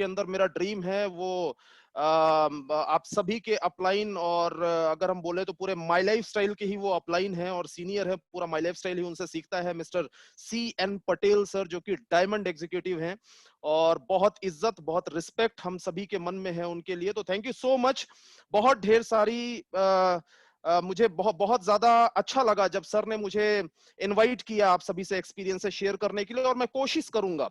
के अंदर मेरा ड्रीम है वो आप सभी के अपलाइन, और अगर हम बोले तो पूरे माई लाइफ स्टाइल के ही वो अपलाइन है और सीनियर है, पूरा माई लाइफ स्टाइल ही उनसे सीखता है, मिस्टर CN पटेल सर, जो कि डायमंड एग्जीक्यूटिव हैं और बहुत इज्जत बहुत रिस्पेक्ट हम सभी के मन में है उनके लिए। तो थैंक यू सो मच। बहुत ढेर सारी मुझे बहुत बहुत ज्यादा अच्छा लगा जब सर ने मुझे इनवाइट किया आप सभी से एक्सपीरियंस शेयर करने के लिए, और मैं कोशिश करूंगा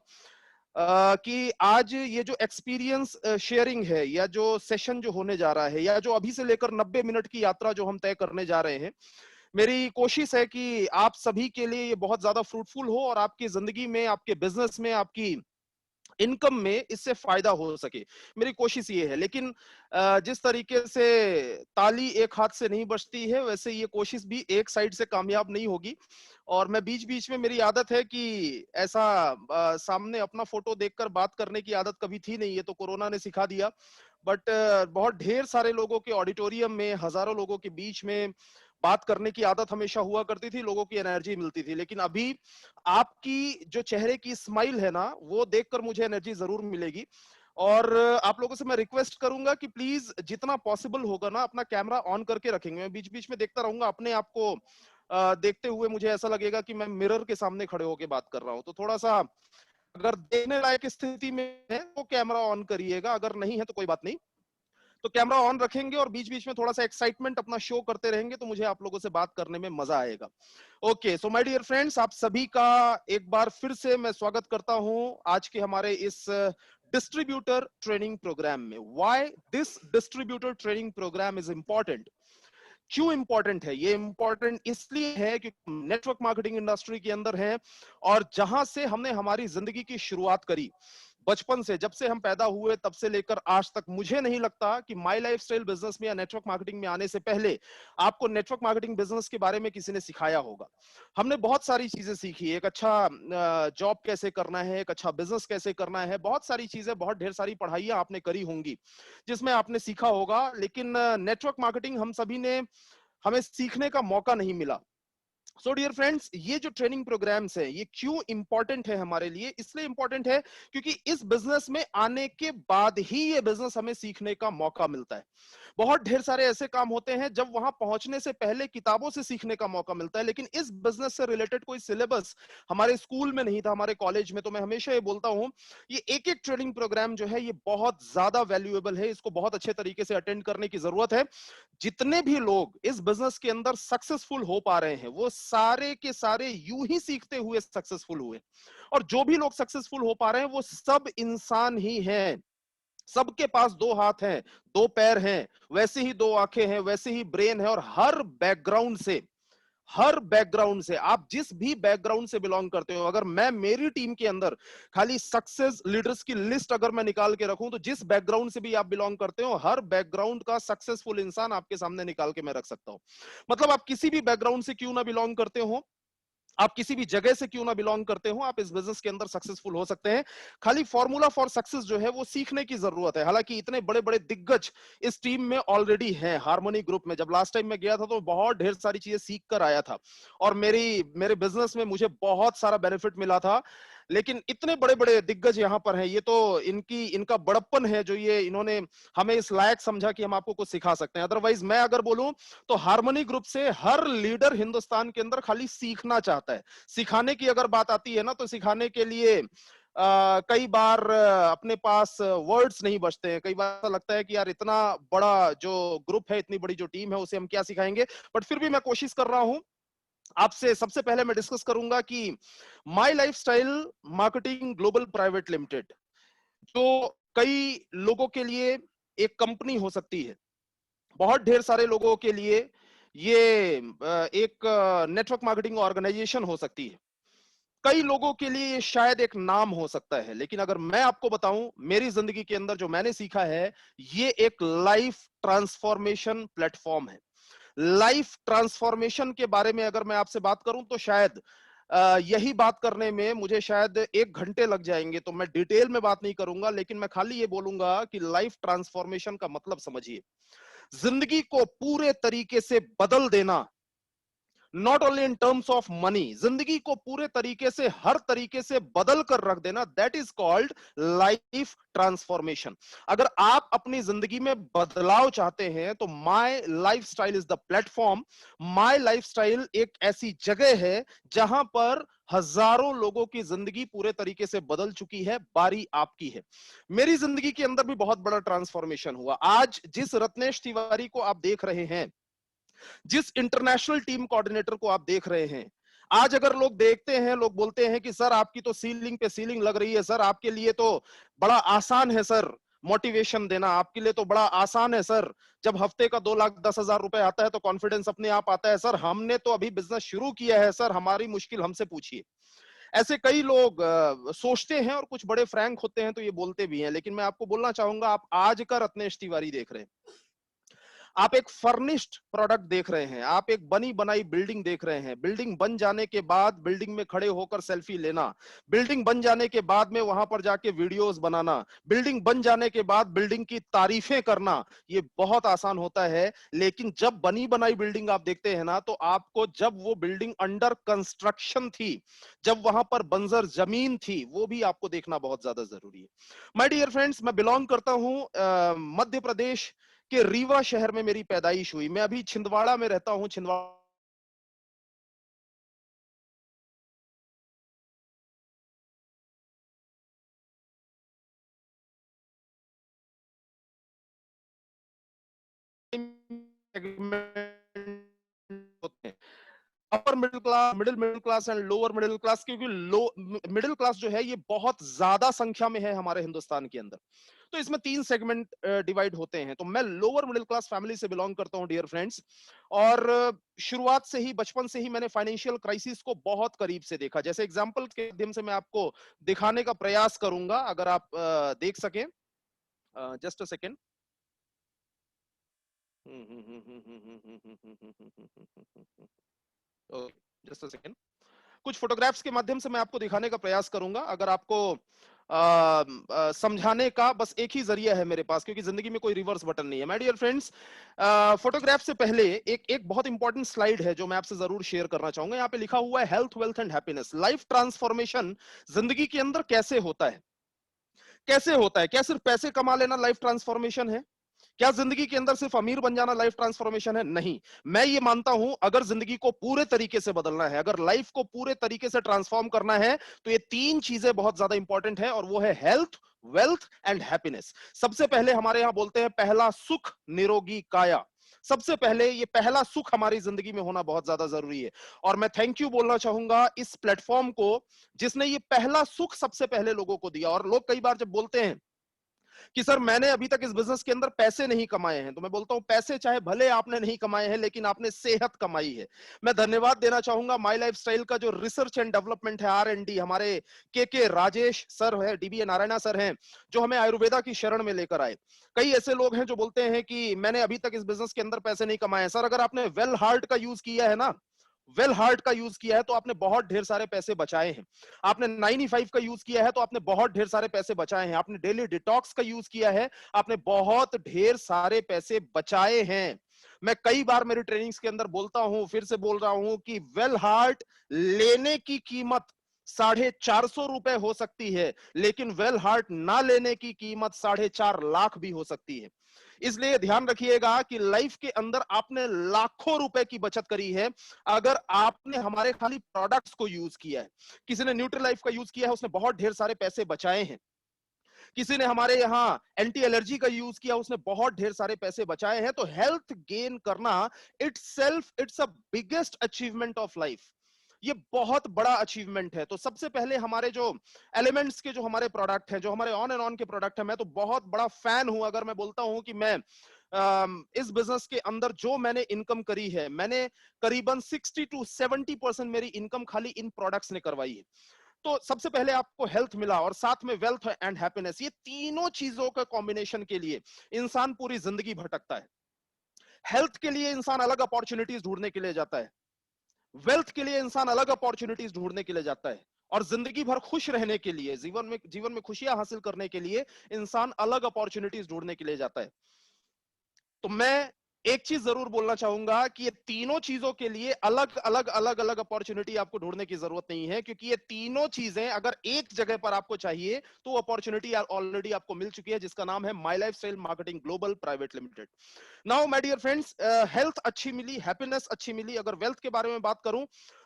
कि आज ये जो एक्सपीरियंस शेयरिंग है या जो सेशन जो होने जा रहा है या जो अभी से लेकर 90 मिनट की यात्रा जो हम तय करने जा रहे हैं, मेरी कोशिश है कि आप सभी के लिए ये बहुत ज्यादा फ्रूटफुल हो और आपकी जिंदगी में, आपके बिजनेस में, आपकी इनकम में इससे फायदा हो सके। मेरी कोशिश ये है। लेकिन जिस तरीके से ताली एक हाथ से नहीं बजती है, वैसे ये कोशिश भी एक साइड से कामयाब नहीं होगी। और मैं बीच बीच में, मेरी आदत है कि ऐसा सामने अपना फोटो देखकर बात करने की आदत कभी थी नहीं, ये तो कोरोना ने सिखा दिया। बट बहुत ढेर सारे लोगों के ऑडिटोरियम में, हजारों लोगों के बीच में बात करने की आदत हमेशा हुआ करती थी, लोगों की एनर्जी मिलती थी। लेकिन अभी आपकी जो चेहरे की स्माइल है ना, वो देखकर मुझे एनर्जी जरूर मिलेगी। और आप लोगों से मैं रिक्वेस्ट करूंगा कि प्लीज जितना पॉसिबल होगा ना, अपना कैमरा ऑन करके रखेंगे। मैं बीच बीच में देखता रहूंगा, अपने आप को देखते हुए मुझे ऐसा लगेगा कि मैं मिरर के सामने खड़े होकर बात कर रहा हूं। तो थोड़ा सा अगर देखने लायक स्थिति में है तो कैमरा ऑन करिएगा, अगर नहीं है तो कोई बात नहीं। तो कैमरा ऑन रखेंगे और बीच बीच में थोड़ा सा एक्साइटमेंट अपना शो करते रहेंगे, तो मुझे आप लोगों से बात करने में मजा आएगा। Okay, so my dear friends, आप सभी का एक बार फिर से मैं स्वागत करता हूं आज के हमारे इस डिस्ट्रीब्यूटर ट्रेनिंग प्रोग्राम में। Why this distributor training program is important? क्यों इंपॉर्टेंट है? ये इंपॉर्टेंट इसलिए है क्योंकि नेटवर्क मार्केटिंग इंडस्ट्री के अंदर है और जहां से हमने हमारी जिंदगी की शुरुआत करी, बचपन से, जब से हम पैदा हुए तब से लेकर आज तक, मुझे नहीं लगता कि माई लाइफस्टाइल बिजनेस में या नेटवर्क मार्केटिंग में आने से पहले आपको नेटवर्क मार्केटिंग बिजनेस के बारे में किसी ने सिखाया होगा। हमने बहुत सारी चीजें सीखी, एक अच्छा जॉब कैसे करना है, एक अच्छा बिजनेस कैसे करना है, बहुत सारी चीजें, बहुत ढेर सारी पढ़ाइयां आपने करी होंगी जिसमें आपने सीखा होगा। लेकिन नेटवर्क मार्केटिंग हम सभी ने, हमें सीखने का मौका नहीं मिला। सो डियर फ्रेंड्स, ये जो ट्रेनिंग प्रोग्राम्स है ये क्यों इंपॉर्टेंट है हमारे लिए? इसलिए इंपॉर्टेंट है क्योंकि इस बिजनेस में आने के बाद ही ये बिजनेस हमें सीखने का मौका मिलता है। बहुत ढेर सारे ऐसे काम होते हैं जब वहां पहुंचने से पहले किताबों से सीखने का मौका मिलता है, लेकिन इस बिजनेस से रिलेटेड कोई सिलेबस हमारे स्कूल में नहीं था, हमारे कॉलेज में। तो मैं हमेशा ये बोलता हूं, ये एक एक ट्रेनिंग प्रोग्राम जो है ये बहुत ज्यादा वैल्यूएबल है, इसको बहुत अच्छे तरीके से अटेंड करने की जरूरत है। जितने भी लोग इस बिजनेस के अंदर सक्सेसफुल हो पा रहे हैं वो सारे के सारे यूं ही सीखते हुए सक्सेसफुल हुए, और जो भी लोग सक्सेसफुल हो पा रहे हैं वो सब इंसान ही हैं। सबके पास दो हाथ हैं, दो पैर हैं, वैसे ही दो आंखें हैं, वैसे ही ब्रेन है। और हर बैकग्राउंड से, आप जिस भी बैकग्राउंड से बिलोंग करते हो, अगर मैं मेरी टीम के अंदर खाली सक्सेस लीडर्स की लिस्ट अगर मैं निकाल के रखूं, तो जिस बैकग्राउंड से भी आप बिलोंग करते हो, हर बैकग्राउंड का सक्सेसफुल इंसान आपके सामने निकाल के मैं रख सकता हूं। मतलब आप किसी भी बैकग्राउंड से क्यों ना बिलोंग करते हो, आप किसी भी जगह से क्यों ना बिलोंग करते हो, आप इस बिजनेस के अंदर सक्सेसफुल हो सकते हैं। खाली फॉर्मूला फॉर सक्सेस जो है वो सीखने की जरूरत है। हालांकि इतने बड़े बड़े दिग्गज इस टीम में ऑलरेडी हैं, हार्मनी ग्रुप में। जब लास्ट टाइम मैं गया था तो बहुत ढेर सारी चीजें सीख कर आया था और मेरे बिजनेस में मुझे बहुत सारा बेनिफिट मिला था। लेकिन इतने बड़े बड़े दिग्गज यहाँ पर हैं, ये तो इनका बड़प्पन है जो ये इन्होंने हमें इस लायक समझा कि हम आपको कुछ सिखा सकते हैं। अदरवाइज मैं अगर बोलूं तो हार्मनी ग्रुप से हर लीडर हिंदुस्तान के अंदर खाली सीखना चाहता है। सिखाने की अगर बात आती है ना, तो सिखाने के लिए कई बार अपने पास वर्ड्स नहीं बचते हैं। कई बार ऐसा लगता है कि यार इतना बड़ा जो ग्रुप है, इतनी बड़ी जो टीम है, उसे हम क्या सिखाएंगे। बट फिर भी मैं कोशिश कर रहा हूं। आपसे सबसे पहले मैं डिस्कस करूंगा कि my lifestyle marketing global private limited, जो कई लोगों के लिए एक कंपनी हो सकती है, बहुत ढेर सारे लोगों के लिए ये एक नेटवर्क मार्केटिंग ऑर्गेनाइजेशन हो सकती है, कई लोगों के लिए ये शायद एक नाम हो सकता है। लेकिन अगर मैं आपको बताऊं, मेरी जिंदगी के अंदर जो मैंने सीखा है, ये एक लाइफ ट्रांसफॉर्मेशन प्लेटफॉर्म है। लाइफ ट्रांसफॉर्मेशन के बारे में अगर मैं आपसे बात करूं तो शायद यही बात करने में मुझे शायद 1 घंटे लग जाएंगे, तो मैं डिटेल में बात नहीं करूंगा। लेकिन मैं खाली ये बोलूंगा कि लाइफ ट्रांसफॉर्मेशन का मतलब समझिए, जिंदगी को पूरे तरीके से बदल देना, not only in terms of money, जिंदगी को पूरे तरीके से, हर तरीके से बदल कर रख देना, that is called life transformation. अगर आप अपनी जिंदगी में बदलाव चाहते हैं तो my lifestyle is the platform. My lifestyle एक ऐसी जगह है जहां पर हजारों लोगों की जिंदगी पूरे तरीके से बदल चुकी है, बारी आपकी है। मेरी जिंदगी के अंदर भी बहुत बड़ा ट्रांसफॉर्मेशन हुआ। आज जिस रत्नेश तिवारी को आप देख रहे हैं, जिस इंटरनेशनल टीम कोऑर्डिनेटर को आप देख रहे हैं, आज अगर लोग देखते हैं, लोग बोलते हैं कि सर आपकी तो सीलिंग पे सीलिंग लग रही है, सर आपके लिए तो बड़ा आसान है सर मोटिवेशन देना, आपके लिए तो बड़ा आसान है सर, जब हफ्ते का 2,10,000 रुपए आता है तो कॉन्फिडेंस अपने आप आता है सर, हमने तो अभी बिजनेस शुरू किया है सर, हमारी मुश्किल हमसे पूछिए। ऐसे कई लोग सोचते हैं और कुछ बड़े फ्रैंक होते हैं तो ये बोलते भी हैं, लेकिन मैं आपको बोलना चाहूंगा, आप आज का रत्नेश तिवारी देख रहे हैं, आप एक फर्निश्ड प्रोडक्ट देख रहे हैं, आप एक बनी बनाई बिल्डिंग देख रहे हैं। बिल्डिंग बन जाने के बाद बिल्डिंग में खड़े होकर सेल्फी लेना, बिल्डिंग बन जाने के बाद में वहां पर जाके वीडियोस बनाना, बिल्डिंग बन जाने के बाद बिल्डिंग की तारीफें करना, ये बहुत आसान होता है। लेकिन जब बनी बनाई बिल्डिंग आप देखते हैं ना, तो आपको जब वो बिल्डिंग अंडर कंस्ट्रक्शन थी, जब वहां पर बंजर जमीन थी, वो भी आपको देखना बहुत ज्यादा जरूरी है। माय डियर फ्रेंड्स, मैं बिलोंग करता हूं मध्य प्रदेश कि रीवा शहर में मेरी पैदाइश हुई। मैं अभी छिंदवाड़ा में रहता हूं। छिंदवाड़ा होते हैं upper middle class, middle class and lower middle class, क्योंकि लो मिडिल क्लास जो है ये बहुत ज्यादा संख्या में है हमारे हिंदुस्तान के अंदर। तो इसमें 3 सेगमेंट डिवाइड होते हैं। तो मैं लोअर मिडिल क्लास फैमिली से बिलोंग करता हूं डियर फ्रेंड्स, और शुरुआत से ही, बचपन से ही मैंने फाइनेंशियल क्राइसिस को बहुत करीब से देखा। जैसे एग्जांपल के माध्यम से मैं आपको दिखाने का प्रयास करूंगा, अगर आप देख सकें। Just a second. Just a second. कुछ फोटोग्राफ्स के माध्यम से मैं आपको दिखाने का प्रयास करूंगा, अगर आपको समझाने का बस एक ही जरिया है मेरे पास, क्योंकि जिंदगी में कोई रिवर्स बटन नहीं है। माय डियर फ्रेंड्स, फोटोग्राफ से पहले एक एक बहुत इंपॉर्टेंट स्लाइड है जो मैं आपसे जरूर शेयर करना चाहूंगा। यहाँ पे लिखा हुआ है health, wealth and happiness. Life transformation जिंदगी के अंदर कैसे होता है? कैसे होता है? क्या सिर्फ पैसे कमा लेना लाइफ ट्रांसफॉर्मेशन है? क्या जिंदगी के अंदर सिर्फ अमीर बन जाना लाइफ ट्रांसफॉर्मेशन है? नहीं। मैं ये मानता हूं, अगर जिंदगी को पूरे तरीके से बदलना है, अगर लाइफ को पूरे तरीके से ट्रांसफॉर्म करना है, तो ये 3 चीजें बहुत ज्यादा इंपॉर्टेंट है, और वो है हेल्थ, वेल्थ एंड हैप्पीनेस। सबसे पहले हमारे यहां बोलते हैं पहला सुख निरोगी काया। सबसे पहले ये पहला सुख हमारी जिंदगी में होना बहुत ज्यादा जरूरी है। और मैं थैंक यू बोलना चाहूंगा इस प्लेटफॉर्म को, जिसने ये पहला सुख सबसे पहले लोगों को दिया। और लोग कई बार जब बोलते हैं कि सर मैंने अभी तक इस बिजनेस के अंदर पैसे नहीं कमाए हैं, तो मैं बोलता हूं पैसे चाहे भले आपने नहीं कमाए हैं, लेकिन आपने सेहत कमाई है। मैं धन्यवाद देना चाहूंगा माई लाइफस्टाइल का जो रिसर्च एंड डेवलपमेंट है, R&D, हमारे के राजेश सर है, DBA नारायणा सर हैं, जो हमें आयुर्वेदा की शरण में लेकर आए। कई ऐसे लोग हैं जो बोलते हैं कि मैंने अभी तक इस बिजनेस के अंदर पैसे नहीं कमाए हैं। सर अगर आपने वेल हार्ट का यूज किया है ना, वेल हार्ट का यूज किया है, तो आपने बहुत ढेर सारे पैसे बचाए हैं। आपने 95 का यूज किया है तो आपने बहुत ढेर सारे पैसे बचाए हैं। आपने डेली डिटॉक्स का यूज किया है, आपने बहुत ढेर सारे पैसे बचाए हैं। मैं कई बार मेरी ट्रेनिंग्स के अंदर बोलता हूं, फिर से बोल रहा हूं कि वेल हार्ट लेने की कीमत 450 रुपए हो सकती है, लेकिन वेल हार्ट ना लेने की कीमत 4.5 लाख भी हो सकती है। इसलिए ध्यान रखिएगा कि लाइफ के अंदर आपने लाखों रुपए की बचत करी है, अगर आपने हमारे खाली प्रोडक्ट्स को यूज किया है। किसी ने न्यूट्री लाइफ का यूज किया है, उसने बहुत ढेर सारे पैसे बचाए हैं। किसी ने हमारे यहाँ एंटी एलर्जी का यूज किया, उसने बहुत ढेर सारे पैसे बचाए हैं। तो हेल्थ गेन करना it's a biggest achievement of life. ये बहुत बड़ा अचीवमेंट है। तो सबसे पहले हमारे जो एलिमेंट्स के जो हमारे प्रोडक्ट हैं, जो हमारे ऑन एंड ऑन के प्रोडक्ट हैं, मैं तो बहुत बड़ा फैन हूं। अगर मैं बोलता हूं कि मैं इस बिजनेस के अंदर जो मैंने इनकम करी है, मैंने करीबन 60 to 70% मेरी इनकम खाली इन प्रोडक्ट्स ने करवाई है। तो सबसे पहले आपको हेल्थ मिला, और साथ में वेल्थ एंड हैप्पीनेस। ये तीनों चीजों का कॉम्बिनेशन के लिए इंसान पूरी जिंदगी भटकता है। हेल्थ के लिए इंसान अलग अपॉर्चुनिटीज ढूंढने के लिए जाता है, वेल्थ के लिए इंसान अलग अपॉर्चुनिटीज ढूंढने के लिए जाता है, और जिंदगी भर खुश रहने के लिए, जीवन में खुशियां हासिल करने के लिए इंसान अलग अपॉर्चुनिटीज ढूंढने के लिए जाता है। तो मैं एक चीज जरूर बोलना चाहूंगा कि ये तीनों चीजों के लिए अलग अलग अलग अलग अपॉर्चुनिटी आपको ढूंढने की जरूरत नहीं है, क्योंकि ये तीनों चीजें अगर एक जगह पर आपको चाहिए तो अपॉर्चुनिटी ऑलरेडी आपको मिल चुकी है, जिसका नाम है my lifestyle marketing global private limited. Now my dear friends, health अच्छी मिली, हैप्पीनेस अच्छी मिली। अगर वेल्थ के बारे में बात करूं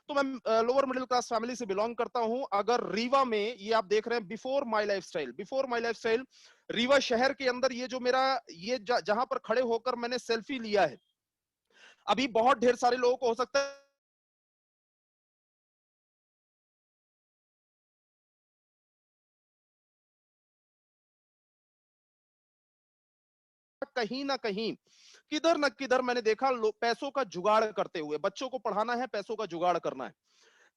तो मैं लोअर मिडिल क्लास फैमिली से बिलोंग करता हूं। अगर रीवा में, ये आप देख रहे हैं बिफोर माई लाइफस्टाइल, रीवा शहर के अंदर ये जो मेरा ये जहां पर खड़े होकर मैंने सेल्फी लिया है, अभी बहुत ढेर सारे लोगों को हो सकता है कहीं ना कहीं, किधर ना किधर मैंने देखा पैसों का जुगाड़ करते हुए। बच्चों को पढ़ाना है, पैसों का जुगाड़ करना है।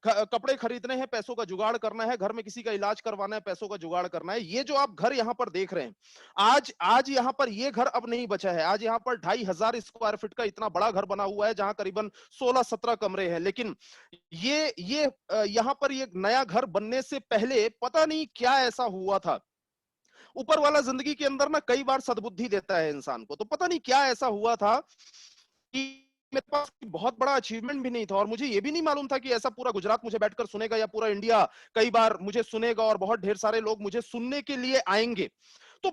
कपड़े खरीदने हैं, पैसों का जुगाड़ करना है। घर में किसी का इलाज करवाना है, पैसों का जुगाड़ करना है। ये जो आप घर यहां पर देख रहे हैं, आज आज यहां पर ये घर अब नहीं बचा है। आज यहां पर 2500 स्क्वायर फीट का इतना बड़ा घर बना हुआ है, जहां करीबन 16-17 कमरे हैं। लेकिन ये यहां पर ये नया घर बनने से पहले पता नहीं क्या ऐसा हुआ था। ऊपर वाला जिंदगी के अंदर ना कई बार सद्बुद्धि देता है इंसान को। तो पता नहीं क्या ऐसा हुआ था कि मेरे पास बहुत बड़ा अचीवमेंट भी नहीं था, और मुझे ये भी नहीं मालूम था कि ऐसा पूरा गुजरात मुझे बैठकर सुनेगा, या पूरा इंडिया कई बार मुझे सुनेगा, और बहुत ढेर सारे लोग मुझे सुनने के लिए आएंगे। तो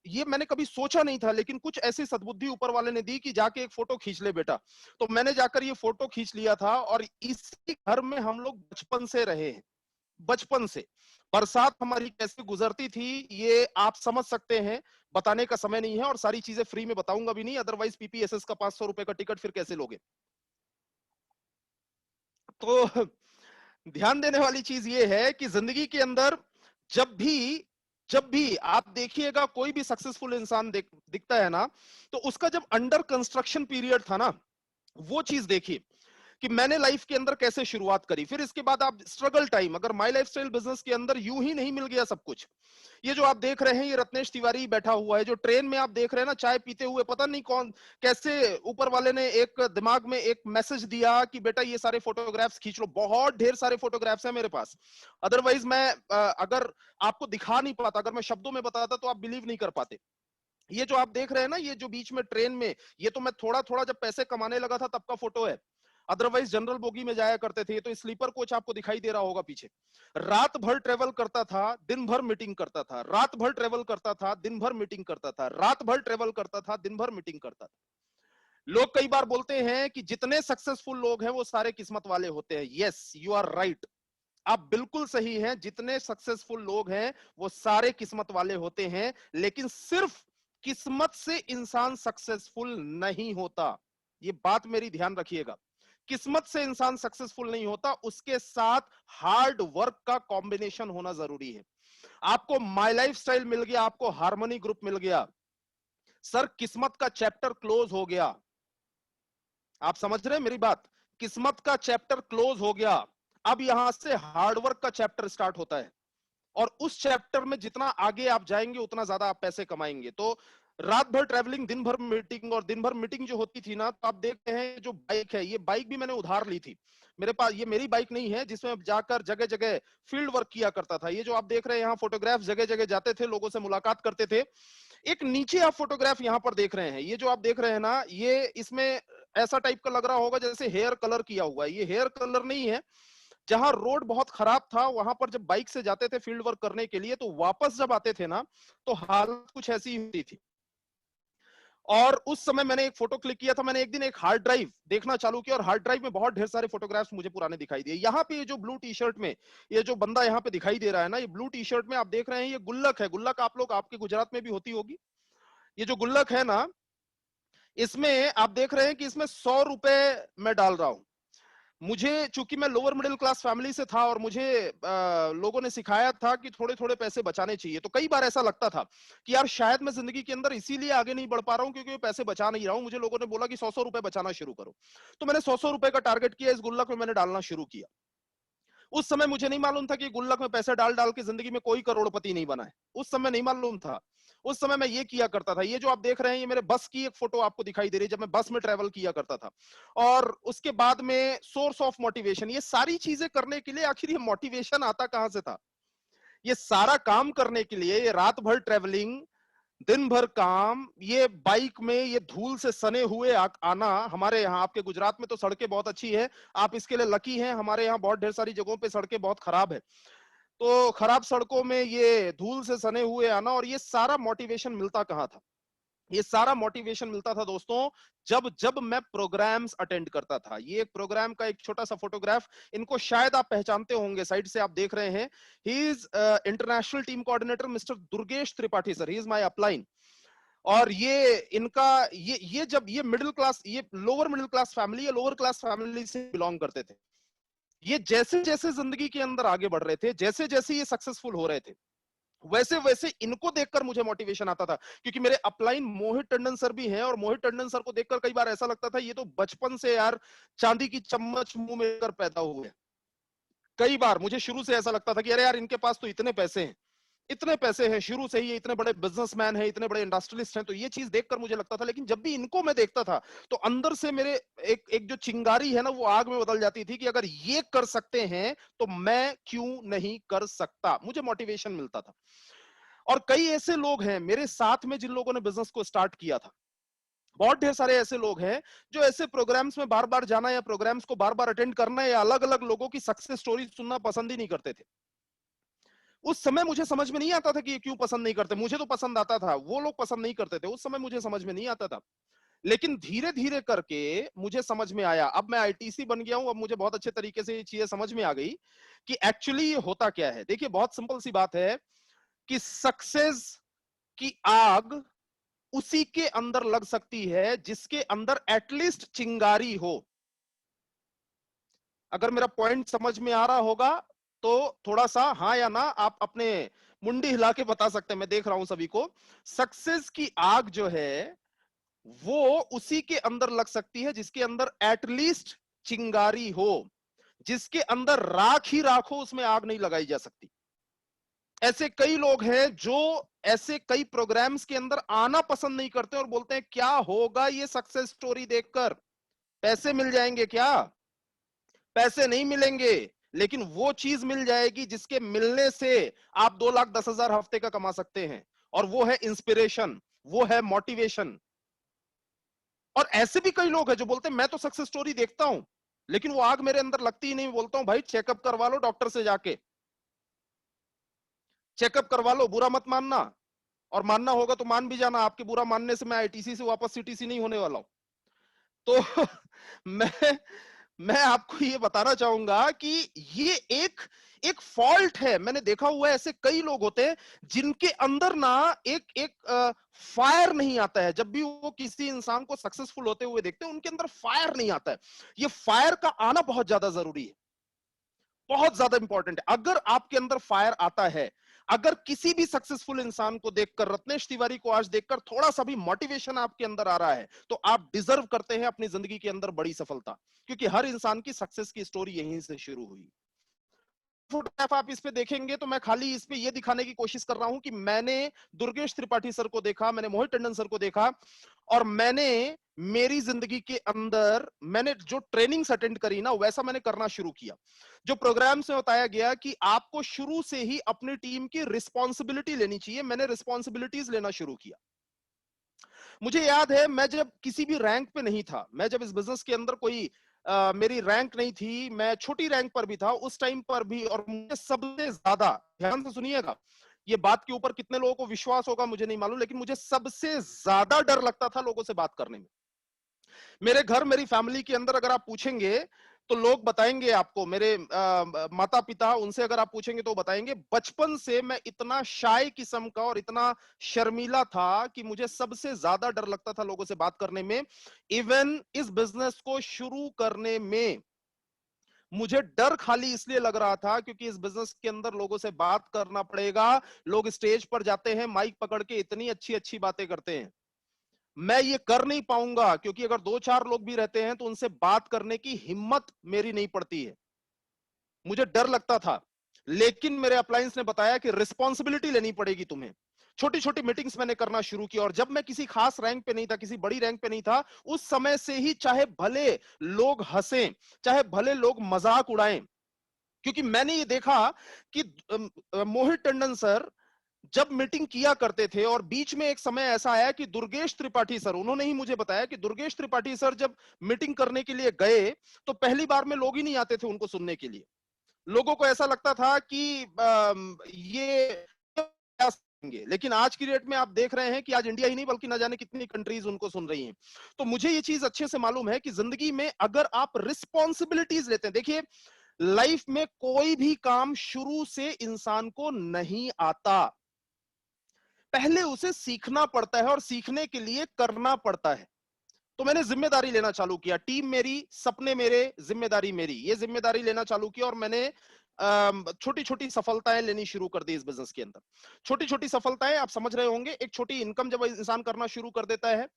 ये मैंने कभी सोचा नहीं था, लेकिन कुछ ऐसी सद्बुद्धि ऊपर वाले ने दी कि जाके एक फोटो खींच ले बेटा। तो मैंने जाकर ये फोटो खींच लिया था, और इसी घर में हम लोग बचपन से रहे हैं। बचपन से बरसात हमारी कैसे गुजरती थी ये आप समझ सकते हैं, बताने का समय नहीं है, और सारी चीजें फ्री में बताऊंगा भी नहीं, अदरवाइज पीपीएसएस का 500 रुपए का टिकट फिर कैसे लोगे। तो ध्यान देने वाली चीज ये है कि जिंदगी के अंदर जब भी जब भी आप देखिएगा कोई भी सक्सेसफुल इंसान दिखता है ना, तो उसका जब अंडर कंस्ट्रक्शन पीरियड था ना, वो चीज देखिए कि मैंने लाइफ के अंदर कैसे शुरुआत करी। फिर इसके बाद आप स्ट्रगल टाइम, अगर माई लाइफस्टाइल बिजनेस के अंदर यूं ही नहीं मिल गया सब कुछ। ये जो आप देख रहे हैं, ये रत्नेश तिवारी बैठा हुआ है, जो ट्रेन में आप देख रहे हैं ना चाय पीते हुए, पता नहीं कौन कैसे ऊपर वाले ने एक दिमाग में एक मैसेज दिया कि बेटा ये सारे फोटोग्राफ्स खींच लो। बहुत ढेर सारे फोटोग्राफ्स हैं मेरे पास, अदरवाइज मैं अगर आपको दिखा नहीं पाता, अगर मैं शब्दों में बताता तो आप बिलीव नहीं कर पाते। ये जो आप देख रहे हैं ना, ये जो बीच में ट्रेन में, ये तो मैं थोड़ा थोड़ा जब पैसे कमाने लगा था तब का फोटो है। अदरवाइज जनरल बोगी में जाया करते थे। ये तो स्लीपर कोच आपको दिखाई दे रहा होगा पीछे। रात भर ट्रेवल करता था, दिन भर मीटिंग करता था, रात भर ट्रेवल करता था, दिन भर मीटिंग करता था, रात भर ट्रेवल करता था, दिन भर मीटिंग करता था। लोग कई बार बोलते हैं कि जितने सक्सेसफुल लोग हैं वो सारे किस्मत वाले होते हैं। यस, यू आर राइट, आप बिल्कुल सही हैं। जितने सक्सेसफुल लोग हैं वो सारे किस्मत वाले होते हैं, लेकिन सिर्फ किस्मत से इंसान सक्सेसफुल नहीं होता। ये बात मेरी ध्यान रखिएगा। किस्मत से इंसान सक्सेसफुल नहीं होता, उसके साथ हार्ड वर्क का कॉम्बिनेशन होना जरूरी है। आपको माई लाइफ स्टाइल मिल गया, आपको हार्मनी ग्रुप मिल गया, सर किस्मत का चैप्टर क्लोज हो गया। आप समझ रहे हैं मेरी बात? किस्मत का चैप्टर क्लोज हो गया, अब यहां से हार्डवर्क का चैप्टर स्टार्ट होता है, और उस चैप्टर में जितना आगे आप जाएंगे उतना ज्यादा आप पैसे कमाएंगे। तो रात भर ट्रैवलिंग, दिन भर मीटिंग, और दिन भर मीटिंग जो होती थी ना, तो आप देखते हैं जो बाइक है, ये बाइक भी मैंने उधार ली थी। मेरे पास ये मेरी बाइक नहीं है जिसमें जाकर जगह जगह फील्ड वर्क किया करता था। ये जो आप देख रहे हैं यहाँ फोटोग्राफ, जगह जगह जाते थे, लोगों से मुलाकात करते थे। एक नीचे आप फोटोग्राफ यहाँ पर देख रहे हैं, ये जो आप देख रहे हैं ना, ये इसमें ऐसा टाइप का लग रहा होगा जैसे हेयर कलर किया हुआ है। ये हेयर कलर नहीं है। जहां रोड बहुत खराब था वहां पर जब बाइक से जाते थे फील्ड वर्क करने के लिए, तो वापस जब आते थे ना, तो हालत कुछ ऐसी ही होती थी। और उस समय मैंने एक फोटो क्लिक किया था। मैंने एक दिन एक हार्ड ड्राइव देखना चालू किया, और हार्ड ड्राइव में बहुत ढेर सारे फोटोग्राफ्स मुझे पुराने दिखाई दिए। यहाँ पे ये जो ब्लू टी शर्ट में ये जो बंदा यहाँ पे दिखाई दे रहा है ना, ये ब्लू टी शर्ट में आप देख रहे हैं, ये गुल्लक है। गुल्लक आप लोग, आपके गुजरात में भी होती होगी। ये जो गुल्लक है ना, इसमें आप देख रहे हैं कि इसमें 100 रुपए मैं डाल रहा हूं। मुझे, चूंकि मैं लोअर मिडिल क्लास फैमिली से था, और मुझे लोगों ने सिखाया था कि थोड़े थोड़े पैसे बचाने चाहिए। तो कई बार ऐसा लगता था कि यार शायद मैं जिंदगी के अंदर इसीलिए आगे नहीं बढ़ पा रहा हूं क्योंकि मैं पैसे बचा नहीं रहा हूं। मुझे लोगों ने बोला कि 100-100 रुपए बचाना शुरू करो। तो मैंने 100-100 रुपए का टारगेट किया, इस गुल्लक में मैंने डालना शुरू किया। उस समय मुझे नहीं मालूम था कि गुल्लक में पैसे डाल डाल के जिंदगी में कोई करोड़पति नहीं बना है। उस समय नहीं मालूम था। उस समय मैं ये किया करता था। ये जो आप देख रहे हैं, ये मेरे बस की एक फोटो आपको दिखाई दे रही है, जब मैं बस में ट्रेवल किया करता था। और उसके बाद में सोर्स ऑफ मोटिवेशन, ये सारी चीजें करने के लिए आखिर ये मोटिवेशन आता कहां से था? ये सारा काम करने के लिए, ये रात भर ट्रेवलिंग, दिन भर काम, ये बाइक में ये धूल से सने हुए आना। हमारे यहाँ, आपके गुजरात में तो सड़कें बहुत अच्छी है, आप इसके लिए लकी हैं। हमारे यहाँ बहुत ढेर सारी जगहों पे सड़कें बहुत खराब है। तो खराब सड़कों में ये धूल से सने हुए आना, और ये सारा मोटिवेशन मिलता कहाँ था? ये सारा मोटिवेशन मिलता था दोस्तों, जब जब मैं प्रोग्राम्स अटेंड करता था। ये एक प्रोग्राम का एक छोटा सा फोटोग्राफ, इनको शायद आप पहचानते होंगे, साइड से आप देख रहे हैं। He is international team coordinator mister Durgesh Tripathi sir, he is my upline. और ये इनका ये जब ये मिडिल क्लास, ये लोअर मिडिल क्लास फैमिली या लोअर क्लास फैमिली से बिलोंग करते थे। ये जैसे जैसे जिंदगी के अंदर आगे बढ़ रहे थे, जैसे जैसे ये सक्सेसफुल हो रहे थे, वैसे वैसे इनको देखकर मुझे मोटिवेशन आता था। क्योंकि मेरे अपलाइन मोहित टंडन सर भी हैं, और मोहित टंडन सर को देखकर कई बार ऐसा लगता था ये तो बचपन से यार चांदी की चम्मच मुंह में कर पैदा हुए। कई बार मुझे शुरू से ऐसा लगता था कि अरे यार इनके पास तो इतने पैसे हैं, इतने पैसे हैं, शुरू से ही ये इतने बड़े बिजनेसमैन हैं, इतने बड़े इंडस्ट्रियलिस्ट हैं। तो ये चीज देखकर मुझे लगता था, लेकिन जब भी इनको मैं देखता था तो अंदर से मेरे एक एक जो चिंगारी है ना, वो आग में बदल जाती थी कि अगर ये कर सकते हैं तो मैं क्यों नहीं कर सकता। मुझे मोटिवेशन मिलता था। और कई ऐसे लोग हैं मेरे साथ में जिन लोगों ने बिजनेस को स्टार्ट किया था। बहुत ढेर सारे ऐसे लोग हैं जो ऐसे प्रोग्राम्स में बार बार जाना या प्रोग्राम्स को बार बार अटेंड करना या अलग अलग लोगों की सक्सेस स्टोरी सुनना पसंद ही नहीं करते थे। उस समय मुझे समझ में नहीं आता था कि ये क्यों पसंद नहीं करते। मुझे तो पसंद आता था, वो लोग पसंद नहीं करते थे। उस समय मुझे समझ में नहीं आता था, लेकिन धीरे धीरे करके मुझे समझ में आया। अब मैं आईटीसी बन गया हूं, अब मुझे बहुत अच्छे तरीके से ये चीजें समझ में आ गई कि एक्चुअली ये होता क्या है। देखिए, बहुत सिंपल सी बात है कि सक्सेस की आग उसी के अंदर लग सकती है जिसके अंदर एटलीस्ट चिंगारी हो। अगर मेरा पॉइंट समझ में आ रहा होगा तो थोड़ा सा हाँ या ना आप अपने मुंडी हिला के बता सकते हैं। मैं देख रहा हूं सभी को। सक्सेस की आग जो है वो उसी के अंदर लग सकती है जिसके अंदर एटलीस्ट चिंगारी हो। जिसके अंदर राख ही राख हो, उसमें आग नहीं लगाई जा सकती। ऐसे कई लोग हैं जो ऐसे कई प्रोग्राम्स के अंदर आना पसंद नहीं करते और बोलते हैं क्या होगा ये सक्सेस स्टोरी देखकर, पैसे मिल जाएंगे क्या? पैसे नहीं मिलेंगे, लेकिन वो चीज मिल जाएगी जिसके मिलने से आप 2,10,000 हफ्ते का कमा सकते हैं। और वो है इंस्पिरेशन, वो है मोटिवेशन। और ऐसे भी कई लोग हैं जो बोलते हैं मैं तो सक्सेस स्टोरी देखता हूं, लेकिन वो आग मेरे अंदर लगती ही नहीं। बोलता हूं भाई चेकअप करवा लो डॉक्टर से जाके, चेकअप करवा लो, बुरा मत मानना। और मानना होगा तो मान भी जाना, आपके बुरा मानने से मैं आईटीसी से वापस सीटीसी नहीं होने वाला हूं। तो मैं मैं आपको ये बताना चाहूंगा कि ये एक एक फॉल्ट है। मैंने देखा हुआ है ऐसे कई लोग होते हैं जिनके अंदर ना एक एक फायर नहीं आता है। जब भी वो किसी इंसान को सक्सेसफुल होते हुए देखते हैं, उनके अंदर फायर नहीं आता है। ये फायर का आना बहुत ज्यादा जरूरी है, बहुत ज्यादा इंपॉर्टेंट है। अगर आपके अंदर फायर आता है, अगर किसी भी सक्सेसफुल इंसान को देखकर, रत्नेश तिवारी को आज देखकर थोड़ा सा भी मोटिवेशन आपके अंदर आ रहा है, तो आप डिजर्व करते हैं अपनी जिंदगी के अंदर बड़ी सफलता। क्योंकि हर इंसान की सक्सेस की स्टोरी यहीं से शुरू हुई। फोटोग्राफ आप इस पे देखेंगे तो मैं खाली इस पे ये दिखाने की कोशिश कर रहा हूं कि मैंने दुर्गेश त्रिपाठी सर को देखा, मैंने मोहित टंडन सर को देखा, और मैंने मेरी जिंदगी के अंदर मैंने जो ट्रेनिंग्स अटेंड करी ना, वैसा मैंने करना शुरू किया। जो प्रोग्राम्स में बताया गया कि आपको शुरू से ही अपनी टीम की रिस्पॉन्सिबिलिटी लेनी चाहिए, मैंने रिस्पॉन्सिबिलिटीज लेना शुरू किया। मुझे याद है मैं जब किसी भी रैंक पे नहीं था, मैं जब इस बिजनेस के अंदर कोई मेरी रैंक नहीं थी, मैं छोटी रैंक पर भी था उस टाइम पर भी, और मुझे सबसे ज्यादा, ध्यान से सुनिएगा, ये बात के ऊपर कितने लोगों को विश्वास होगा मुझे नहीं मालूम, लेकिन मुझे सबसे ज्यादा डर लगता था लोगों से बात करने में। मेरे घर, मेरी फैमिली के अंदर अगर आप पूछेंगे तो लोग बताएंगे आपको, मेरे माता पिता, उनसे अगर आप पूछेंगे तो बताएंगे बचपन से मैं इतना शाय किस्म का और इतना शर्मीला था कि मुझे सबसे ज्यादा डर लगता था लोगों से बात करने में। इवन इस बिजनेस को शुरू करने में मुझे डर खाली इसलिए लग रहा था क्योंकि इस बिजनेस के अंदर लोगों से बात करना पड़ेगा। लोग स्टेज पर जाते हैं, माइक पकड़ के इतनी अच्छी अच्छी बातें करते हैं, मैं ये कर नहीं पाऊंगा, क्योंकि अगर 2-4 लोग भी रहते हैं तो उनसे बात करने की हिम्मत मेरी नहीं पड़ती है, मुझे डर लगता था। लेकिन मेरे अप्लायंस ने बताया कि रिस्पॉन्सिबिलिटी लेनी पड़ेगी तुम्हें। छोटी छोटी मीटिंग्स मैंने करना शुरू की, और जब मैं किसी खास रैंक पे नहीं था, किसी बड़ी रैंक पे नहीं था, उस समय से ही चाहे भले लोग हंसें, चाहे भले लोग मजाक उड़ाएं, क्योंकि मैंने ये देखा कि मोहित टंडन सर जब मीटिंग किया करते थे, और बीच में एक समय ऐसा आया कि दुर्गेश त्रिपाठी सर, उन्होंने ही मुझे बताया कि दुर्गेश त्रिपाठी सर जब मीटिंग करने के लिए गए तो पहली बार में लोग ही नहीं आते थे उनको सुनने के लिए। लोगों को ऐसा लगता था कि ये क्या सुनेंगे। लेकिन आज की डेट में आप देख रहे हैं कि आज इंडिया ही नहीं बल्कि ना जाने कितनी कंट्रीज उनको सुन रही हैं। तो मुझे ये चीज अच्छे से मालूम है कि जिंदगी में अगर आप रिस्पॉन्सिबिलिटीज लेते हैं, देखिए लाइफ में कोई भी काम शुरू से इंसान को नहीं आता, पहले उसे सीखना पड़ता है और सीखने के लिए करना पड़ता है। तो मैंने जिम्मेदारी लेना चालू किया, टीम मेरी, सपने मेरे, जिम्मेदारी मेरी, ये जिम्मेदारी लेना चालू किया और मैंने छोटी छोटी सफलताएं लेनी शुरू कर दी इस बिजनेस के अंदर। छोटी छोटी सफलताएं, आप समझ रहे होंगे, एक छोटी इनकम जब इंसान करना शुरू कर देता है,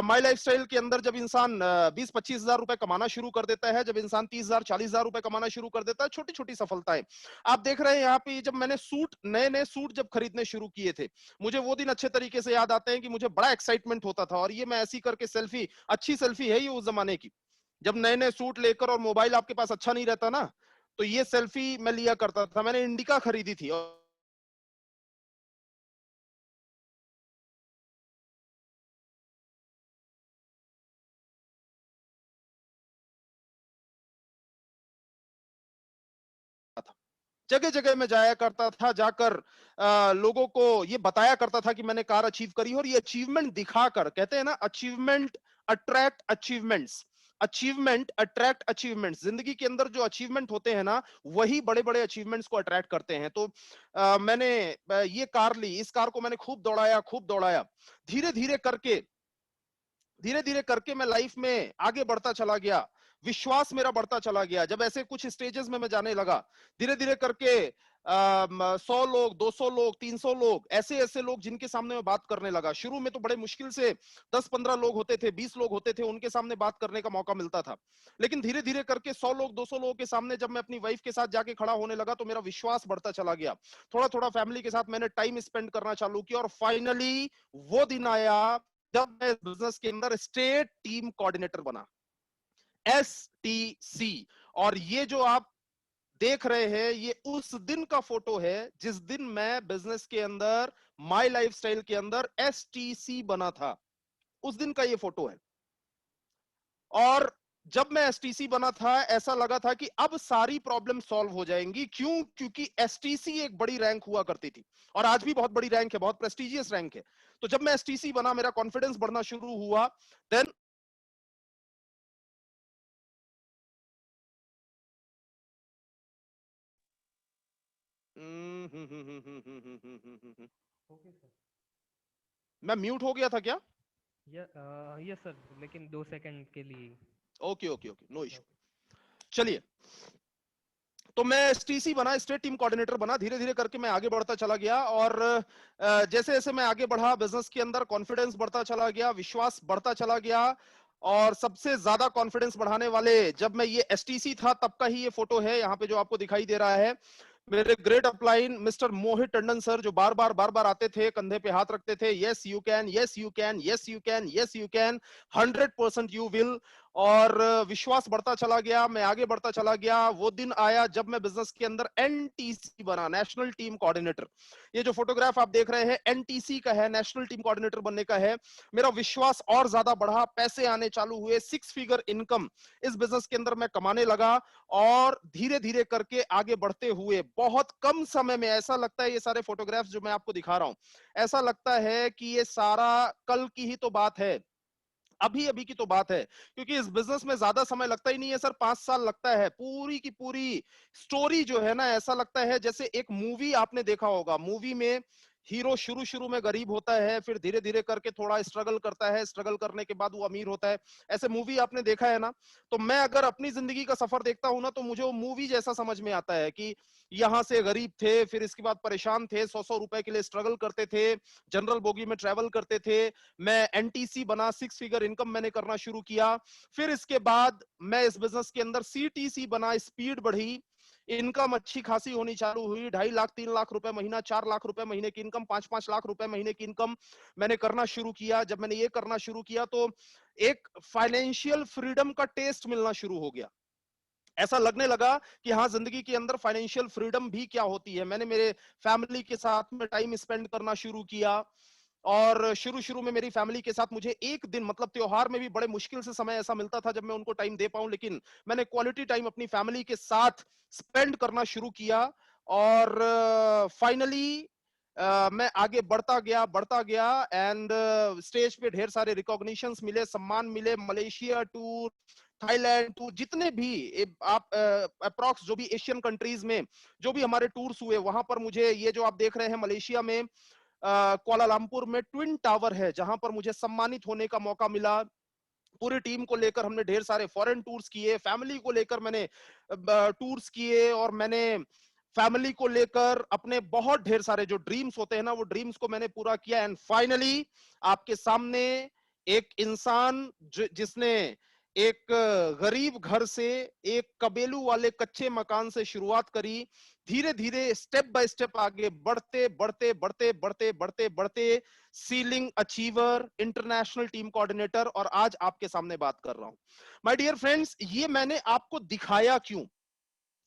माई लाइफस्टाइल के अंदर जब इंसान 20-25 हजार रुपए कमाना शुरू कर देता है, जब इंसान 30,000-40,000 रुपए कमाना शुरू कर देता है, छोटी छोटी सफलताएं आप देख रहे हैं यहाँ पे। जब मैंने सूट, नए नए सूट जब खरीदने शुरू किए थे, मुझे वो दिन अच्छे तरीके से याद आते हैं कि मुझे बड़ा एक्साइटमेंट होता था, और ये मैं ऐसी करके सेल्फी, अच्छी सेल्फी है ये उस जमाने की, जब नए नए सूट लेकर और मोबाइल आपके पास अच्छा नहीं रहता ना, तो ये सेल्फी मैं लिया करता था। मैंने इंडिका खरीदी थी और जगह जगह में जाया करता था, जाकर लोगों को ये बताया करता था कि मैंने कार अचीव करी, और ये अचीवमेंट दिखाकर, कहते हैं ना achievement attract achievements, achievement attract achievements, जिंदगी के अंदर जो अचीवमेंट होते हैं ना, वही बड़े बड़े अचीवमेंट्स को अट्रैक्ट करते हैं। तो मैंने ये कार ली, इस कार को मैंने खूब दौड़ाया, खूब दौड़ाया, धीरे धीरे करके, धीरे धीरे करके मैं लाइफ में आगे बढ़ता चला गया, विश्वास मेरा बढ़ता चला गया। जब ऐसे कुछ स्टेजेस में मैं जाने लगा, धीरे धीरे करके 100 लोग, 200 लोग, 300 लोग, ऐसे ऐसे लोग जिनके सामने मैं बात करने लगा। शुरू में तो बड़े मुश्किल से 10-15 लोग होते थे, 20 लोग होते थे, उनके सामने बात करने का मौका मिलता था। लेकिन धीरे धीरे करके 100 लोग, 200 लोगों के सामने जब मैं अपनी वाइफ के साथ जाके खड़ा होने लगा, तो मेरा विश्वास बढ़ता चला गया। थोड़ा थोड़ा फैमिली के साथ मैंने टाइम स्पेंड करना चालू किया, और फाइनली वो दिन आया जब मैं बिजनेस के अंदर स्टेट टीम कोऑर्डिनेटर बना, STC। और ये जो आप देख रहे हैं, ये उस दिन का फोटो है जिस दिन मैं बिजनेस के अंदर, माय लाइफस्टाइल के अंदर STC बना था। उस दिन का ये फोटो है। और जब मैं STC बना था, ऐसा लगा था कि अब सारी प्रॉब्लम सॉल्व हो जाएंगी। क्यों? क्योंकि STC एक बड़ी रैंक हुआ करती थी, और आज भी बहुत बड़ी रैंक है, बहुत प्रेस्टिजियस रैंक है। तो जब मैं STC बना, मेरा कॉन्फिडेंस बढ़ना शुरू हुआ। Then okay sir. मैं म्यूट हो गया था क्या? यस सर, लेकिन 2 सेकंड के लिए। Okay okay okay, no issue. Okay. चलिए, तो मैं STC बना, स्टेट टीम कोऑर्डिनेटर बना। धीरे धीरे करके मैं आगे बढ़ता चला गया, और जैसे जैसे मैं आगे बढ़ा बिजनेस के अंदर, कॉन्फिडेंस बढ़ता चला गया, विश्वास बढ़ता चला गया। और सबसे ज्यादा कॉन्फिडेंस बढ़ाने वाले, जब मैं ये STC था तब का ही ये फोटो है यहाँ पे जो आपको दिखाई दे रहा है। मेरे ग्रेट अपलाइन मिस्टर मोहित टंडन सर, जो बार बार आते थे, कंधे पे हाथ रखते थे, yes you can, yes you can, yes you can, yes you can, 100% you will. और विश्वास बढ़ता चला गया, मैं आगे बढ़ता चला गया। वो दिन आया जब मैं बिजनेस के अंदर NTC बना, नेशनल टीम कोऑर्डिनेटर। ये जो फोटोग्राफ आप देख रहे हैं NTC का है, नेशनल टीम कोऑर्डिनेटर बनने का है। मेरा विश्वास और ज्यादा बढ़ा, पैसे आने चालू हुए, 6 फिगर इनकम इस बिजनेस के अंदर मैं कमाने लगा। और धीरे धीरे करके आगे बढ़ते हुए बहुत कम समय में, ऐसा लगता है ये सारे फोटोग्राफ्स जो मैं आपको दिखा रहा हूं, ऐसा लगता है कि ये सारा कल की ही तो बात है, अभी अभी की तो बात है। क्योंकि इस बिजनेस में ज्यादा समय लगता ही नहीं है सर, 5 साल लगता है। पूरी की पूरी स्टोरी जो है ना, ऐसा लगता है जैसे एक मूवी आपने देखा होगा। मूवी में हीरो शुरू शुरू में गरीब होता है, फिर धीरे धीरे करके थोड़ा स्ट्रगल करता है, स्ट्रगल करने के बाद वो अमीर होता है। ऐसे मूवी आपने देखा है ना। तो मैं अगर अपनी जिंदगी का सफर देखता हूं ना, तो मुझे वो मूवी जैसा समझ में आता है कि यहां से गरीब थे, फिर इसके बाद परेशान थे, 100-100 रुपए के लिए स्ट्रगल करते थे, जनरल बोगी में ट्रेवल करते थे। मैं NTC बना, 6 फिगर इनकम मैंने करना शुरू किया। फिर इसके बाद मैं इस बिजनेस के अंदर CTC बना, स्पीड बढ़ी, इनकम अच्छी खासी होनी चालू हुई। 2.5 लाख, 3 लाख रुपए महीना, 4 लाख रुपए महीने की इनकम, 5-5 लाख रुपए महीने की इनकम मैंने करना शुरू किया। जब मैंने ये करना शुरू किया, तो एक फाइनेंशियल फ्रीडम का टेस्ट मिलना शुरू हो गया। ऐसा लगने लगा कि हाँ, जिंदगी के अंदर फाइनेंशियल फ्रीडम भी क्या होती है। मैंने मेरे फैमिली के साथ में टाइम स्पेंड करना शुरू किया, और शुरू शुरू में मेरी फैमिली के साथ मुझे एक दिन, मतलब त्योहार में भी बड़े मुश्किल से समय ऐसा मिलता था जब मैं उनको टाइम दे पाऊं, लेकिन मैंने क्वालिटी टाइम अपनी फैमिली के साथ स्पेंड करना शुरू किया। और फाइनली मैं आगे बढ़ता गया एंड स्टेज पे ढेर सारे रिकॉग्निशंस मिले, सम्मान मिले, मलेशिया टूर, थाईलैंड टूर, जितने भी आप अप्रॉक्स जो भी एशियन कंट्रीज में जो भी हमारे टूर्स हुए, वहां पर मुझे, ये जो आप देख रहे हैं मलेशिया में कुआलालंपुर में ट्विन टावर है जहां पर मुझे सम्मानित होने का मौका मिला। पूरी टीम को लेकर हमने ढेर सारे फॉरेन टूर्स किए, फैमिली को लेकर मैंने टूर्स किए, और मैंने फैमिली को लेकर अपने बहुत ढेर सारे जो ड्रीम्स होते हैं ना, वो ड्रीम्स को मैंने पूरा किया। एंड फाइनली आपके सामने एक इंसान जिसने एक गरीब घर से, एक कबेलू वाले कच्चे मकान से शुरुआत करी, धीरे धीरे स्टेप बाय स्टेप आगे बढ़ते बढ़ते बढ़ते बढ़ते बढ़ते बढ़ते ceiling achiever, international team coordinator, और आज आपके सामने बात कर रहा हूं। माय डियर फ्रेंड्स, ये मैंने आपको दिखाया क्यों?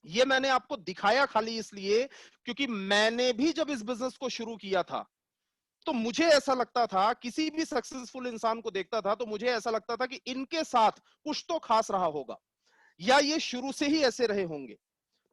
ये मैंने आपको दिखाया खाली इसलिए क्योंकि मैंने भी जब इस बिजनेस को शुरू किया था, तो मुझे ऐसा लगता था, किसी भी सक्सेसफुल इंसान को देखता था तो मुझे ऐसा लगता था कि इनके साथ कुछ तो खास रहा होगा, या ये शुरू से ही ऐसे रहे होंगे।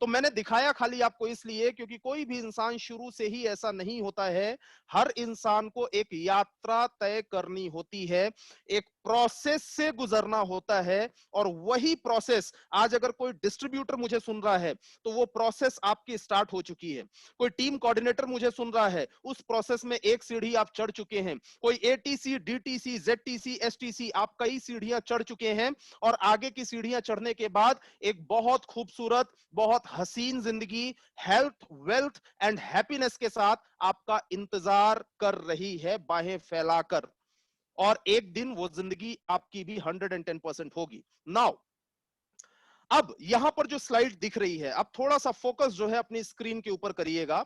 तो मैंने दिखाया खाली आपको इसलिए क्योंकि कोई भी इंसान शुरू से ही ऐसा नहीं होता है। हर इंसान को एक यात्रा तय करनी होती है, एक प्रोसेस से गुजरना होता है, और वही प्रोसेस आज अगर कोई डिस्ट्रीब्यूटर मुझे सुन रहा है तो वो प्रोसेस आपकी स्टार्ट हो चुकी है। कोई टीम कोऑर्डिनेटर मुझे सुन रहा है, उस प्रोसेस में एक सीढ़ी आप चढ़ चुके हैं। कोई एटीसी, डीटीसी, जेडटीसी, एसटीसी, आप कई सीढ़ियां चढ़ चुके हैं, और आगे की सीढ़ियां चढ़ने के बाद एक बहुत खूबसूरत, बहुत हसीन जिंदगी हेल्थ, वेल्थ एंड हैप्पीनेस के साथ आपका इंतजार कर रही है, बाहें फैलाकर। और एक दिन वो जिंदगी आपकी भी 110% होगी। नाउ, अब यहां पर जो स्लाइड दिख रही है, अब थोड़ा सा फोकस जो है अपनी स्क्रीन के ऊपर करिएगा।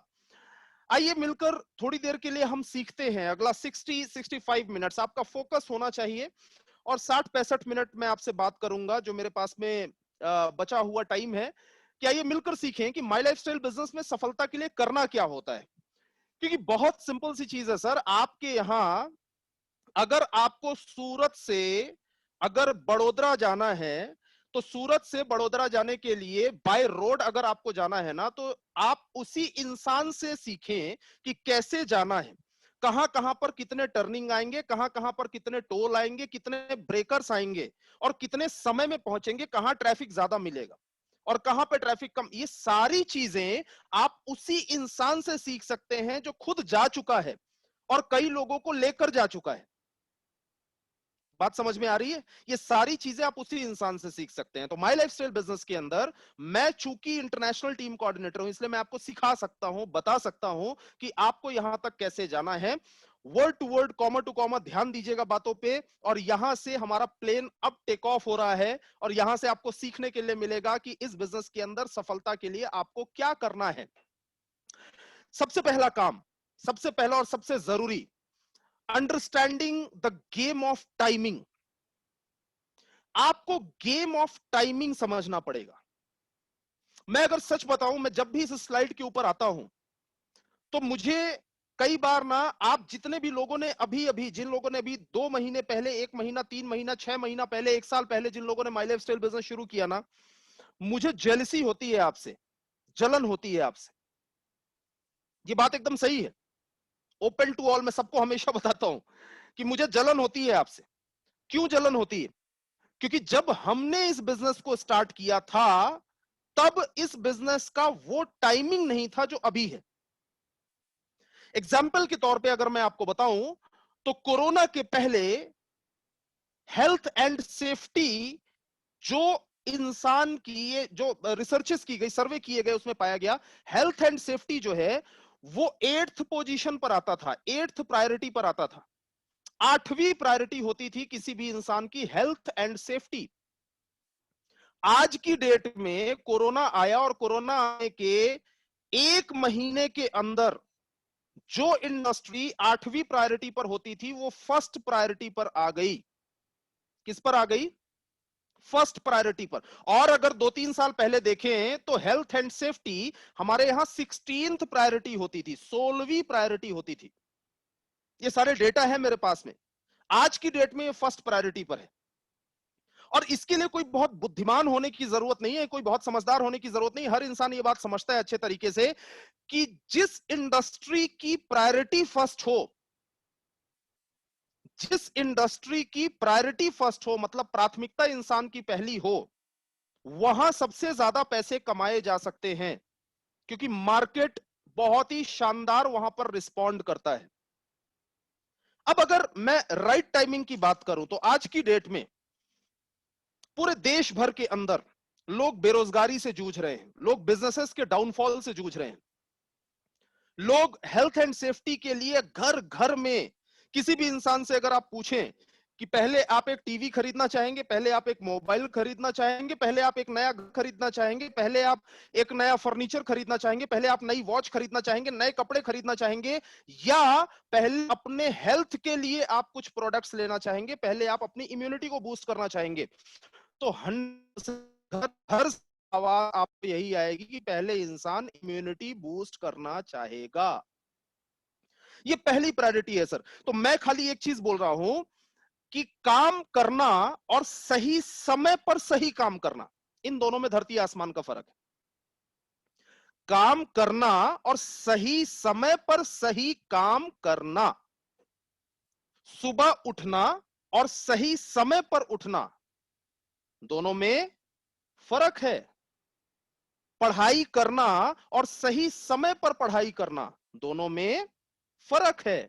आइए मिलकर थोड़ी देर के लिए हम सीखते हैं। अगला 60-65 मिनट्स आपका फोकस होना चाहिए, और 60-65 मिनट में आपसे बात करूंगा जो मेरे पास में बचा हुआ टाइम है। क्या ये मिलकर सीखें कि माई लाइफस्टाइल बिजनेस में सफलता के लिए करना क्या होता है। क्योंकि बहुत सिंपल सी चीज है सर, आपके यहां अगर आपको सूरत से अगर बड़ोदरा जाना है, तो सूरत से बड़ोदरा जाने के लिए बाय रोड अगर आपको जाना है ना, तो आप उसी इंसान से सीखें कि कैसे जाना है, कहां कहां पर कितने टर्निंग आएंगे, कहां कहां पर कितने टोल आएंगे, कितने ब्रेकर्स आएंगे, और कितने समय में पहुंचेंगे, कहां ट्रैफिक ज्यादा मिलेगा और कहां पे ट्रैफिक कम। ये सारी चीजें आप उसी इंसान से सीख सकते हैं जो खुद जा चुका है और कई लोगों को लेकर जा चुका है। बात समझ में आ रही है? ये सारी चीजें आप उसी इंसान से सीख सकते हैं। तो माई लाइफस्टाइल बिजनेस के अंदर मैं चूंकि इंटरनेशनल टीम कोऑर्डिनेटर हूं, इसलिए मैं आपको सिखा सकता हूं, बता सकता हूं कि आपको यहां तक कैसे जाना है। Word to word, comma to comma ध्यान दीजिएगा बातों पे। और यहां से हमारा प्लेन अब टेक ऑफ हो रहा है, और यहां से आपको सीखने के लिए मिलेगा कि इस बिजनेस के अंदर सफलता के लिए आपको क्या करना है। सबसे पहला काम, सबसे पहला और सबसे जरूरी, understanding the game of timing. आपको गेम ऑफ टाइमिंग समझना पड़ेगा। मैं अगर सच बताऊं, मैं जब भी इस स्लाइड के ऊपर आता हूं तो मुझे कई बार ना, आप जितने भी लोगों ने अभी अभी, जिन लोगों ने अभी 2 महीने पहले, 1 महीना, 3 महीना, 6 महीना पहले, 1 साल पहले जिन लोगों ने माई लाइफस्टाइल बिजनेस शुरू किया ना, मुझे जेलसी होती है आपसे, जलन होती है आपसे। ये बात एकदम सही है, ओपन टू ऑल, मैं सबको हमेशा बताता हूं कि मुझे जलन होती है आपसे। क्यों जलन होती है? क्योंकि जब हमने इस बिजनेस को स्टार्ट किया था, तब इस बिजनेस का वो टाइमिंग नहीं था जो अभी है। एग्जाम्पल के तौर पे अगर मैं आपको बताऊं, तो कोरोना के पहले हेल्थ एंड सेफ्टी, जो इंसान की, ये जो रिसर्चेस की गई, सर्वे किए गए, उसमें पाया गया हेल्थ एंड सेफ्टी जो है वो 8th पोजीशन पर आता था, 8th प्रायोरिटी पर आता था। 8वीं प्रायोरिटी होती थी किसी भी इंसान की हेल्थ एंड सेफ्टी। आज की डेट में कोरोना आया, और कोरोना आने के 1 महीने के अंदर जो इंडस्ट्री 8वीं प्रायोरिटी पर होती थी वो फर्स्ट प्रायोरिटी पर आ गई। किस पर आ गई? फर्स्ट प्रायोरिटी पर। और अगर 2-3 साल पहले देखें तो हेल्थ एंड सेफ्टी हमारे यहां 16th प्रायोरिटी होती थी, 16वीं प्रायोरिटी होती थी। ये सारे डेटा है मेरे पास में। आज की डेट में ये फर्स्ट प्रायोरिटी पर है। और इसके लिए कोई बहुत बुद्धिमान होने की जरूरत नहीं है, कोई बहुत समझदार होने की जरूरत नहीं। हर इंसान ये बात समझता है अच्छे तरीके से कि जिस इंडस्ट्री की प्रायोरिटी फर्स्ट हो, जिस इंडस्ट्री की प्रायोरिटी फर्स्ट हो, मतलब प्राथमिकता इंसान की पहली हो, वहां सबसे ज्यादा पैसे कमाए जा सकते हैं, क्योंकि मार्केट बहुत ही शानदार वहां पर रिस्पॉन्ड करता है। अब अगर मैं राइट टाइमिंग की बात करूं तो आज की डेट में पूरे देश भर के अंदर लोग बेरोजगारी से जूझ रहे हैं, लोग बिजनेसेस के डाउनफॉल से जूझ रहे हैं, लोग हेल्थ एंड सेफ्टी के लिए घर घर में किसी भी इंसान से अगर आप पूछें कि पहले आप एक टीवी खरीदना चाहेंगे, पहले आप एक मोबाइल खरीदना चाहेंगे, पहले आप एक नया घर खरीदना चाहेंगे, पहले आप एक नया फर्नीचर खरीदना चाहेंगे, पहले आप नई वॉच खरीदना चाहेंगे, नए कपड़े खरीदना चाहेंगे, या पहले अपने हेल्थ के लिए आप कुछ प्रोडक्ट्स लेना चाहेंगे, पहले आप अपनी इम्यूनिटी को बूस्ट करना चाहेंगे, तो हर आवाज आप यही आएगी कि पहले इंसान इम्यूनिटी बूस्ट करना चाहेगा। ये पहली प्रायोरिटी है सर। तो मैं खाली एक चीज बोल रहा हूं कि काम करना और सही समय पर सही काम करना, इन दोनों में धरती आसमान का फर्क है। काम करना और सही समय पर सही काम करना, सुबह उठना और सही समय पर उठना, दोनों में फर्क है। पढ़ाई करना और सही समय पर पढ़ाई करना, दोनों में फर्क है।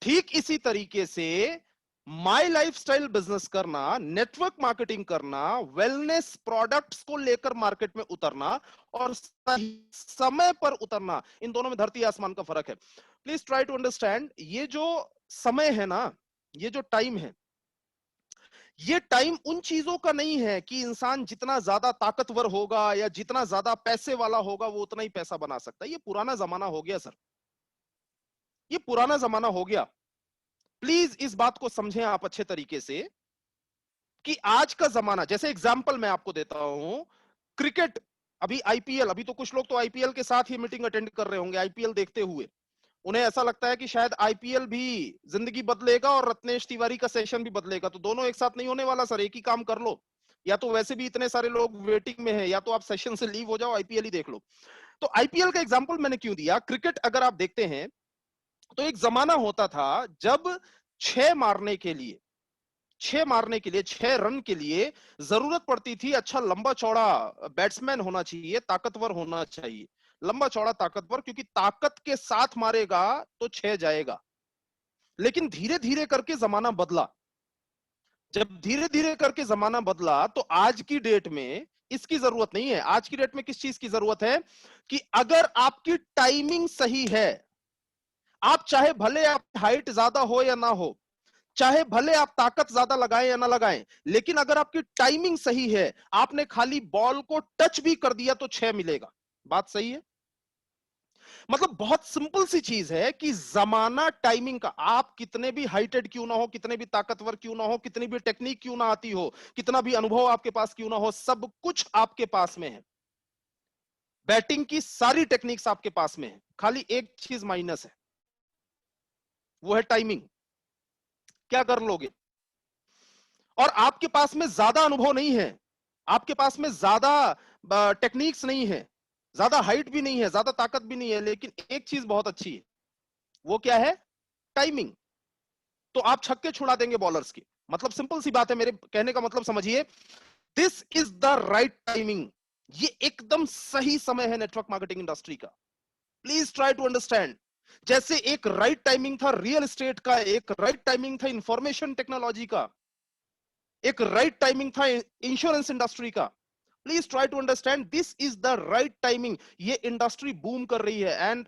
ठीक इसी तरीके से माई लाइफस्टाइल बिजनेस करना, नेटवर्क मार्केटिंग करना, वेलनेस प्रोडक्ट्स को लेकर मार्केट में उतरना और सही समय पर उतरना, इन दोनों में धरती आसमान का फर्क है। प्लीज ट्राई टू अंडरस्टैंड, ये जो समय है ना, ये जो टाइम है, ये टाइम उन चीजों का नहीं है कि इंसान जितना ज्यादा ताकतवर होगा या जितना ज्यादा पैसे वाला होगा वो उतना ही पैसा बना सकता है। ये पुराना जमाना हो गया सर, ये पुराना जमाना हो गया। प्लीज इस बात को समझें आप अच्छे तरीके से कि आज का जमाना, जैसे एग्जांपल मैं आपको देता हूं, क्रिकेट, अभी आईपीएल, अभी तो कुछ लोग तो आईपीएल के साथ ही मीटिंग अटेंड कर रहे होंगे आईपीएल देखते हुए। उन्हें ऐसा लगता है कि शायद आईपीएल भी जिंदगी बदलेगा और रत्नेश तिवारी का सेशन भी बदलेगा। तो दोनों एक साथ नहीं होने वाला सर, एक ही काम कर लो, या तो वैसे भी इतने सारे लोग वेटिंग में हैं, या तो आप सेशन से लीव हो जाओ, आईपीएल ही देख लो। तो आईपीएल का एग्जांपल मैंने क्यों दिया, क्रिकेट अगर आप देखते हैं तो एक जमाना होता था जब 6 मारने के लिए, 6 रन के लिए जरूरत पड़ती थी अच्छा लंबा चौड़ा बैट्समैन होना चाहिए, ताकतवर होना चाहिए, लंबा चौड़ा ताकतवर, क्योंकि ताकत के साथ मारेगा तो 6 जाएगा। लेकिन धीरे धीरे करके जमाना बदला। जब धीरे धीरे करके जमाना बदला तो आज की डेट में इसकी जरूरत नहीं है। आज की डेट में किस चीज की जरूरत है कि अगर आपकी टाइमिंग सही है, आप चाहे भले आप हाइट ज्यादा हो या ना हो, चाहे भले आप ताकत ज्यादा लगाएं या ना लगाएं, लेकिन अगर आपकी टाइमिंग सही है, आपने खाली बॉल को टच भी कर दिया तो 6 मिलेगा। बात सही है? मतलब बहुत सिंपल सी चीज है कि जमाना टाइमिंग का, आप कितने भी हाइटेड क्यों ना हो, कितने भी ताकतवर क्यों ना हो, कितनी भी टेक्निक क्यों ना आती हो, कितना भी अनुभव आपके पास क्यों ना हो, सब कुछ आपके पास में है। बैटिंग की सारी टेक्निक्स आपके पास में है, खाली एक चीज माइनस है, वो है टाइमिंग। क्या कर लोगे? और आपके पास में ज्यादा अनुभव नहीं है, आपके पास में ज्यादा टेक्निक्स नहीं है, ज्यादा हाइट भी नहीं है, ज्यादा ताकत भी नहीं है, लेकिन एक चीज बहुत अच्छी है, वो क्या है? टाइमिंग। तो आप छक्के छुड़ा देंगे बॉलर्स की। मतलब सिंपल सी बात है, मेरे कहने का मतलब समझिए, this is the right timing. ये एकदम सही समय है नेटवर्क मार्केटिंग इंडस्ट्री का। Please try to understand. जैसे एक राइट टाइमिंग था रियल एस्टेट का, एक राइट टाइमिंग था इंफॉर्मेशन टेक्नोलॉजी का, एक राइट टाइमिंग था इंश्योरेंस इंडस्ट्री का। Please try to understand, this is the right timing. ये इंडस्ट्री बूम कर रही है। एंड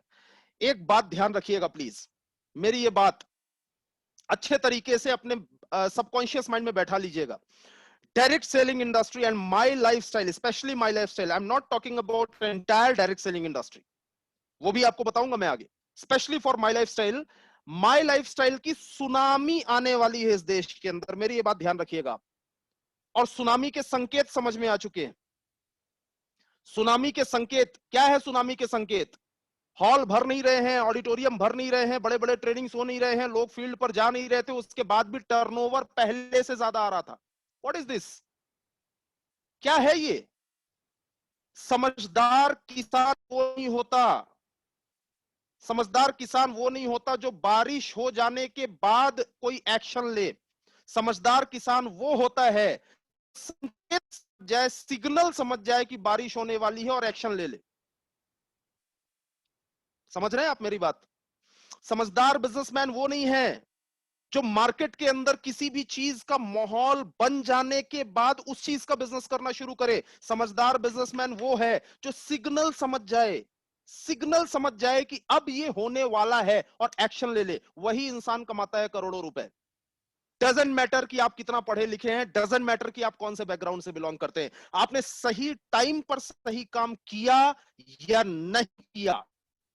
एक बात ध्यान रखिएगा प्लीज, मेरी ये बात अच्छे तरीके से अपने सबकॉन्शियस माइंड में बैठा लीजिएगा। Direct selling industry and my life style, specially my life style, I am not talking about entire direct selling industry, वो भी आपको बताऊंगा मैं आगे। Specially for my life style की सुनामी आने वाली है इस देश के अंदर, मेरी ये बात ध्यान रखिएगा। और सुनामी के संकेत समझ में आ चुके हैं। सुनामी के संकेत क्या है? सुनामी के संकेत, हॉल भर नहीं रहे हैं, ऑडिटोरियम भर नहीं रहे हैं, बड़े बड़े ट्रेनिंग्स हो नहीं रहे हैं, लोग फील्ड पर जा नहीं रहे थे, उसके बाद भी टर्नओवर पहले से ज्यादा आ रहा था। What is this? क्या है ये? समझदार किसान वो नहीं होता, समझदार किसान वो नहीं होता जो बारिश हो जाने के बाद कोई एक्शन ले। समझदार किसान वो होता है संकेत जाए, सिग्नल समझ जाए कि बारिश होने वाली है और एक्शन ले ले। समझ रहे हैं आप मेरी बात? समझदार बिजनेसमैन वो नहीं है जो मार्केट के अंदर किसी भी चीज का माहौल बन जाने के बाद उस चीज का बिजनेस करना शुरू करे। समझदार बिजनेसमैन वो है जो सिग्नल समझ जाए, सिग्नल समझ जाए कि अब ये होने वाला है और एक्शन ले ले। वही इंसान कमाता है करोड़ों रुपए। डजेंट मैटर कि आप कितना पढ़े लिखे हैं, डजेंट मैटर कि आप कौन से बैकग्राउंड से बिलोंग करते हैं, आपने सही टाइम पर सही काम किया या नहीं किया,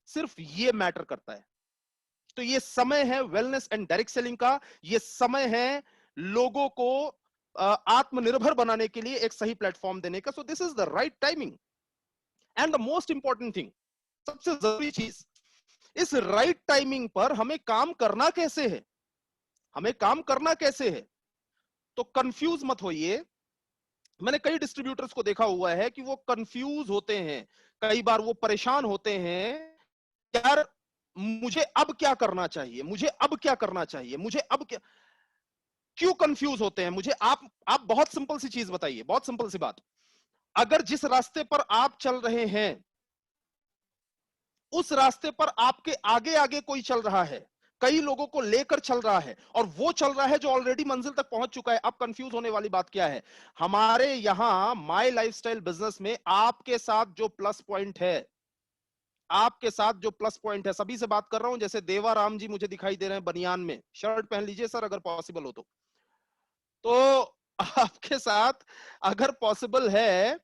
सिर्फ ये मैटर करता है। तो ये समय है वेलनेस एंड डायरेक्ट सेलिंग का, ये समय है लोगों को आत्मनिर्भर बनाने के लिए एक सही प्लेटफॉर्म देने का। सो this is the right timing and the most important thing, सबसे जरूरी चीज, इस राइट टाइमिंग पर हमें काम करना कैसे है, हमें काम करना कैसे है। तो कंफ्यूज मत होइए। मैंने कई डिस्ट्रीब्यूटर्स को देखा हुआ है कि वो कंफ्यूज होते हैं, कई बार वो परेशान होते हैं, यार मुझे अब क्या करना चाहिए, मुझे अब क्या करना चाहिए, मुझे अब क्या, क्यों कंफ्यूज होते हैं? मुझे आप बहुत सिंपल सी चीज बताइए, बहुत सिंपल सी बात। अगर जिस रास्ते पर आप चल रहे हैं उस रास्ते पर आपके आगे आगे कोई चल रहा है, कई लोगों को लेकर चल रहा है, और वो चल रहा है जो ऑलरेडी मंजिल तक पहुंच चुका है, अब कंफ्यूज होने वाली बात क्या है? हमारे यहां माय लाइफस्टाइल बिजनेस में आपके साथ जो प्लस पॉइंट है, आपके साथ जो प्लस पॉइंट है, सभी से बात कर रहा हूं, जैसे देवाराम जी मुझे दिखाई दे रहे हैं बनियान में, शर्ट पहन लीजिए सर अगर पॉसिबल हो तो आपके साथ अगर पॉसिबल है,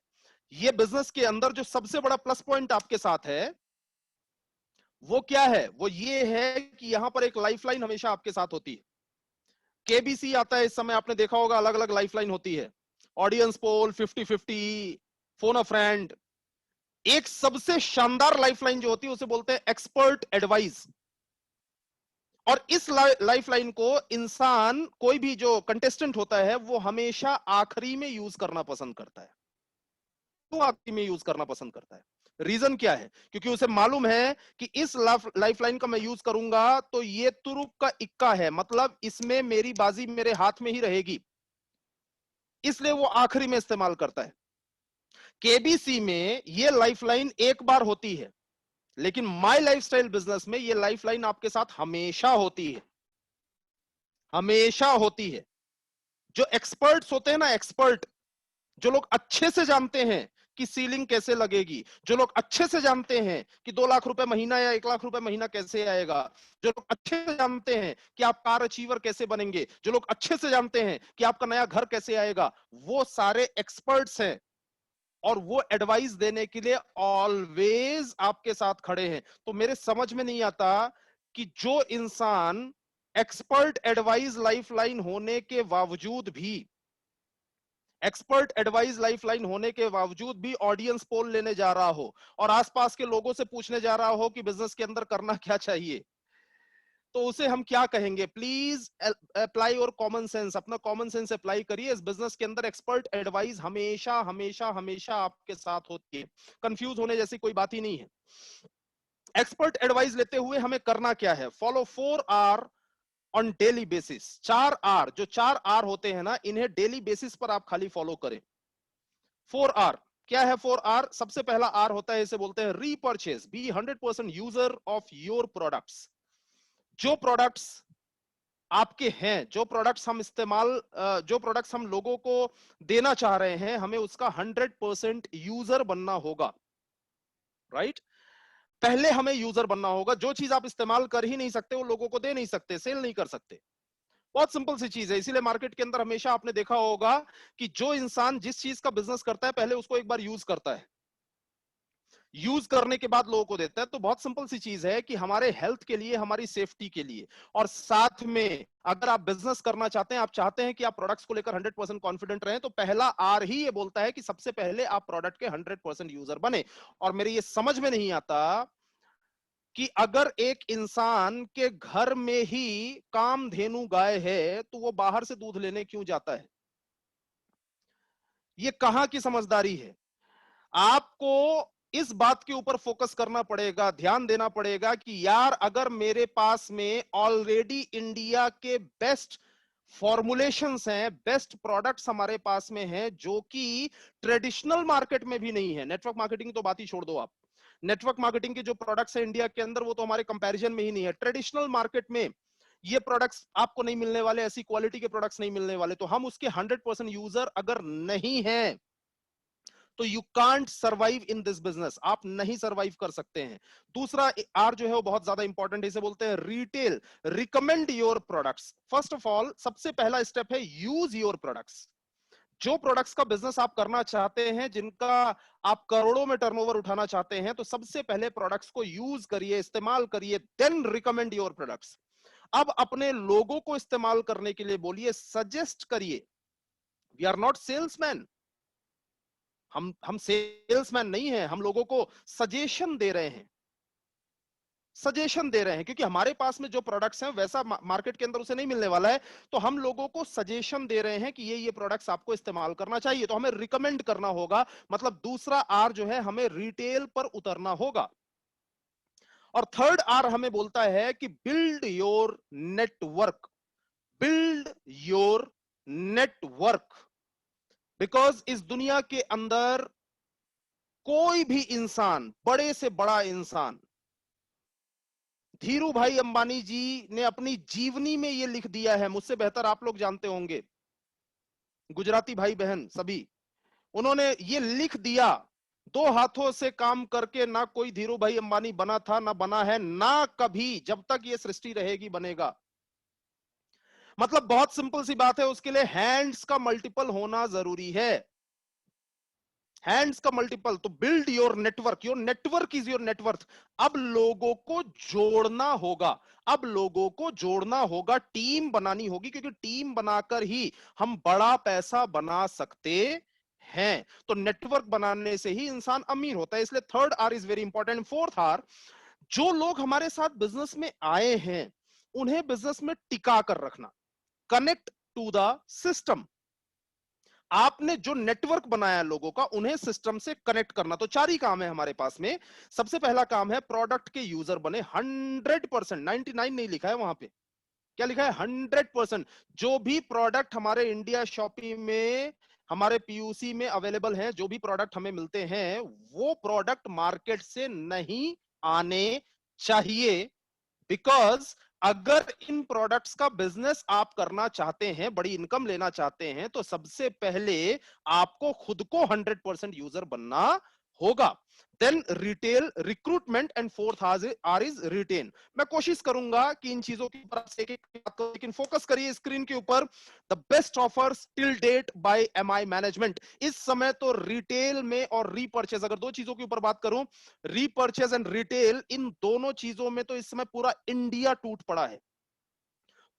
ये बिजनेस के अंदर जो सबसे बड़ा प्लस पॉइंट आपके साथ है वो क्या है? वो ये है कि यहां पर एक लाइफलाइन हमेशा आपके साथ होती है। केबीसी आता है इस समय, आपने देखा होगा अलग अलग लाइफलाइन होती है, ऑडियंस पोल, 50-50, फोन अ फ्रेंड। एक सबसे शानदार लाइफलाइन जो होती है उसे बोलते हैं एक्सपर्ट एडवाइस। और इस लाइफलाइन को इंसान, कोई भी जो कंटेस्टेंट होता है, वो हमेशा आखिरी में यूज करना पसंद करता है। तो आखिरी में यूज करना पसंद करता है, रीजन क्या है? क्योंकि उसे मालूम है कि इस लाइफलाइन का मैं यूज करूंगा तो ये तुरुप का इक्का है, मतलब इसमें मेरी बाजी मेरे हाथ में ही रहेगी, इसलिए वो आखिरी में इस्तेमाल करता है। केबीसी में ये लाइफलाइन एक बार होती है, लेकिन माय लाइफस्टाइल बिजनेस में ये लाइफलाइन आपके साथ हमेशा होती है, हमेशा होती है। जो एक्सपर्ट्स होते हैं ना, एक्सपर्ट, जो लोग अच्छे से जानते हैं कि सीलिंग कैसे लगेगी, जो लोग अच्छे से जानते हैं कि 2 लाख रुपए महीना या 1 लाख रुपए महीना कैसे आएगा, जो लोग अच्छे से जानते हैं कि आप कार अचीवर कैसे बनेंगे, जो लोग अच्छे से जानते हैं कि आपका नया घर कैसे आएगा, वो सारे एक्सपर्ट्स हैं और वो एडवाइस देने के लिए ऑलवेज आपके साथ खड़े हैं। तो मेरे समझ में नहीं आता कि जो इंसान एक्सपर्ट एडवाइस लाइफलाइन होने के बावजूद भी, एक्सपर्ट एडवाइस लाइफलाइन होने के बावजूद भी ऑडियंस पोल लेने जा रहा हो और आसपास के लोगों से पूछने जा रहा हो कि बिजनेस के अंदर करना क्या चाहिए, तो उसे हम क्या कहेंगे? प्लीज अप्लाई और कॉमन सेंस, अपना कॉमन सेंस अप्लाई करिए। इस बिजनेस के अंदर एक्सपर्ट एडवाइस हमेशा हमेशा हमेशा आपके साथ होती है, कंफ्यूज होने जैसी कोई बात ही नहीं है। एक्सपर्ट एडवाइस लेते हुए हमें करना क्या है? Follow 4R on daily basis. 4R, जो 4R होते हैं ना, इन्हें डेली बेसिस पर आप खाली फॉलो करें। 4R क्या है? 4R, सबसे पहला R होता है, इसे बोलते हैं repurchase. Be 100% user of your products. जो प्रोडक्ट्स आपके हैं, जो प्रोडक्ट्स हम इस्तेमाल, जो प्रोडक्ट्स हम लोगों को देना चाह रहे हैं, हमें उसका 100% यूजर बनना होगा, राइट? पहले हमें यूजर बनना होगा। जो चीज आप इस्तेमाल कर ही नहीं सकते, वो लोगों को दे नहीं सकते, सेल नहीं कर सकते। बहुत सिंपल सी चीज है। इसीलिए मार्केट के अंदर हमेशा आपने देखा होगा कि जो इंसान जिस चीज का बिजनेस करता है, पहले उसको एक बार यूज करता है। यूज करने के बाद लोगों को देता है। तो बहुत सिंपल सी चीज है कि हमारे हेल्थ के लिए, हमारी सेफ्टी के लिए, और साथ में अगर आप बिजनेस करना चाहते हैं, आप चाहते हैं कि आप प्रोडक्ट्स को लेकर 100% कॉन्फिडेंट रहें, तो पहला आर ही ये बोलता है कि सबसे पहले आप प्रोडक्ट के 100% यूजर बने। और मेरे ये समझ में नहीं आता कि अगर एक इंसान के घर में ही कामधेनु गाय है तो वो बाहर से दूध लेने क्यों जाता है? ये कहां की समझदारी है? आपको इस बात के ऊपर फोकस करना पड़ेगा, ध्यान देना पड़ेगा कि यार अगर मेरे पास में ऑलरेडी इंडिया के बेस्ट फॉर्मुलेशंस हैं, बेस्ट प्रोडक्ट्स हमारे पास में हैं, जो कि ट्रेडिशनल मार्केट में भी नहीं है। नेटवर्क मार्केटिंग तो बात ही छोड़ दो आप, नेटवर्क मार्केटिंग के जो प्रोडक्ट्स हैं इंडिया के अंदर, वो तो हमारे कंपैरिजन में ही नहीं है। ट्रेडिशनल मार्केट में ये प्रोडक्ट्स आपको नहीं मिलने वाले, ऐसी क्वालिटी के प्रोडक्ट्स नहीं मिलने वाले। तो हम उसके 100% यूजर अगर नहीं है तो you can't survive in this business, आप नहीं सर्वाइव कर सकते हैं। दूसरा आर जो है वो बहुत ज्यादा इंपॉर्टेंट है, इसे बोलते हैं retail. Recommend your products. First of all सबसे पहला स्टेप है यूज योर प्रोडक्ट्स। जो प्रोडक्ट्स का बिजनेस आप करना चाहते हैं, जिनका आप करोड़ों में टर्नओवर उठाना चाहते हैं, तो सबसे पहले प्रोडक्ट्स को यूज करिए, इस्तेमाल करिए, देन रिकमेंड योर प्रोडक्ट्स। अब अपने लोगों को इस्तेमाल करने के लिए बोलिए, सजेस्ट करिए। वी आर नॉट सेल्समैन, हम सेल्समैन नहीं है, हम लोगों को सजेशन दे रहे हैं, सजेशन दे रहे हैं, क्योंकि हमारे पास में जो प्रोडक्ट्स हैं वैसा मार्केट के अंदर उसे नहीं मिलने वाला है। तो हम लोगों को सजेशन दे रहे हैं कि ये प्रोडक्ट्स आपको इस्तेमाल करना चाहिए, तो हमें रिकमेंड करना होगा। मतलब दूसरा आर जो है, हमें रिटेल पर उतरना होगा। और थर्ड आर हमें बोलता है कि build your network. Build your network, because इस दुनिया के अंदर कोई भी इंसान, बड़े से बड़ा इंसान, धीरू भाई अंबानी जी ने अपनी जीवनी में यह लिख दिया है, मुझसे बेहतर आप लोग जानते होंगे, गुजराती भाई बहन सभी, उन्होंने ये लिख दिया, दो हाथों से काम करके ना कोई धीरू भाई अंबानी बना था, ना बना है, ना कभी, जब तक ये सृष्टि रहेगी बनेगा। मतलब बहुत सिंपल सी बात है, उसके लिए हैंड्स का मल्टीपल होना जरूरी है, हैंड्स का मल्टीपल। तो build your network, your network is your net worth. अब लोगों को जोड़ना होगा, अब लोगों को जोड़ना होगा, टीम बनानी होगी, क्योंकि टीम बनाकर ही हम बड़ा पैसा बना सकते हैं। तो नेटवर्क बनाने से ही इंसान अमीर होता है, इसलिए third R is very important. Fourth R, जो लोग हमारे साथ बिजनेस में आए हैं उन्हें बिजनेस में टिका कर रखना। Connect to the system. आपने जो नेटवर्क बनाया लोगों का, उन्हें सिस्टम से कनेक्ट करना। तो चार ही काम है हमारे पास में। सबसे पहला काम है प्रोडक्ट के यूजर बने 100%, 99 नहीं लिखा है वहां पे, क्या लिखा है? 100%। जो भी प्रोडक्ट हमारे इंडिया शॉपिंग में, हमारे पीयूसी में अवेलेबल हैं, जो भी प्रोडक्ट हमें मिलते हैं, वो प्रोडक्ट मार्केट से नहीं आने चाहिए। बिकॉज अगर इन प्रोडक्ट्स का बिजनेस आप करना चाहते हैं, बड़ी इनकम लेना चाहते हैं, तो सबसे पहले आपको खुद को 100% यूजर बनना होगा। Then retail recruitment, and fourth R is retain. मैं कोशिश करूंगा कि इन चीजों के ऊपर एक एक बात करूं, लेकिन फोकस करिए स्क्रीन के ऊपर। The best offers till date by MI management. इस समय तो रिटेल में और रीपर्चेज, अगर दो चीजों के ऊपर बात करूं, रीपर्चेज एंड रिटेल, इन दोनों चीजों में तो इस समय पूरा इंडिया टूट पड़ा है,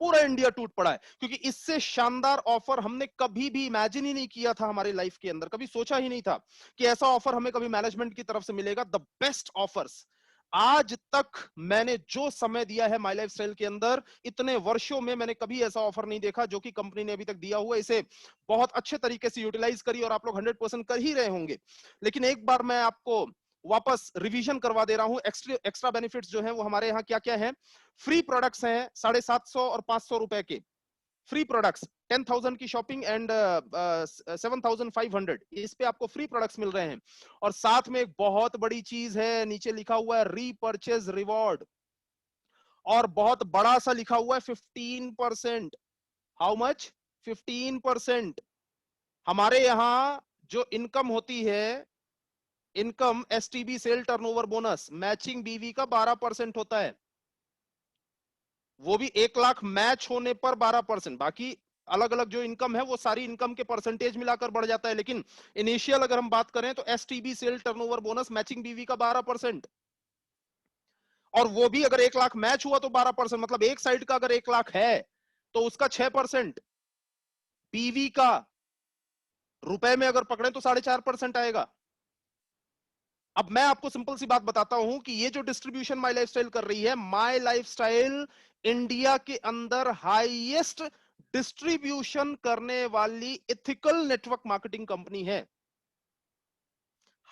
पूरा इंडिया टूट पड़ा है। क्योंकि इससे शानदार ऑफर हमने कभी भी इमेजिन ही नहीं किया था हमारी लाइफ के अंदर, कभी सोचा ही नहीं था कि ऐसा ऑफर हमें कभी मैनेजमेंट की तरफ से मिलेगा। द बेस्ट ऑफर्स आज तक मैंने जो समय दिया है माई लाइफ स्टाइल के अंदर, इतने वर्षों में मैंने कभी ऐसा ऑफर नहीं देखा जो कि कंपनी ने अभी तक दिया हुआ। इसे बहुत अच्छे तरीके से यूटिलाइज करिए, और आप लोग 100% कर ही रहे होंगे। लेकिन एक बार मैं आपको वापस रिवीजन करवा दे रहा हूं, एक्स्ट्रा बेनिफिट्स जो हैं वो हमारे यहाँ क्या क्या है। फ्री प्रोडक्ट्स हैं 750 और 500 रुपए के फ्री प्रोडक्ट्स, 10,000 की शॉपिंग एंड 7,500, इस पे आपको फ्री प्रोडक्ट्स मिल रहे हैं। और साथ में एक बहुत बड़ी चीज है, नीचे लिखा हुआ है रीपर्चेज रिवॉर्ड, और बहुत बड़ा सा लिखा हुआ है 15%। How much? 15%। हमारे यहां जो इनकम होती है, income STB sale turnover bonus, matching BV का 12% होता है, वो भी 1 लाख मैच होने पर 12%। बाकी अलग अलग जो इनकम है वो सारी इनकम के परसेंटेज मिलाकर बढ़ जाता है, लेकिन इनिशियल अगर हम बात करें तो STB sale turnover bonus matching BV का 12%, और वो भी अगर 1 लाख मैच हुआ तो 12%, मतलब एक साइड का अगर 1 लाख है तो उसका 6%, पीवी का रुपए में अगर पकड़े तो 4.5% आएगा। अब मैं आपको सिंपल सी बात बताता हूं कि ये जो डिस्ट्रीब्यूशन माई लाइफस्टाइल कर रही है, माई लाइफस्टाइल इंडिया के अंदर हाईएस्ट डिस्ट्रीब्यूशन करने वाली एथिकल नेटवर्क मार्केटिंग कंपनी है,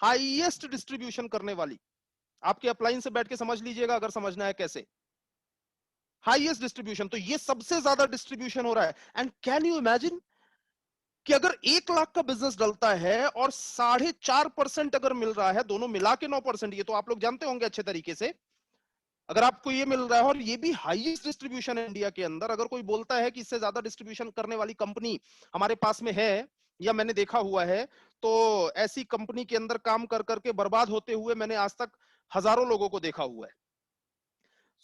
हाईएस्ट डिस्ट्रीब्यूशन करने वाली। आपके अपलाइन से बैठ के समझ लीजिएगा अगर समझना है कैसे। हाईएस्ट डिस्ट्रीब्यूशन, तो ये सबसे ज्यादा डिस्ट्रीब्यूशन हो रहा है। एंड कैन यू इमेजिन कि अगर 1 लाख का बिजनेस डलता है और 4.5% अगर मिल रहा है, दोनों मिला के 9%, ये तो आप लोग जानते होंगे अच्छे तरीके से। अगर आपको ये मिल रहा है और ये भी हाईएस्ट डिस्ट्रीब्यूशन है इंडिया के अंदर, अगर कोई बोलता है कि इससे ज्यादा डिस्ट्रीब्यूशन करने वाली कंपनी हमारे पास में है या मैंने देखा हुआ है, तो ऐसी कंपनी के अंदर काम कर करके बर्बाद होते हुए मैंने आज तक हजारों लोगों को देखा हुआ है।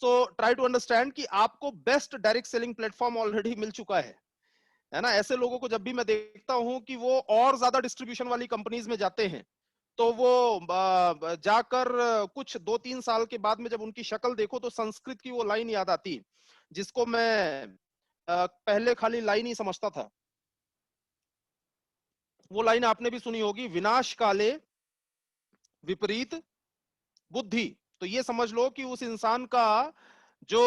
सो ट्राई टू अंडरस्टैंड कि आपको best direct selling platform already मिल चुका है ना। ऐसे लोगों को जब भी मैं देखता हूं कि वो और ज्यादा डिस्ट्रीब्यूशन वाली कंपनीज में जाते हैं, तो वो जाकर कुछ 2-3 साल के बाद में जब उनकी शक्ल देखो तो संस्कृत की वो लाइन याद आती, जिसको मैं पहले खाली लाइन ही समझता था। वो लाइन आपने भी सुनी होगी, विनाश काले विपरीत बुद्धि। तो ये समझ लो कि उस इंसान का जो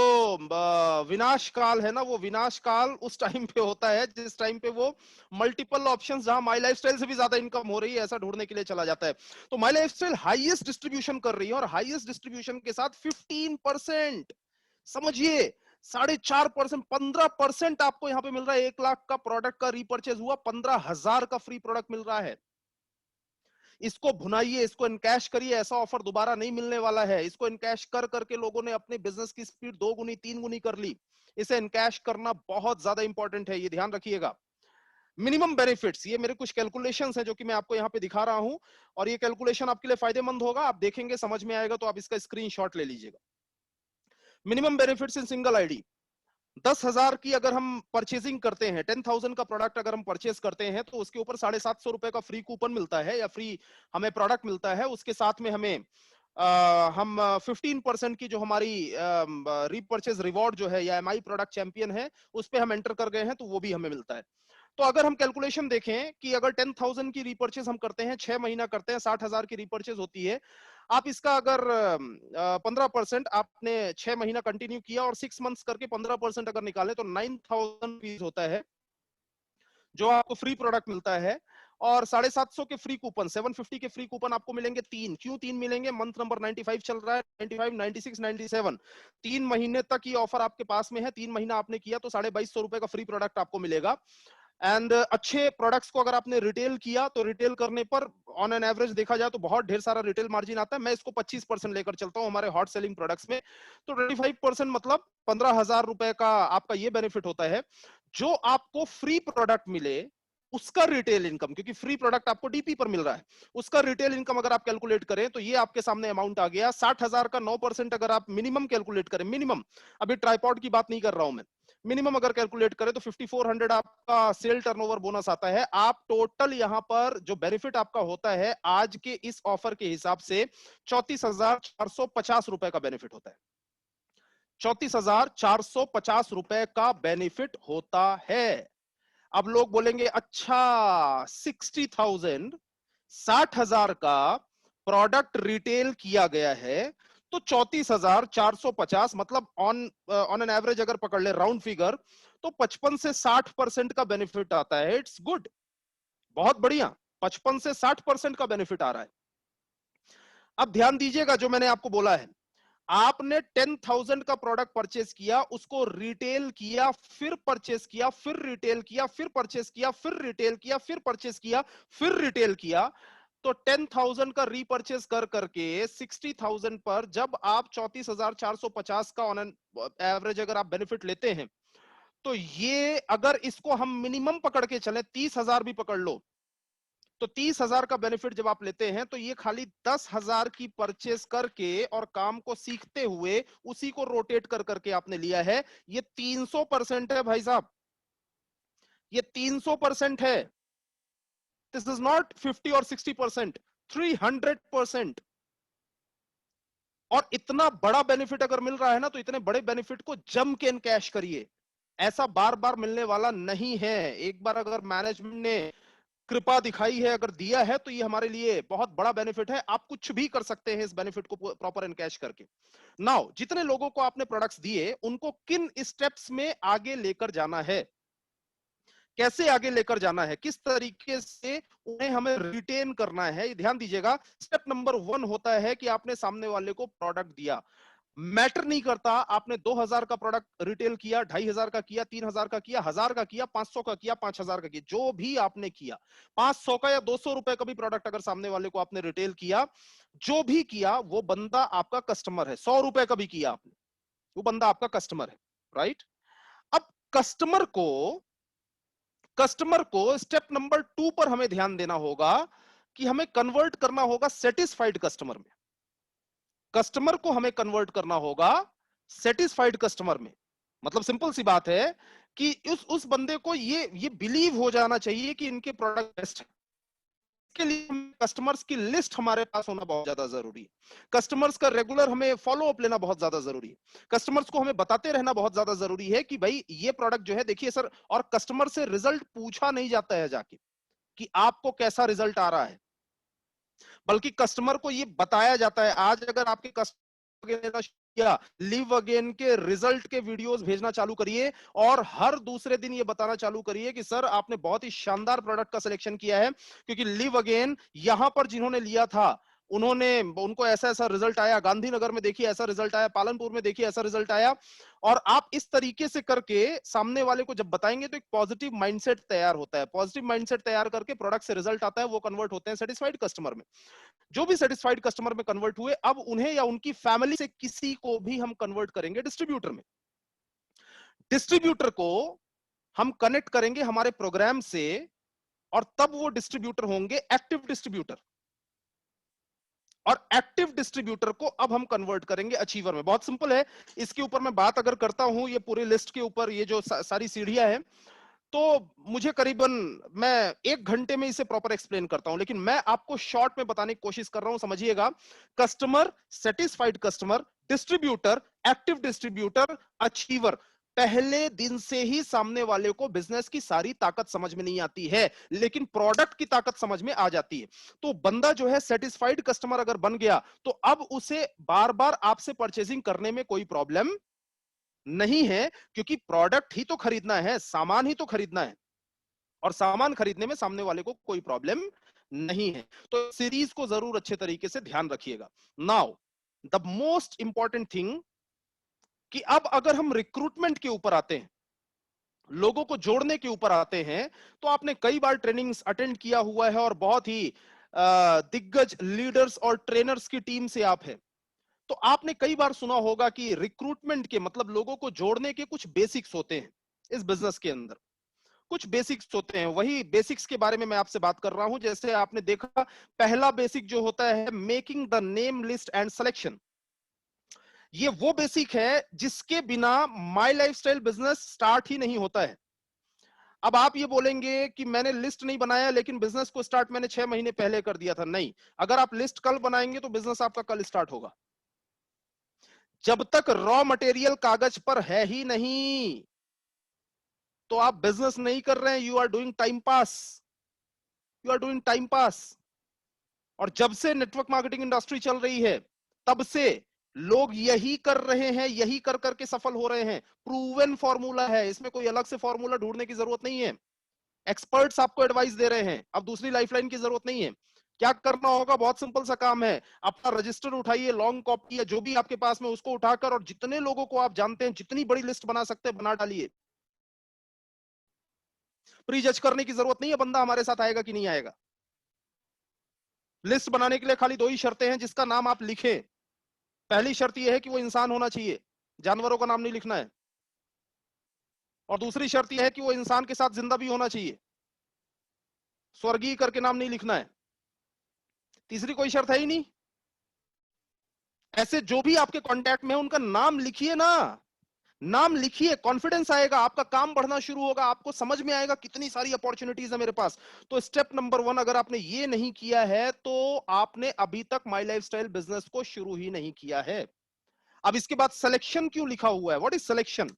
विनाश काल है ना, वो विनाश काल उस टाइम पे होता है जिस टाइम पे वो मल्टीपल ऑप्शंस, जहां माई लाइफस्टाइल से भी ज्यादा इनकम हो रही है, ऐसा ढूंढने के लिए चला जाता है। तो माई लाइफस्टाइल हाईएस्ट डिस्ट्रीब्यूशन कर रही है, और हाईएस्ट डिस्ट्रीब्यूशन के साथ 15%, समझिए 4.5%, 15% आपको यहां पे मिल रहा है। 1 लाख का प्रोडक्ट का रीपर्चेज हुआ, 15,000 का फ्री प्रोडक्ट मिल रहा है। इसको भुनाइए, इसको इनकैश करिए, ऐसा ऑफर दोबारा नहीं मिलने वाला है। इसको इनकैश कर करके लोगों ने अपने बिजनेस की स्पीड 2 गुनी 3 गुनी कर ली। इसे इनकैश करना बहुत ज्यादा इंपॉर्टेंट है, ये ध्यान रखिएगा। मिनिमम बेनिफिट्स, ये मेरे कुछ कैलकुलेशंस हैं जो कि मैं आपको यहाँ पे दिखा रहा हूं, और ये कैलकुलेशन आपके लिए फायदेमंद होगा। आप देखेंगे, समझ में आएगा तो आप इसका स्क्रीनशॉट ले लीजिएगा। Minimum benefits in single ID, 10,000 की अगर हम परचेजिंग करते हैं, 10,000 का प्रोडक्ट अगर हम परचेज करते हैं, तो उसके ऊपर 750 रुपए का फ्री कूपन मिलता है, या फ्री हमें प्रोडक्ट मिलता है। उसके साथ में हमें हम 15% की जो हमारी रीपर्चेज रिवॉर्ड जो है, या एमआई प्रोडक्ट चैंपियन है, उस पे हम एंटर कर गए हैं, तो वो भी हमें मिलता है। तो अगर हम कैलकुलेशन देखें कि अगर 10,000 की रीपर्चेज हम करते हैं, 6 महीना करते हैं, 60,000 की रीपर्चेज होती है। आप इसका अगर 15% आपने 6 महीना कंटिन्यू किया और 6 मंथ्स करके 15% अगर निकाले, तो 9,000 होता है जो आपको फ्री प्रोडक्ट मिलता है। और 750 के फ्री कूपन, 750 के फ्री कूपन आपको मिलेंगे 3। क्यों 3 मिलेंगे? मंथ नंबर 95 चल रहा है, 95, 96, 97, 3 महीने तक ये ऑफर आपके पास में है। 3 महीना आपने किया तो 2,250 रुपए का फ्री प्रोडक्ट आपको मिलेगा। एंड अच्छे प्रोडक्ट्स को अगर आपने रिटेल किया, तो रिटेल करने पर ऑन एन एवरेज देखा जाए तो बहुत ढेर सारा रिटेल मार्जिन आता है। मैं इसको 25% लेकर चलता हूं हमारे हॉट सेलिंग प्रोडक्ट्स में। तो 25% मतलब 15,000 रुपए का आपका ये बेनिफिट होता है। जो आपको फ्री प्रोडक्ट मिले उसका रिटेल इनकम, क्योंकि फ्री प्रोडक्ट आपको डीपी पर मिल रहा है, उसका रिटेल इनकम अगर आप कैलकुलेट करें तो ये आपके सामने अमाउंट आ गया 60,000 का 9% अगर आप मिनिमम कैलकुलेट करें, मिनिमम, अभी ट्राइपॉड की बात नहीं कर रहा हूं मैं, मिनिमम अगर कैलकुलेट करें तो 5400 आपका सेल टर्नओवर बोनस आता है। आप टोटल यहां पर जो बेनिफिट आपका होता है आज के इस ऑफर के हिसाब से 34,450 रुपए का बेनिफिट होता है। 34,450 रुपए का बेनिफिट होता है। अब लोग बोलेंगे अच्छा 60,000, 60,000 का प्रोडक्ट रिटेल किया गया है, तो 34,450 मतलब ऑन एन एवरेज अगर पकड़ ले राउंड फिगर, तो 55 से 60% का बेनिफिट आता है। इट्स गुड, बहुत बढ़िया, 55 से 60% का बेनिफिट आ रहा है। अब ध्यान दीजिएगा जो मैंने आपको बोला है, आपने 10,000 का प्रोडक्ट परचेस किया, उसको रिटेल किया, फिर परचेस किया, फिर रिटेल किया, फिर परचेस किया, फिर रिटेल किया, फिर परचेस किया, फिर रिटेल किया, तो 10,000 का रीपर्चेस कर करके 60,000 पर जब आप 34,450 का ऑन एन एवरेज अगर आप बेनिफिट लेते हैं, तो ये अगर इसको हम मिनिमम पकड़ के चले 30,000 भी पकड़ लो, तो 30,000 का बेनिफिट जब आप लेते हैं, तो ये खाली 10,000 की परचेस करके और काम को सीखते हुए उसी को रोटेट कर करके आपने लिया है। ये 300% है भाई साहब। ये 300% है। दिस इज नॉट 50 और 60%, 300%। और इतना बड़ा बेनिफिट अगर मिल रहा है ना, तो इतने बड़े बेनिफिट को जम के इनकैश करिए। ऐसा बार बार मिलने वाला नहीं है। एक बार अगर मैनेजमेंट ने कृपा दिखाई है, अगर दिया है, तो ये हमारे लिए बहुत बड़ा बेनिफिट है। आप कुछ भी कर सकते हैं इस बेनिफिट को प्रॉपर एनकैश करके। नाउ, जितने लोगों को आपने प्रोडक्ट्स दिए, उनको किन स्टेप्स में आगे लेकर जाना है, कैसे आगे लेकर जाना है, किस तरीके से उन्हें हमें रिटेन करना है, ध्यान दीजिएगा। स्टेप नंबर 1 होता है कि आपने सामने वाले को प्रोडक्ट दिया। मैटर नहीं करता आपने 2000 का प्रोडक्ट रिटेल किया, 2500 का किया, 3000 का किया, 1000 का किया, 500 का किया, 5000 का किया, जो भी आपने किया, 500 का या 200 रुपए का भी प्रोडक्ट अगर सामने वाले को आपने रिटेल किया, जो भी किया, वो बंदा आपका कस्टमर है। 100 रुपए का भी किया आपने, वो बंदा आपका कस्टमर है, राइट? अब कस्टमर को स्टेप नंबर 2 पर हमें ध्यान देना होगा कि हमें कन्वर्ट करना होगा सेटिस्फाइड कस्टमर में। कस्टमर को हमें कन्वर्ट करना होगा सेटिस्फाइड कस्टमर में। मतलब सिंपल सी बात है कि उस बंदे को ये बिलीव हो जाना चाहिए कि इनके प्रोडक्ट बेस्ट है। इसके लिए कस्टमर्स की लिस्ट हमारे पास होना बहुत ज्यादा जरूरी है। कस्टमर्स का रेगुलर हमें फॉलो अप लेना बहुत ज्यादा जरूरी है। कस्टमर्स को हमें बताते रहना बहुत ज्यादा जरूरी है कि भाई ये प्रोडक्ट जो है, देखिए सर। और कस्टमर से रिजल्ट पूछा नहीं जाता है जाके कि आपको कैसा रिजल्ट आ रहा है, बल्कि कस्टमर को ये बताया जाता है। आज अगर आपके कस्टमर या लिव अगेन के रिजल्ट के वीडियोस भेजना चालू करिए, और हर दूसरे दिन ये बताना चालू करिए कि सर आपने बहुत ही शानदार प्रोडक्ट का सिलेक्शन किया है, क्योंकि लिव अगेन यहां पर जिन्होंने लिया था, उनको ऐसा ऐसा रिजल्ट आया, गांधीनगर में देखिए ऐसा रिजल्ट आया, पालनपुर में देखिए ऐसा रिजल्ट आया। और आप इस तरीके से करके सामने वाले को जब बताएंगे, तो एक पॉजिटिव माइंडसेट तैयार होता है। पॉजिटिव माइंडसेट तैयार करके प्रोडक्ट से रिजल्ट आता है, वो कन्वर्ट होते हैं सेटिस्फाइड कस्टमर में। जो भी सेटिस्फाइड कस्टमर में कन्वर्ट हुए, अब उन्हें या उनकी फैमिली से किसी को भी हम कन्वर्ट करेंगे डिस्ट्रीब्यूटर में। डिस्ट्रीब्यूटर को हम कनेक्ट करेंगे हमारे प्रोग्राम से, और तब वो डिस्ट्रीब्यूटर होंगे एक्टिव डिस्ट्रीब्यूटर। और एक्टिव डिस्ट्रीब्यूटर को अब हम कन्वर्ट करेंगे अचीवर में। बहुत सिंपल है। इसके ऊपर मैं बात अगर करता हूं, ये पूरी लिस्ट के ऊपर ये जो सारी सीढ़ियां हैं, तो मुझे करीबन, मैं 1 घंटे में इसे प्रॉपर एक्सप्लेन करता हूं, लेकिन मैं आपको शॉर्ट में बताने की कोशिश कर रहा हूं। समझिएगा। Customer, satisfied customer, distributor, active distributor, achiever. पहले दिन से ही सामने वाले को बिजनेस की सारी ताकत समझ में नहीं आती है, लेकिन प्रोडक्ट की ताकत समझ में आ जाती है। तो बंदा जो है सेटिस्फाइड कस्टमर अगर बन गया, तो अब उसे बार बार आपसे परचेजिंग करने में कोई प्रॉब्लम नहीं है, क्योंकि प्रोडक्ट ही तो खरीदना है, सामान ही तो खरीदना है, और सामान खरीदने में सामने वाले को कोई प्रॉब्लम नहीं है। तो सीरीज को जरूर अच्छे तरीके से ध्यान रखिएगा। Now the most important thing, कि अब अगर हम रिक्रूटमेंट के ऊपर आते हैं, लोगों को जोड़ने के ऊपर आते हैं, तो आपने कई बार ट्रेनिंग्स अटेंड किया हुआ है, और बहुत ही दिग्गज लीडर्स और ट्रेनर्स की टीम से आप हैं। तो आपने कई बार सुना होगा कि रिक्रूटमेंट के मतलब लोगों को जोड़ने के कुछ बेसिक्स होते हैं। इस बिजनेस के अंदर कुछ बेसिक्स होते हैं, वही बेसिक्स के बारे में मैं आपसे बात कर रहा हूं। जैसे आपने देखा, पहला बेसिक जो होता है, making the name list and selection. ये वो बेसिक है जिसके बिना माई लाइफस्टाइल बिजनेस स्टार्ट ही नहीं होता है। अब आप ये बोलेंगे कि मैंने लिस्ट नहीं बनाया, लेकिन बिजनेस को स्टार्ट मैंने 6 महीने पहले कर दिया था। नहीं, अगर आप लिस्ट कल बनाएंगे तो बिजनेस आपका कल स्टार्ट होगा। जब तक रॉ मटेरियल कागज पर है ही नहीं, तो आप बिजनेस नहीं कर रहे हैं, you are doing time pass. You are doing time pass. और जब से नेटवर्क मार्केटिंग इंडस्ट्री चल रही है, तब से लोग यही कर रहे हैं, यही कर करके सफल हो रहे हैं। प्रूवन फॉर्मूला है, इसमें कोई अलग से फॉर्मूला ढूंढने की जरूरत नहीं है। एक्सपर्ट्स आपको एडवाइस दे रहे हैं, अब दूसरी लाइफलाइन की जरूरत नहीं है। क्या करना होगा? बहुत सिंपल सा काम है। अपना रजिस्टर उठाइए, लॉन्ग कॉपी या जो भी आपके पास में, उसको उठाकर, और जितने लोगों को आप जानते हैं, जितनी बड़ी लिस्ट बना सकते हैं बना डालिए। प्री जज करने की जरूरत नहीं है बंदा हमारे साथ आएगा कि नहीं आएगा। लिस्ट बनाने के लिए खाली 2 ही शर्तें हैं जिसका नाम आप लिखें। पहली शर्त यह है कि वो इंसान होना चाहिए, जानवरों का नाम नहीं लिखना है। और दूसरी शर्त यह है कि वो इंसान के साथ जिंदा भी होना चाहिए, स्वर्गीय करके नाम नहीं लिखना है। तीसरी कोई शर्त है ही नहीं। ऐसे जो भी आपके कांटेक्ट में है, उनका नाम लिखिए ना। नाम लिखिए, कॉन्फिडेंस आएगा, आपका काम बढ़ना शुरू होगा, आपको समझ में आएगा कितनी सारी अपॉर्चुनिटीज है मेरे पास। तो स्टेप नंबर 1 अगर आपने ये नहीं किया है तो आपने अभी तक माई लाइफस्टाइल बिजनेस को शुरू ही नहीं किया है। अब इसके बाद सिलेक्शन क्यों लिखा हुआ है? What is selection?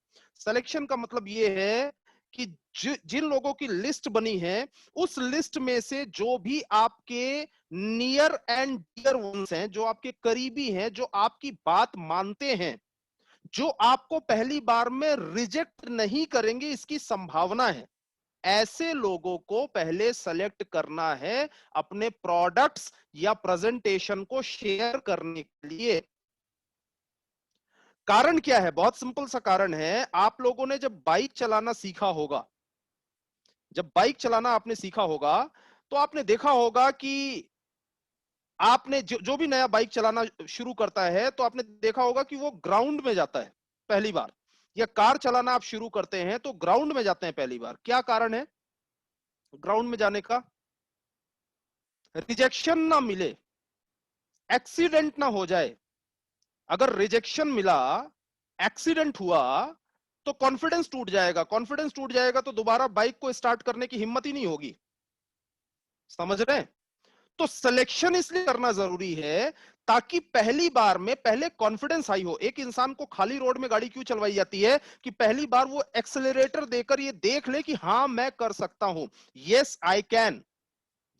सिलेक्शन का मतलब ये है कि जिन लोगों की लिस्ट बनी है उस लिस्ट में से जो भी आपके नियर एंड डियर वंस हैं, जो आपके करीबी हैं, जो आपकी बात मानते हैं, जो आपको पहली बार में रिजेक्ट नहीं करेंगे इसकी संभावना है, ऐसे लोगों को पहले सेलेक्ट करना है अपने प्रोडक्ट्स या प्रेजेंटेशन को शेयर करने के लिए। कारण क्या है? बहुत सिंपल सा कारण है। आप लोगों ने जब बाइक चलाना सीखा होगा, जब बाइक चलाना आपने सीखा होगा तो आपने देखा होगा कि आपने जो भी नया बाइक चलाना शुरू करता है तो आपने देखा होगा कि वो ग्राउंड में जाता है पहली बार, या कार चलाना आप शुरू करते हैं तो ग्राउंड में जाते हैं पहली बार। क्या कारण है ग्राउंड में जाने का? रिजेक्शन ना मिले, एक्सीडेंट ना हो जाए। अगर रिजेक्शन मिला, एक्सीडेंट हुआ तो कॉन्फिडेंस टूट जाएगा, कॉन्फिडेंस टूट जाएगा तो दोबारा बाइक को स्टार्ट करने की हिम्मत ही नहीं होगी। समझ रहे हैं? तो सिलेक्शन इसलिए करना जरूरी है ताकि पहली बार में पहले कॉन्फिडेंस हाई हो। एक इंसान को खाली रोड में गाड़ी क्यों चलवाई जाती है? कि पहली बार वो एक्सेलरेटर देकर ये देख ले कि हां मैं कर सकता हूं, यस आई कैन।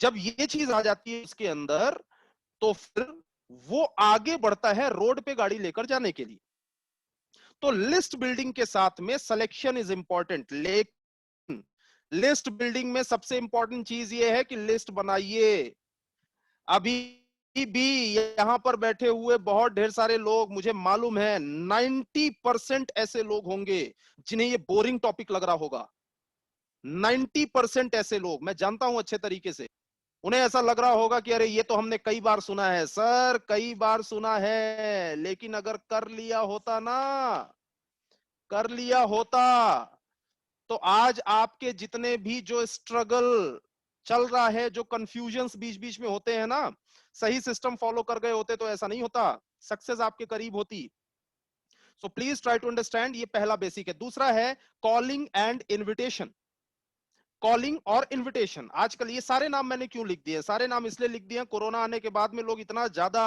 जब ये चीज आ जाती है उसके अंदर तो फिर वो आगे बढ़ता है रोड पे गाड़ी लेकर जाने के लिए। तो लिस्ट बिल्डिंग के साथ में सिलेक्शन इज इंपॉर्टेंट, लेकिन लिस्ट बिल्डिंग में सबसे इंपॉर्टेंट चीज ये है कि लिस्ट बनाइए। अभी भी यहां पर बैठे हुए बहुत ढेर सारे लोग, मुझे मालूम है 90% ऐसे लोग होंगे जिन्हें ये बोरिंग टॉपिक लग रहा होगा। 90% ऐसे लोग मैं जानता हूं अच्छे तरीके से, उन्हें ऐसा लग रहा होगा कि अरे ये तो हमने कई बार सुना है। सर कई बार सुना है, लेकिन अगर कर लिया होता ना, कर लिया होता तो आज आपके जितने भी जो स्ट्रगल चल रहा है, जो कंफ्यूजन्स बीच बीच में होते हैं ना, सही सिस्टम फॉलो कर गए होते तो ऐसा नहीं होता, सक्सेस आपके करीब होती। So please try to understand, ये पहला बेसिक है। दूसरा है कॉलिंग एंड इनविटेशन। कॉलिंग और इनविटेशन, आजकल ये सारे नाम मैंने क्यों लिख दिए? सारे नाम इसलिए लिख दिए, कोरोना आने के बाद में लोग इतना ज्यादा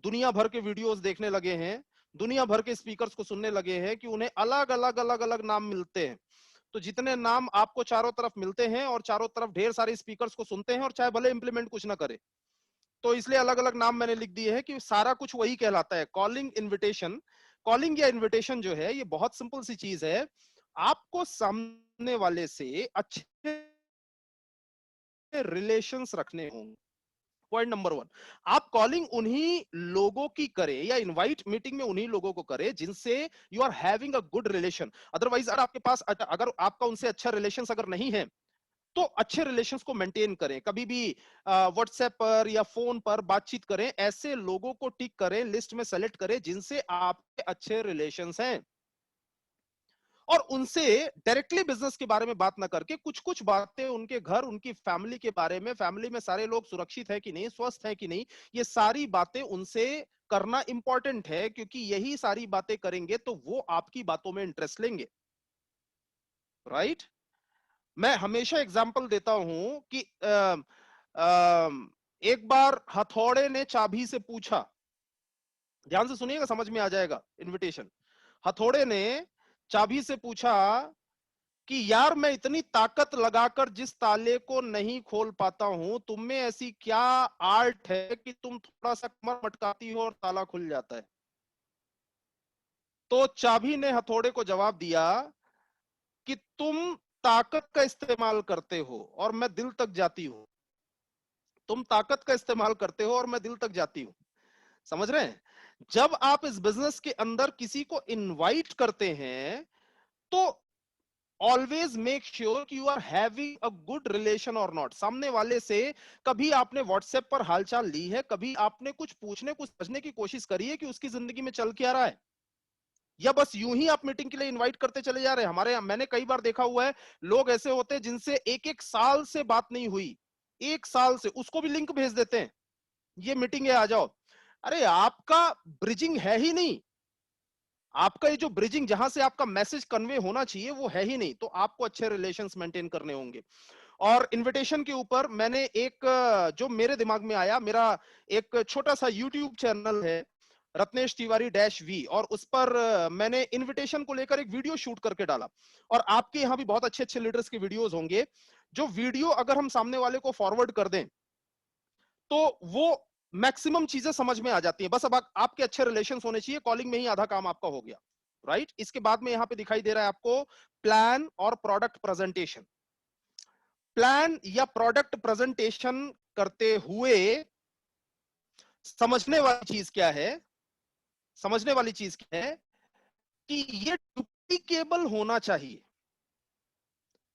दुनिया भर के वीडियोस देखने लगे हैं, दुनिया भर के स्पीकर्स को सुनने लगे हैं कि उन्हें अलग अलग अलग अलग नाम मिलते हैं। तो जितने नाम आपको चारों तरफ मिलते हैं और चारों तरफ ढेर सारे स्पीकर्स को सुनते हैं और चाहे भले इंप्लीमेंट कुछ ना करे, तो इसलिए अलग अलग नाम मैंने लिख दिए हैं कि सारा कुछ वही कहलाता है, कॉलिंग इनविटेशन। कॉलिंग या इनविटेशन जो है ये बहुत सिंपल सी चीज है। आपको सामने वाले से अच्छे रिलेशंस रखने होंगे। पॉइंट नंबर 1, आप कॉलिंग उन्हीं लोगों की करें या इनवाइट मीटिंग में उन्हीं लोगों को करें जिनसे you are having a good relation. Otherwise अगर आपके पास अगर आपका उनसे अच्छा रिलेशन अगर नहीं है तो अच्छे रिलेशंस को मेंटेन करें। कभी भी व्हाट्सएप पर या फोन पर बातचीत करें, ऐसे लोगों को टिक करें, लिस्ट में सेलेक्ट करें जिनसे आपके अच्छे रिलेशंस हैं, और उनसे डायरेक्टली बिजनेस के बारे में बात ना करके कुछ कुछ बातें उनके घर, उनकी फैमिली के बारे में, फैमिली में सारे लोग सुरक्षित है कि नहीं, स्वस्थ है कि नहीं, ये सारी बातें उनसे करना इंपॉर्टेंट है, क्योंकि यही सारी बातें करेंगे तो वो आपकी बातों में इंटरेस्ट लेंगे। राइट? मैं हमेशा एग्जांपल देता हूं कि एक बार हथौड़े ने चाबी से पूछा, ध्यान से सुनिएगा समझ में आ जाएगा इनविटेशन। हथौड़े ने चाबी से पूछा कि यार मैं इतनी ताकत लगाकर जिस ताले को नहीं खोल पाता हूं, तुम में ऐसी क्या आर्ट है कि तुम थोड़ा सा कमर मटकाती हो और ताला खुल जाता है? तो चाबी ने हथौड़े को जवाब दिया कि तुम ताकत का इस्तेमाल करते हो और मैं दिल तक जाती हूं। तुम ताकत का इस्तेमाल करते हो और मैं दिल तक जाती हूं। समझ रहे हैं? जब आप इस बिजनेस के अंदर किसी को इनवाइट करते हैं तो ऑलवेज मेक श्योर कि you are having a good relation or not. सामने वाले से कभी आपने व्हाट्सएप पर हालचाल ली है? कभी आपने कुछ पूछने, कुछ समझने की कोशिश करी है कि उसकी जिंदगी में चल क्या रहा है? या बस यूं ही आप मीटिंग के लिए इनवाइट करते चले जा रहे हैं? मैंने कई बार देखा हुआ है, लोग ऐसे होते हैं जिनसे एक एक साल से बात नहीं हुई, एक साल से, उसको भी लिंक भेज देते हैं, ये मीटिंग है आ जाओ। अरे आपका ब्रिजिंग है ही नहीं, आपका ये जो ब्रिजिंग, जहां से आपका मैसेज कन्वे होना चाहिए, वो है ही नहीं, तो आपको अच्छे रिलेशंस मेंटेन करने होंगे। और इनविटेशन के ऊपर मैंने एक जो मेरे दिमाग में आया, मेरा एक छोटा सा यूट्यूब चैनल है, रत्नेश तिवारी डैश वी, और उस पर मैंने इनविटेशन को लेकर एक वीडियो शूट करके डाला। और आपके यहाँ भी बहुत अच्छे अच्छे लीडर्स के वीडियोस होंगे, जो वीडियो अगर हम सामने वाले को फॉरवर्ड कर दें तो वो मैक्सिमम चीजें समझ में आ जाती हैं। बस अब आपके अच्छे रिलेशंस होने चाहिए, कॉलिंग में ही आधा काम आपका हो गया, राइट। इसके बाद में यहां पे दिखाई दे रहा है आपको प्लान और प्रोडक्ट प्रेजेंटेशन। प्लान या प्रोडक्ट प्रेजेंटेशन करते हुए समझने वाली चीज क्या है, समझने वाली चीज क्या है कि ये डुप्लीकेबल होना चाहिए।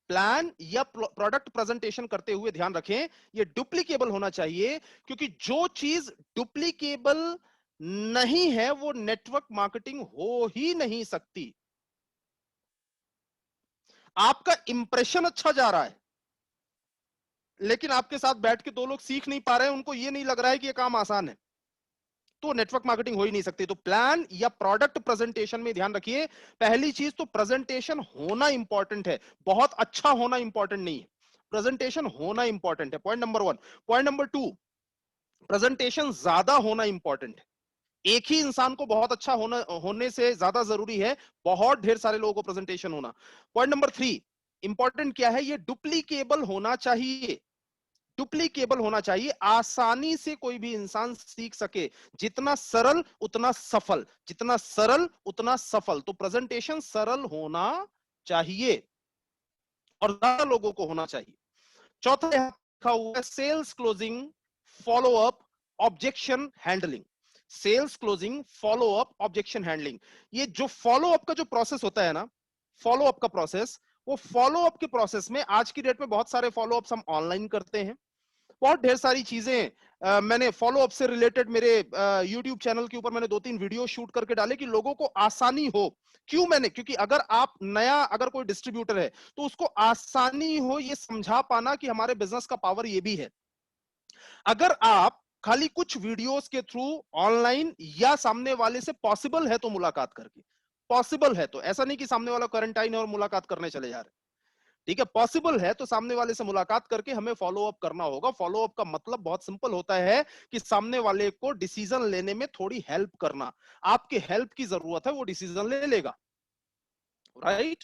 प्लान या प्रोडक्ट प्रेजेंटेशन करते हुए ध्यान रखें, ये डुप्लीकेबल होना चाहिए, क्योंकि जो चीज डुप्लीकेबल नहीं है वो नेटवर्क मार्केटिंग हो ही नहीं सकती। आपका इंप्रेशन अच्छा जा रहा है, लेकिन आपके साथ बैठ के दो लोग सीख नहीं पा रहे हैं, उनको ये नहीं लग रहा है कि ये काम आसान है, तो नेटवर्क मार्केटिंग हो ही नहीं सकती। तो प्लान या प्रोडक्ट प्रेजेंटेशन में ध्यान रखिए, पहली चीज तो प्रेजेंटेशन होना इंपॉर्टेंट है, बहुत अच्छा होना इंपॉर्टेंट नहीं है, प्रेजेंटेशन होना इंपॉर्टेंट है, point number 1। Point number 2, presentation ज्यादा होना इंपॉर्टेंट है। एक ही इंसान को बहुत अच्छा होने से ज्यादा जरूरी है बहुत ढेर सारे लोगों को प्रेजेंटेशन होना। पॉइंट नंबर 3, इंपॉर्टेंट क्या है, ये डुप्लीकेबल होना चाहिए। डुप्लीकेबल होना चाहिए, आसानी से कोई भी इंसान सीख सके, जितना सरल उतना सफल, जितना सरल उतना सफल। तो प्रेजेंटेशन सरल होना चाहिए और ज्यादा लोगों को होना चाहिए। चौथा यहां लिखा हुआ है sales closing, follow up, objection handling. Sales closing, follow up, objection handling. ये जो फॉलो अप का जो प्रोसेस होता है ना, फॉलो अप का प्रोसेस, वो फॉलो अप के प्रोसेस में आज की डेट में बहुत सारे फॉलो अप्स हम ऑनलाइन करते हैं, बहुत ढेर सारी चीजें। मैंने फॉलो अप से रिलेटेड मेरे यूट्यूब चैनल के ऊपर मैंने 2-3 वीडियो शूट करके डाले कि लोगों को आसानी हो। क्यों मैंने, क्योंकि अगर आप नया, अगर कोई डिस्ट्रीब्यूटर है तो उसको आसानी हो ये समझा पाना कि हमारे बिजनेस का पावर ये भी है। अगर आप खाली कुछ वीडियोस के थ्रू ऑनलाइन या सामने वाले से पॉसिबल है तो मुलाकात करके, पॉसिबल है तो, ऐसा नहीं कि सामने वाला क्वारंटाइन है और मुलाकात करने चले जा रहे, ठीक है, पॉसिबल है तो सामने वाले से मुलाकात करके हमें फॉलो अप करना होगा। फॉलो अप का मतलब बहुत सिंपल होता है कि सामने वाले को डिसीजन लेने में थोड़ी हेल्प करना, आपके हेल्प की जरूरत है, वो डिसीजन ले लेगा, राइट।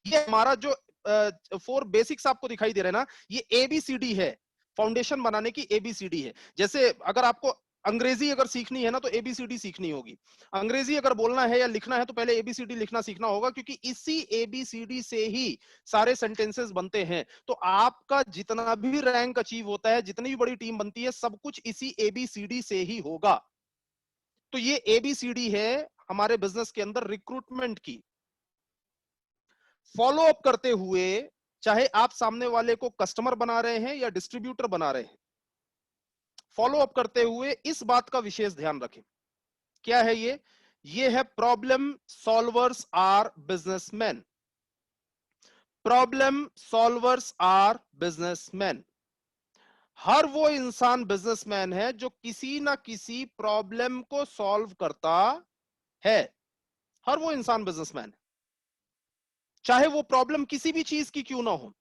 ये हमारा जो 4 बेसिक्स आपको दिखाई दे रहे हैं ना, ये एबीसीडी है, फाउंडेशन बनाने की एबीसीडी है। जैसे अगर आपको अंग्रेजी अगर सीखनी है ना तो एबीसीडी सीखनी होगी, अंग्रेजी अगर बोलना है या लिखना है तो पहले एबीसीडी लिखना सीखना होगा, क्योंकि इसी एबीसीडी से ही सारे सेंटेंसेस बनते हैं। तो आपका जितना भी रैंक अचीव होता है, जितनी भी बड़ी टीम बनती है, सब कुछ इसी एबीसीडी से ही होगा। तो ये एबीसीडी है हमारे बिजनेस के अंदर रिक्रूटमेंट की। फॉलो अप करते हुए, चाहे आप सामने वाले को कस्टमर बना रहे हैं या डिस्ट्रीब्यूटर बना रहे हैं, फॉलो अप करते हुए इस बात का विशेष ध्यान रखें। क्या है ये है problem solvers are businessman. Problem solvers are businessman. हर वो इंसान बिजनेसमैन है जो किसी ना किसी प्रॉब्लम को सॉल्व करता है। हर वो इंसान बिजनेसमैन है, चाहे वो प्रॉब्लम किसी भी चीज की क्यों ना हो।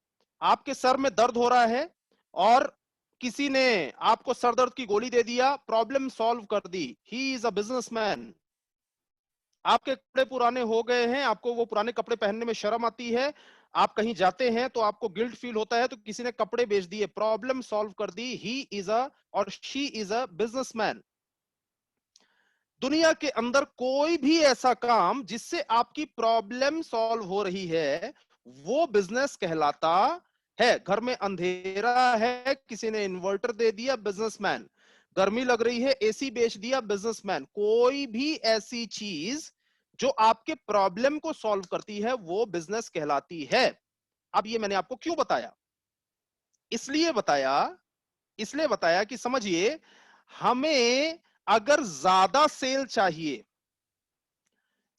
आपके सर में दर्द हो रहा है और किसी ने आपको सर दर्द की गोली दे दिया, प्रॉब्लम सॉल्व कर दी, ही इज अ बिजनेसमैन। आपके कपड़े पुराने हो गए हैं, आपको वो पुराने कपड़े पहनने में शर्म आती है, आप कहीं जाते हैं तो आपको गिल्ट फील होता है, तो किसी ने कपड़े बेच दिए, प्रॉब्लम सॉल्व कर दी, ही इज अ और शी इज अ बिजनेसमैन। दुनिया के अंदर कोई भी ऐसा काम जिससे आपकी प्रॉब्लम सॉल्व हो रही है, वो बिजनेस कहलाता है। घर में अंधेरा है, किसी ने इन्वर्टर दे दिया, बिजनेसमैन। गर्मी लग रही है, एसी बेच दिया, बिजनेसमैन। कोई भी ऐसी चीज जो आपके प्रॉब्लम को सॉल्व करती है, वो बिजनेस कहलाती है। अब ये मैंने आपको क्यों बताया, इसलिए बताया, इसलिए बताया कि समझिए, हमें अगर ज्यादा सेल चाहिए,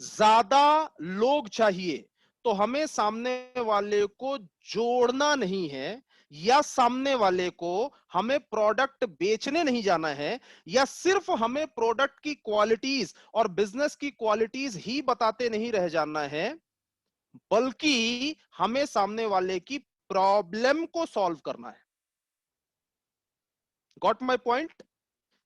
ज्यादा लोग चाहिए, तो हमें सामने वाले को जोड़ना नहीं है, या सामने वाले को हमें प्रोडक्ट बेचने नहीं जाना है, या सिर्फ हमें प्रोडक्ट की क्वालिटीज और बिजनेस की क्वालिटीज ही बताते नहीं रह जाना है, बल्कि हमें सामने वाले की प्रॉब्लम को सॉल्व करना है। Got my point?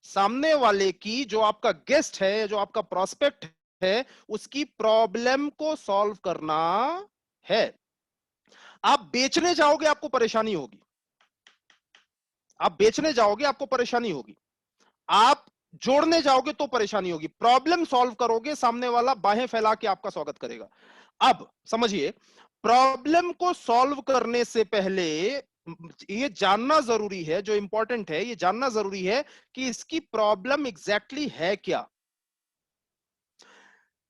सामने वाले की, जो आपका गेस्ट है, जो आपका प्रोस्पेक्ट है, उसकी प्रॉब्लम को सॉल्व करना है। आप बेचने जाओगे आपको परेशानी होगी, आप बेचने जाओगे आपको परेशानी होगी, आप जोड़ने जाओगे तो परेशानी होगी। प्रॉब्लम सॉल्व करोगे, सामने वाला बाहें फैला के आपका स्वागत करेगा। अब समझिए, प्रॉब्लम को सॉल्व करने से पहले ये जानना जरूरी है, जो इंपॉर्टेंट है ये जानना जरूरी है कि इसकी प्रॉब्लम एग्जैक्टली है क्या।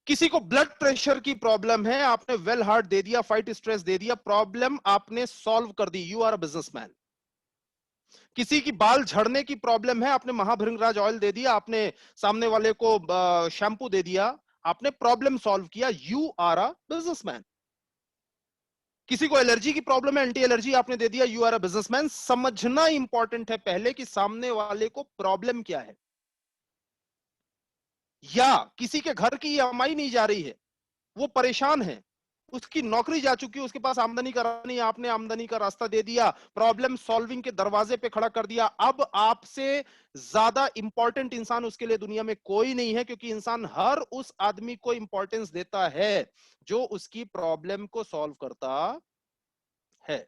किसी को ब्लड प्रेशर की प्रॉब्लम है, आपने वेल हार्ट दे दिया, फाइट स्ट्रेस दे दिया, प्रॉब्लम आपने सॉल्व कर दी, यू आर अ बिजनेसमैन। किसी की बाल झड़ने की प्रॉब्लम है, आपने महाभृंगराज ऑयल दे दिया, आपने सामने वाले को शैम्पू दे दिया, आपने प्रॉब्लम सॉल्व किया, यू आर अ बिजनेसमैन। किसी को एलर्जी की प्रॉब्लम है, एंटी एलर्जी आपने दे दिया, यू आर अ बिजनेसमैन। समझना इंपॉर्टेंट है पहले कि सामने वाले को प्रॉब्लम क्या है। या किसी के घर की ईएमआई नहीं जा रही है, वो परेशान है, उसकी नौकरी जा चुकी है, उसके पास आमदनी का रास्ता नहीं, आपने आमदनी का रास्ता दे दिया, प्रॉब्लम सॉल्विंग के दरवाजे पे खड़ा कर दिया। अब आपसे ज्यादा इंपॉर्टेंट इंसान उसके लिए दुनिया में कोई नहीं है, क्योंकि इंसान हर उस आदमी को इंपॉर्टेंस देता है जो उसकी प्रॉब्लम को सॉल्व करता है।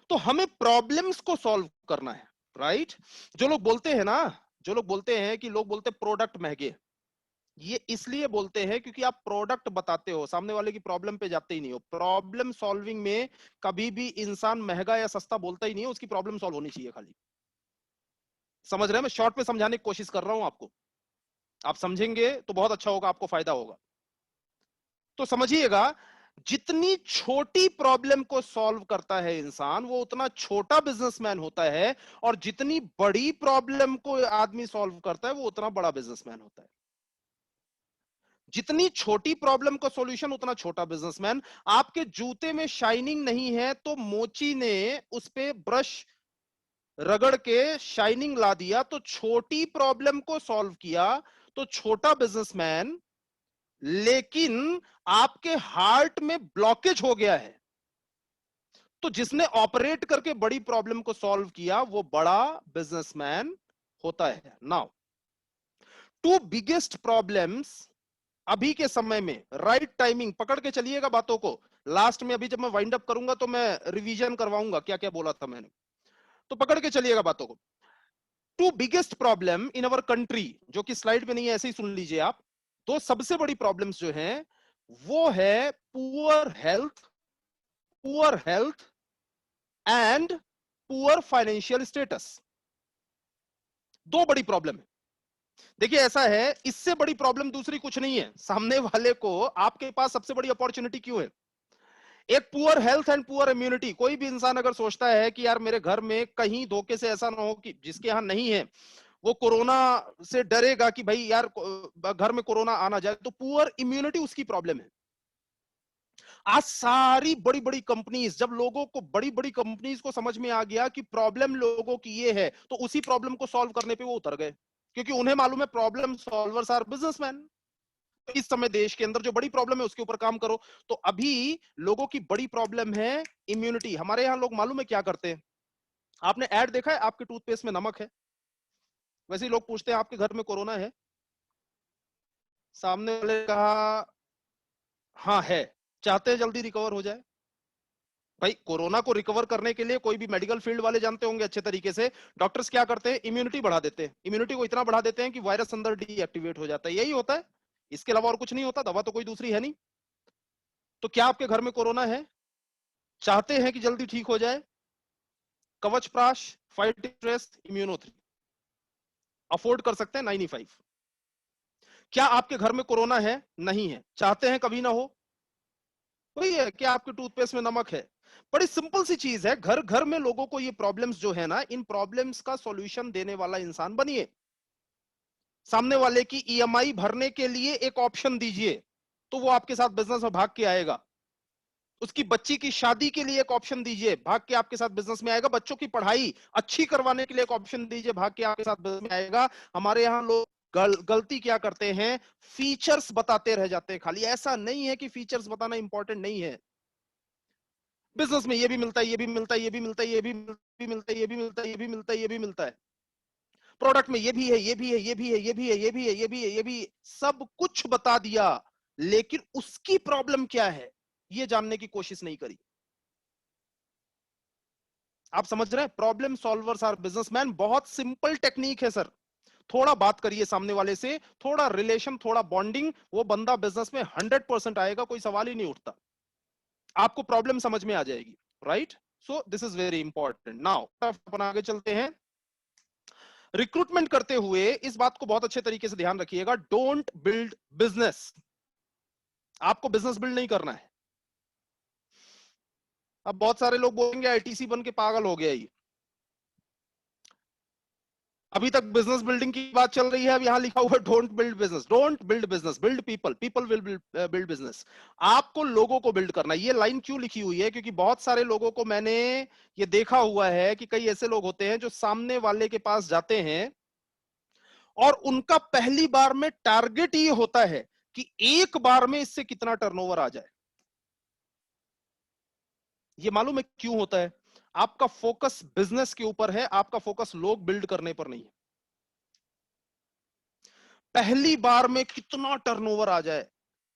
तो हमें प्रॉब्लम्स को सॉल्व करना है, राइट? जो लोग बोलते हैं ना, जो लोग बोलते हैं कि लोग बोलते प्रोडक्ट महंगे, ये इसलिए बोलते हैं क्योंकि आप प्रोडक्ट बताते हो, सामने वाले की प्रॉब्लम पे जाते ही नहीं हो। प्रॉब्लम सॉल्विंग में कभी भी इंसान महंगा या सस्ता बोलता ही नहीं है, उसकी प्रॉब्लम सॉल्व होनी चाहिए खाली। समझ रहे हैं? मैं शॉर्ट में समझाने की कोशिश कर रहा हूं आपको, आप समझेंगे तो बहुत अच्छा होगा, आपको फायदा होगा। तो समझिएगा, जितनी छोटी प्रॉब्लम को सॉल्व करता है इंसान, वो उतना छोटा बिजनेसमैन होता है, और जितनी बड़ी प्रॉब्लम को आदमी सॉल्व करता है, वो उतना बड़ा बिजनेसमैन होता है। जितनी छोटी प्रॉब्लम का सॉल्यूशन उतना छोटा बिजनेसमैन। आपके जूते में शाइनिंग नहीं है तो मोची ने उस पे ब्रश रगड़ के शाइनिंग ला दिया, तो छोटी प्रॉब्लम को सॉल्व किया तो छोटा बिजनेसमैन। लेकिन आपके हार्ट में ब्लॉकेज हो गया है, तो जिसने ऑपरेट करके बड़ी प्रॉब्लम को सॉल्व किया वो बड़ा बिजनेसमैन होता है। नाउ, टू बिगेस्ट प्रॉब्लम्स अभी के समय में, राइट टाइमिंग, पकड़ के चलिएगा बातों को। लास्ट में अभी जब मैं वाइंड अप करूंगा तो मैं रिवीजन करवाऊंगा क्या क्या बोला था मैंने, तो पकड़ के चलिएगा बातों को। Two biggest problem in our country, जो कि स्लाइड में नहीं है, ऐसे ही सुन लीजिए आप। तो सबसे बड़ी प्रॉब्लम्स जो हैं वो है poor health and poor financial status. दो बड़ी प्रॉब्लम है। देखिए ऐसा है, इससे बड़ी प्रॉब्लम दूसरी कुछ नहीं है। सामने वाले को आपके पास सबसे बड़ी अपॉर्चुनिटी क्यों है? एक poor health and poor immunity. कोई भी इंसान अगर सोचता है कि यार मेरे घर में कहीं धोखे से ऐसा ना हो कि जिसके यहां नहीं है, वो कोरोना से डरेगा कि भाई यार घर में कोरोना आना जाए, तो पुअर इम्यूनिटी उसकी प्रॉब्लम है। आज सारी बड़ी बड़ी कंपनीज, जब लोगों को, बड़ी बड़ी कंपनीज को समझ में आ गया कि प्रॉब्लम लोगों की ये है, तो उसी प्रॉब्लम को सॉल्व करने पे वो उतर गए, क्योंकि उन्हें मालूम है प्रॉब्लम सॉल्वर्स आर बिजनेसमैन। इस समय देश के अंदर जो बड़ी प्रॉब्लम है उसके ऊपर काम करो। तो अभी लोगों की बड़ी प्रॉब्लम है इम्यूनिटी। हमारे यहां लोग मालूम है क्या करते हैं? आपने ऐड देखा है, आपके टूथपेस्ट में नमक है, वैसे ही लोग पूछते हैं आपके घर में कोरोना है? सामने वाले ने कहा हाँ है, चाहते हैं जल्दी रिकवर हो जाए। भाई कोरोना को रिकवर करने के लिए कोई भी मेडिकल फील्ड वाले जानते होंगे अच्छे तरीके से, डॉक्टर्स क्या करते हैं? इम्यूनिटी बढ़ा देते हैं। इम्यूनिटी को इतना बढ़ा देते हैं कि वायरस अंदर डीएक्टिवेट हो जाता है। यही होता है, इसके अलावा और कुछ नहीं होता। दवा तो कोई दूसरी है नहीं। तो क्या आपके घर में कोरोना है? चाहते हैं कि जल्दी ठीक हो जाए? कवच प्राश, फाइट स्ट्रेस, इम्यूनो 3 अफोर्ड कर सकते हैं 9E5। क्या आपके घर में कोरोना है? नहीं है। चाहते हैं कभी ना हो? वही है कि आपके टूथपेस्ट में नमक है। बड़ी सिंपल सी चीज है। घर घर में लोगों को ये प्रॉब्लम्स जो है ना, इन प्रॉब्लम्स का सॉल्यूशन देने वाला इंसान बनिए। सामने वाले की ईएमआई भरने के लिए एक ऑप्शन दीजिए, तो वो आपके साथ बिजनेस में भाग के आएगा। उसकी बच्ची की शादी के लिए एक ऑप्शन दीजिए, भाग के आपके साथ बिजनेस में आएगा। बच्चों की पढ़ाई अच्छी करवाने के लिए एक ऑप्शन दीजिए, भाग के आपके साथ बिजनेस में आएगा। हमारे यहाँ लोग गलती क्या करते हैं, फीचर्स बताते रह जाते हैं खाली। ऐसा नहीं है कि फीचर्स बताना इंपॉर्टेंट नहीं है। बिजनेस में ये भी मिलता है, ये भी मिलता है, ये भी मिलता है, ये भी मिलता है, ये भी मिलता है, ये भी मिलता है, ये भी मिलता है। प्रोडक्ट में ये भी है, ये भी है, ये भी है, ये भी है, ये भी है, ये भी है, ये भी, सब कुछ बता दिया, लेकिन उसकी प्रॉब्लम क्या है ये जानने की कोशिश नहीं करी। आप समझ रहे हैं? Problem solvers are businessman. बहुत सिंपल टेक्निक है सर। थोड़ा बात करिए सामने वाले से, थोड़ा रिलेशन, थोड़ा बॉन्डिंग, वो बंदा बिजनेस में 100% आएगा, कोई सवाल ही नहीं उठता। आपको प्रॉब्लम समझ में आ जाएगी, right? So this is very important. Now अपन आगे चलते हैं। रिक्रूटमेंट करते हुए इस बात को बहुत अच्छे तरीके से ध्यान रखिएगा, डोंट बिल्ड बिजनेस। आपको बिजनेस बिल्ड नहीं करना है। अब बहुत सारे लोग बोलेंगे आईटीसी बन के पागल हो गया ये, अभी तक बिजनेस बिल्डिंग की बात चल रही है, अब यहां लिखा हुआ है don't build business. Don't build business, build people, people will build business. आपको लोगों को बिल्ड करना है। ये लाइन क्यों लिखी हुई है? क्योंकि बहुत सारे लोगों को मैंने ये देखा हुआ है कि कई ऐसे लोग होते हैं जो सामने वाले के पास जाते हैं और उनका पहली बार में टारगेट ये होता है कि एक बार में इससे कितना टर्नओवर आ जाए। ये मालूम है क्यों होता है? आपका फोकस बिजनेस के ऊपर है, आपका फोकस लोग बिल्ड करने पर नहीं है। पहली बार में कितना टर्नओवर आ जाए,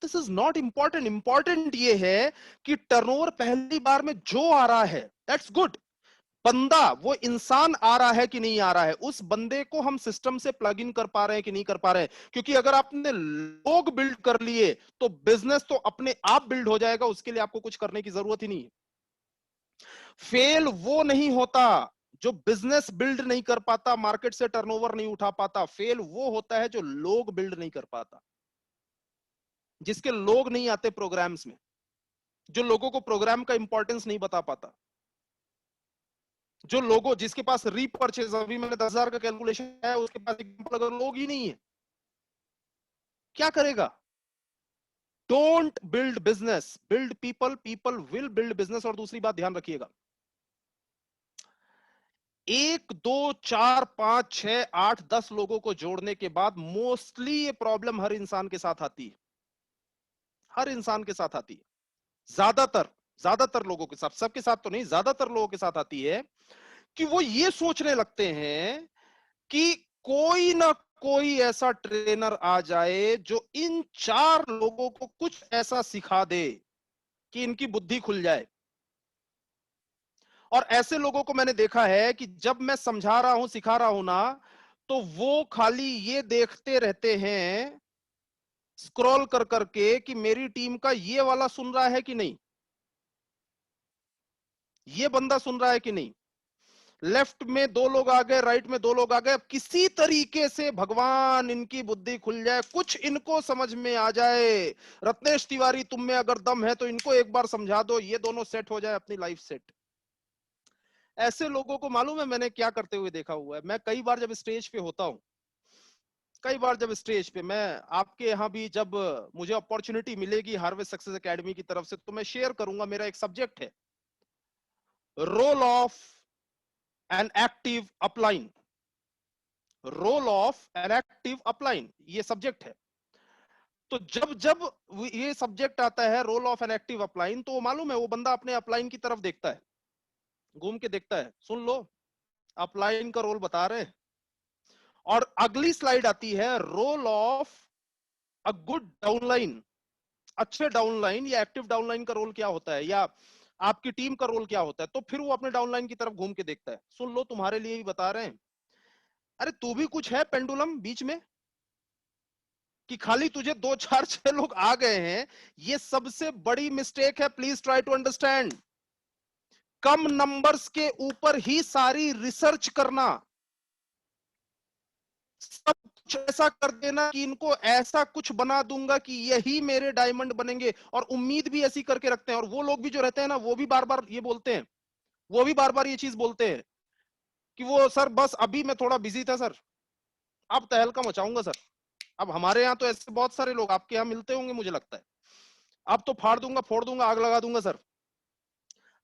this is not important. Important ये है कि टर्नओवर पहली बार में जो आ रहा है दैट्स गुड। बंदा, वो इंसान आ रहा है कि नहीं आ रहा है, उस बंदे को हम सिस्टम से प्लग इन कर पा रहे हैं कि नहीं कर पा रहे हैं। क्योंकि अगर आपने लोग बिल्ड कर लिए तो बिजनेस तो अपने आप बिल्ड हो जाएगा, उसके लिए आपको कुछ करने की जरूरत ही नहीं है। फेल वो नहीं होता जो बिजनेस बिल्ड नहीं कर पाता, मार्केट से टर्नओवर नहीं उठा पाता। फेल वो होता है जो लोग बिल्ड नहीं कर पाता, जिसके लोग नहीं आते प्रोग्राम्स में, जो लोगों को प्रोग्राम का इंपॉर्टेंस नहीं बता पाता, जो लोगों, जिसके पास रीपर्चेज, अभी मैंने 10,000 का कैलकुलेशन है, उसके पास एग्जांपल अगर लोग ही नहीं है, क्या करेगा? Don't build business, build people, people will build business. और दूसरी बात ध्यान रखिएगा, 1 2 4 5 6 8 10 लोगों को जोड़ने के बाद मोस्टली ये प्रॉब्लम हर इंसान के साथ आती है। हर इंसान के साथ आती है, ज्यादातर ज्यादातर लोगों के साथ, सबके साथ तो नहीं, ज्यादातर लोगों के साथ आती है कि वो ये सोचने लगते हैं कि कोई ना कोई ऐसा ट्रेनर आ जाए जो इन 4 लोगों को कुछ ऐसा सिखा दे कि इनकी बुद्धि खुल जाए। और ऐसे लोगों को मैंने देखा है कि जब मैं समझा रहा हूं, सिखा रहा हूं ना, तो वो खाली ये देखते रहते हैं स्क्रॉल कर करके कि मेरी टीम का ये वाला सुन रहा है कि नहीं, ये बंदा सुन रहा है कि नहीं। लेफ्ट में 2 लोग आ गए, राइट में 2 लोग आ गए, किसी तरीके से भगवान इनकी बुद्धि खुल जाए, कुछ इनको समझ में आ जाए। रत्नेश तिवारी, तुम में अगर दम है तो इनको एक बार समझा दो, ये दोनों सेट हो जाए, अपनी लाइफ सेट। ऐसे लोगों को मालूम है मैंने क्या करते हुए देखा हुआ है। मैं कई बार जब स्टेज पे होता हूं, कई बार जब स्टेज पे, मैं आपके यहां भी जब मुझे अपॉर्चुनिटी मिलेगी हार्वेस्ट सक्सेस एकेडमी की तरफ से, तो मैं शेयर करूंगा। मेरा एक सब्जेक्ट है, role of an active upline. Role of an active upline, ये सब्जेक्ट है। तो जब जब ये सब्जेक्ट आता है, role of an active upline, तो मालूम है वो बंदा अपने अपलाइन की तरफ देखता है, घूम के देखता है, सुन लो अपलाइन का रोल बता रहे हैं। और अगली स्लाइड आती है, role of a good downline. अच्छे डाउनलाइन या एक्टिव डाउनलाइन का रोल क्या होता है, या आपकी टीम का रोल क्या होता है। तो फिर वो अपने डाउनलाइन की तरफ घूम के देखता है, सुन लो तुम्हारे लिए ही बता रहे हैं। अरे तू भी कुछ है पेंडुलम बीच में, कि खाली तुझे 2 4 6 लोग आ गए हैं। ये सबसे बड़ी मिस्टेक है, प्लीज ट्राई टू अंडरस्टैंड। कम नंबर्स के ऊपर ही सारी रिसर्च करना, सब कुछ ऐसा कर देना कि इनको ऐसा कुछ बना दूंगा कि यही मेरे डायमंड बनेंगे, और उम्मीद भी ऐसी करके रखते हैं। और वो लोग भी जो रहते हैं ना, वो भी बार बार ये बोलते हैं, वो भी बार बार ये चीज बोलते हैं कि वो सर बस अभी मैं थोड़ा बिजी था सर, अब तहलका मचाऊंगा सर। अब हमारे यहाँ तो ऐसे बहुत सारे लोग आपके यहाँ मिलते होंगे मुझे लगता है, अब तो फाड़ दूंगा, फोड़ दूंगा, आग लगा दूंगा सर।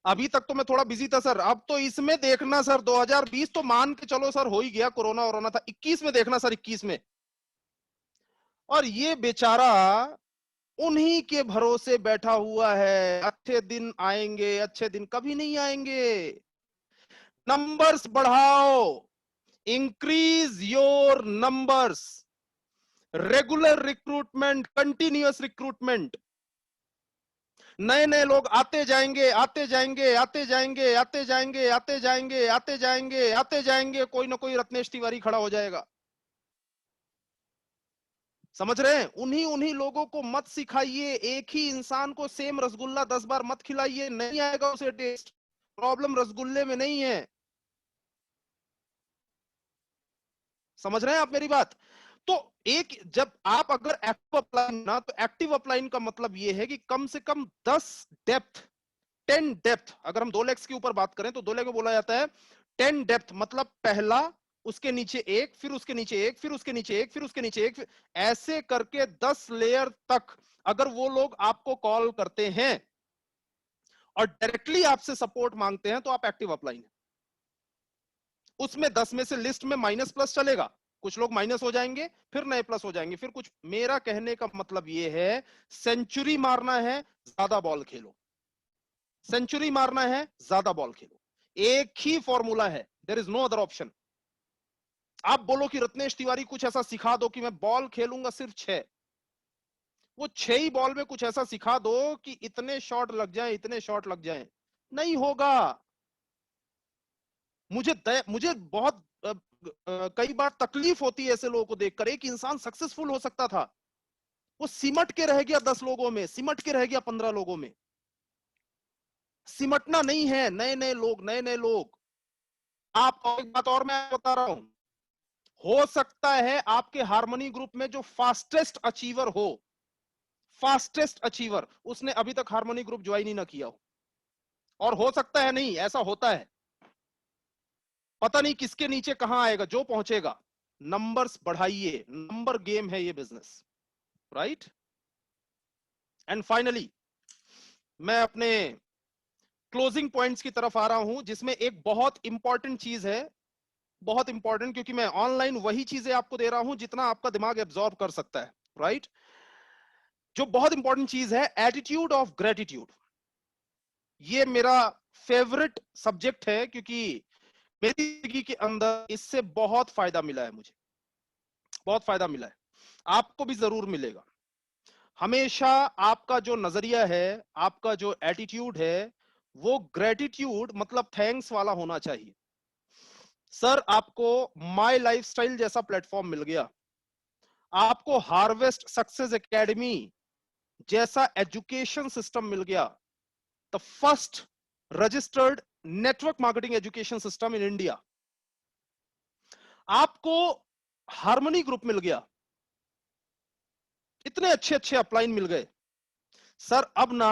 अभी तक तो मैं थोड़ा बिजी था सर, अब तो इसमें देखना सर, 2020 तो मान के चलो सर हो ही गया, कोरोना वोरोना था, 21 में देखना सर, 21 में। और ये बेचारा उन्हीं के भरोसे बैठा हुआ है, अच्छे दिन आएंगे, अच्छे दिन कभी नहीं आएंगे। नंबर्स बढ़ाओ, increase your numbers, regular recruitment, continuous recruitment. नए नए लोग आते जाएंगे, आते जाएंगे, आते जाएंगे, आते जाएंगे, आते जाएंगे, आते जाएंगे, आते जाएंगे, कोई ना कोई रत्नेश तिवारी खड़ा हो जाएगा। समझ रहे हैं? उन्हीं उन्हीं लोगों को मत सिखाइए, एक ही इंसान को सेम रसगुल्ला 10 बार मत खिलाइए, नहीं आएगा उसे टेस्ट। प्रॉब्लम रसगुल्ले में नहीं है। समझ रहे हैं आप मेरी बात? तो एक, जब आप अगर एक्टिव अपलाइन ना, तो एक्टिव अपलाइन का मतलब यह है कि कम से कम 10 डेप्थ, 10 डेप्थ, अगर हम 2 लेग्स के ऊपर बात करें तो 2 लेग में बोला जाता है 10 डेप्थ, मतलब पहला, उसके नीचे एक, फिर उसके नीचे एक, फिर उसके नीचे एक, फिर उसके नीचे एक, ऐसे करके 10 लेयर तक अगर वो लोग आपको कॉल करते हैं और डायरेक्टली आपसे सपोर्ट मांगते हैं तो आप एक्टिव अपलाइन है। उसमें 10 में से लिस्ट में माइनस प्लस चलेगा, कुछ लोग माइनस हो जाएंगे, फिर नए प्लस हो जाएंगे, फिर कुछ। मेरा कहने का मतलब यह है, सेंचुरी मारना है, ज्यादा बॉल खेलो। सेंचुरी मारना है, ज्यादा बॉल खेलो। एक ही फॉर्मूला है, there is no other option. आप बोलो कि रत्नेश तिवारी कुछ ऐसा सिखा दो कि मैं बॉल खेलूंगा सिर्फ 6, वो 6 ही बॉल में कुछ ऐसा सिखा दो कि इतने शॉट लग जाए, इतने शॉट लग जाए, नहीं होगा। मुझे बहुत कई बार तकलीफ होती है ऐसे लोगों को देखकर। एक इंसान सक्सेसफुल हो सकता था, वो सिमट के रह गया 10 लोगों में, सिमट के रह गया 15 लोगों में। सिमटना नहीं है, नए नए लोग, नए नए लोग। आपको एक बात और मैं बता रहा हूं, हो सकता है आपके हार्मनी ग्रुप में जो फास्टेस्ट अचीवर हो, फास्टेस्ट अचीवर, उसने अभी तक हार्मनी ग्रुप ज्वाइन ही ना किया हो। और हो सकता है नहीं, ऐसा होता है, पता नहीं किसके नीचे कहां आएगा, जो पहुंचेगा। नंबर्स बढ़ाइए, नंबर गेम है ये बिजनेस, राइट? एंड फाइनली मैं अपने क्लोजिंग पॉइंट्स की तरफ आ रहा हूं, जिसमें एक बहुत इंपॉर्टेंट चीज है, बहुत इंपॉर्टेंट, क्योंकि मैं ऑनलाइन वही चीजें आपको दे रहा हूं जितना आपका दिमाग एब्जॉर्ब कर सकता है, राइट? जो बहुत इंपॉर्टेंट चीज है, एटीट्यूड ऑफ ग्रेटिट्यूड। ये मेरा फेवरेट सब्जेक्ट है, क्योंकि मेरी जिंदगी के अंदर इससे बहुत फायदा मिला है, मुझे बहुत फायदा मिला है, आपको भी जरूर मिलेगा। हमेशा आपका जो नजरिया है, आपका जो एटीट्यूड है, वो ग्रेटिट्यूड मतलब थैंक्स वाला होना चाहिए। सर, आपको माय लाइफस्टाइल जैसा प्लेटफॉर्म मिल गया, आपको हार्वेस्ट सक्सेस एकेडमी जैसा एजुकेशन सिस्टम मिल गया, the first registered network marketing education system in India. आपको हार्मनी ग्रुप मिल गया, इतने अच्छे अच्छे अपलाइन मिल गए। सर अब ना,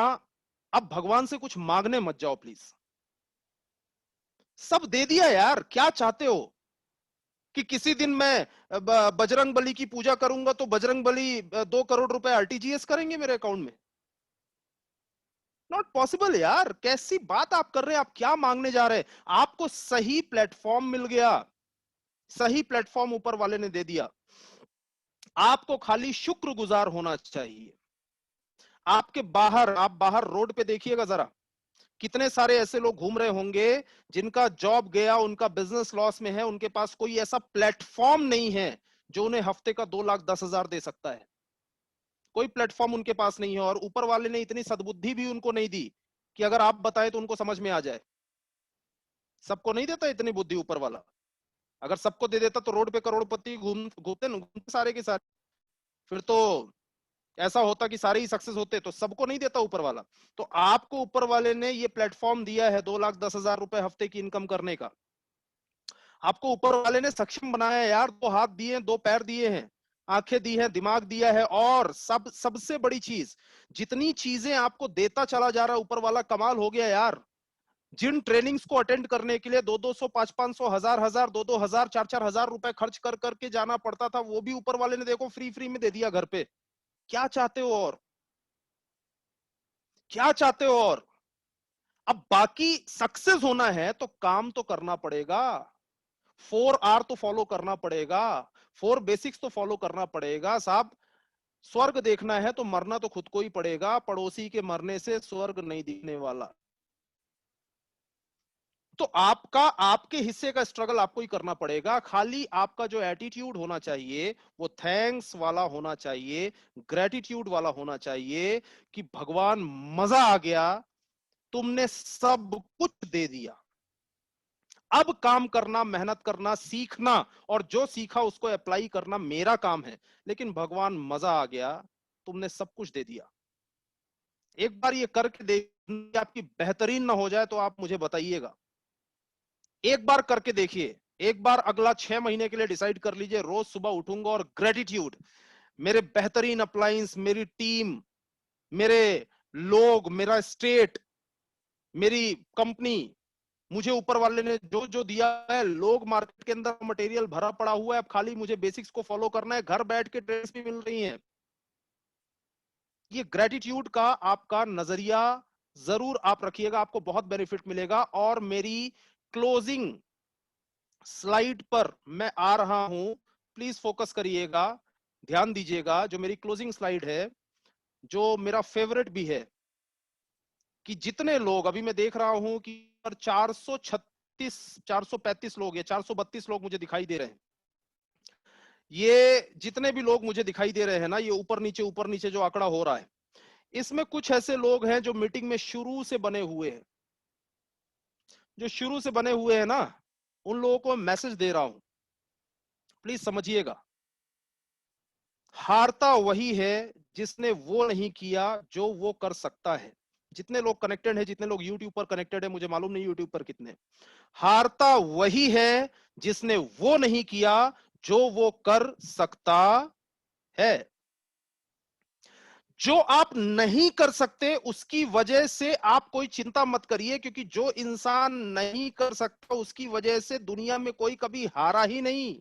अब भगवान से कुछ मांगने मत जाओ प्लीज, सब दे दिया यार, क्या चाहते हो? कि किसी दिन मैं बजरंग बली की पूजा करूंगा तो बजरंग बली 2 करोड़ रुपए आरटीजीएस करेंगे मेरे अकाउंट में? नॉट पॉसिबल यार, कैसी बात आप कर रहे हैं? आप क्या मांगने जा रहे हैं? आपको सही प्लेटफॉर्म मिल गया, सही प्लेटफॉर्म ऊपर वाले ने दे दिया, आपको खाली शुक्रगुजार होना चाहिए। आपके बाहर, आप बाहर रोड पे देखिएगा जरा, कितने सारे ऐसे लोग घूम रहे होंगे जिनका जॉब गया, उनका बिजनेस लॉस में है, उनके पास कोई ऐसा प्लेटफॉर्म नहीं है जो उन्हें हफ्ते का 2,10,000 दे सकता है। कोई प्लेटफॉर्म उनके पास नहीं है, और ऊपर वाले ने इतनी सद्बुद्धि भी उनको नहीं दी कि अगर आप बताएं तो उनको समझ में आ जाए। सबको नहीं देता इतनी बुद्धि ऊपर वाला। अगर सबको दे देता तो रोड पे करोड़पति घूमते घूमते सारे के सारे, फिर तो ऐसा होता कि सारे ही सक्सेस होते। तो सबको नहीं देता ऊपर वाला। तो आपको ऊपर वाले ने ये प्लेटफॉर्म दिया है 2,10,000 रुपए हफ्ते की इनकम करने का। आपको ऊपर वाले ने सक्षम बनाया है यार, 2 हाथ दिए हैं, 2 पैर दिए हैं, आंखें दी है, दिमाग दिया है, और सबसे बड़ी चीज, जितनी चीजें आपको देता चला जा रहा है ऊपर वाला, कमाल हो गया यार। जिन ट्रेनिंग्स को अटेंड करने के लिए 200-200, 500-500, 1000-1000, 2-2 हजार, 4-4 हजार रुपए खर्च कर करके जाना पड़ता था, वो भी ऊपर वाले ने देखो फ्री फ्री में दे दिया घर पे। क्या चाहते हो और? क्या चाहते हो और? अब बाकी सक्सेस होना है तो काम तो करना पड़ेगा, 4R तो फॉलो करना पड़ेगा, 4 बेसिक्स तो फॉलो करना पड़ेगा साहब। स्वर्ग देखना है तो मरना तो खुद को ही पड़ेगा, पड़ोसी के मरने से स्वर्ग नहीं दिखने वाला। तो आपका, आपके हिस्से का स्ट्रगल आपको ही करना पड़ेगा। खाली आपका जो एटीट्यूड होना चाहिए वो थैंक्स वाला होना चाहिए, ग्रेटिट्यूड वाला होना चाहिए कि भगवान मजा आ गया, तुमने सब कुछ दे दिया, अब काम करना, मेहनत करना, सीखना और जो सीखा उसको अप्लाई करना मेरा काम है। लेकिन भगवान मजा आ गया, तुमने सब कुछ दे दिया। एक बार ये करके देखिए, आपकी बेहतरीन ना हो जाए तो आप मुझे बताइएगा। एक बार करके देखिए, एक बार अगला 6 महीने के लिए डिसाइड कर लीजिए, रोज सुबह उठूंगा और ग्रेटिट्यूड, मेरे बेहतरीन अप्लायंस, मेरी टीम, मेरे लोग, मेरा स्टेट, मेरी कंपनी, मुझे ऊपर वाले ने जो जो दिया है, लोग, मार्केट के अंदर मटेरियल भरा पड़ा हुआ है, अब खाली मुझे बेसिक्स को फॉलो करना है, घर बैठ के ट्रेड्स भी मिल रही हैं। ये ग्रेटिट्यूड का आपका नजरिया जरूर आप रखिएगा, आपको बहुत बेनिफिट मिलेगा। और मेरी क्लोजिंग स्लाइड पर मैं आ रहा हूं, प्लीज फोकस करिएगा, ध्यान दीजिएगा। जो मेरी क्लोजिंग स्लाइड है, जो मेरा फेवरेट भी है, कि जितने लोग, अभी मैं देख रहा हूं कि 436 435 लोग या 432 लोग मुझे दिखाई दे रहे हैं। ये जितने भी लोग मुझे दिखाई दे रहे हैं ना, ये ऊपर नीचे जो आंकड़ा हो रहा है, इसमें कुछ ऐसे लोग हैं जो मीटिंग में शुरू से बने हुए हैं। जो शुरू से बने हुए हैं ना, उन लोगों को मैसेज दे रहा हूं, प्लीज समझिएगा। हारता वही है जिसने वो नहीं किया जो वो कर सकता है। जितने लोग कनेक्टेड है, जितने लोग यूट्यूब पर कनेक्टेड है, मुझे मालूम नहीं यूट्यूब पर कितने, हारता वही है जिसने वो नहीं किया जो वो कर सकता है। जो आप नहीं कर सकते उसकी वजह से आप कोई चिंता मत करिए, क्योंकि जो इंसान नहीं कर सकता उसकी वजह से दुनिया में कोई कभी हारा ही नहीं।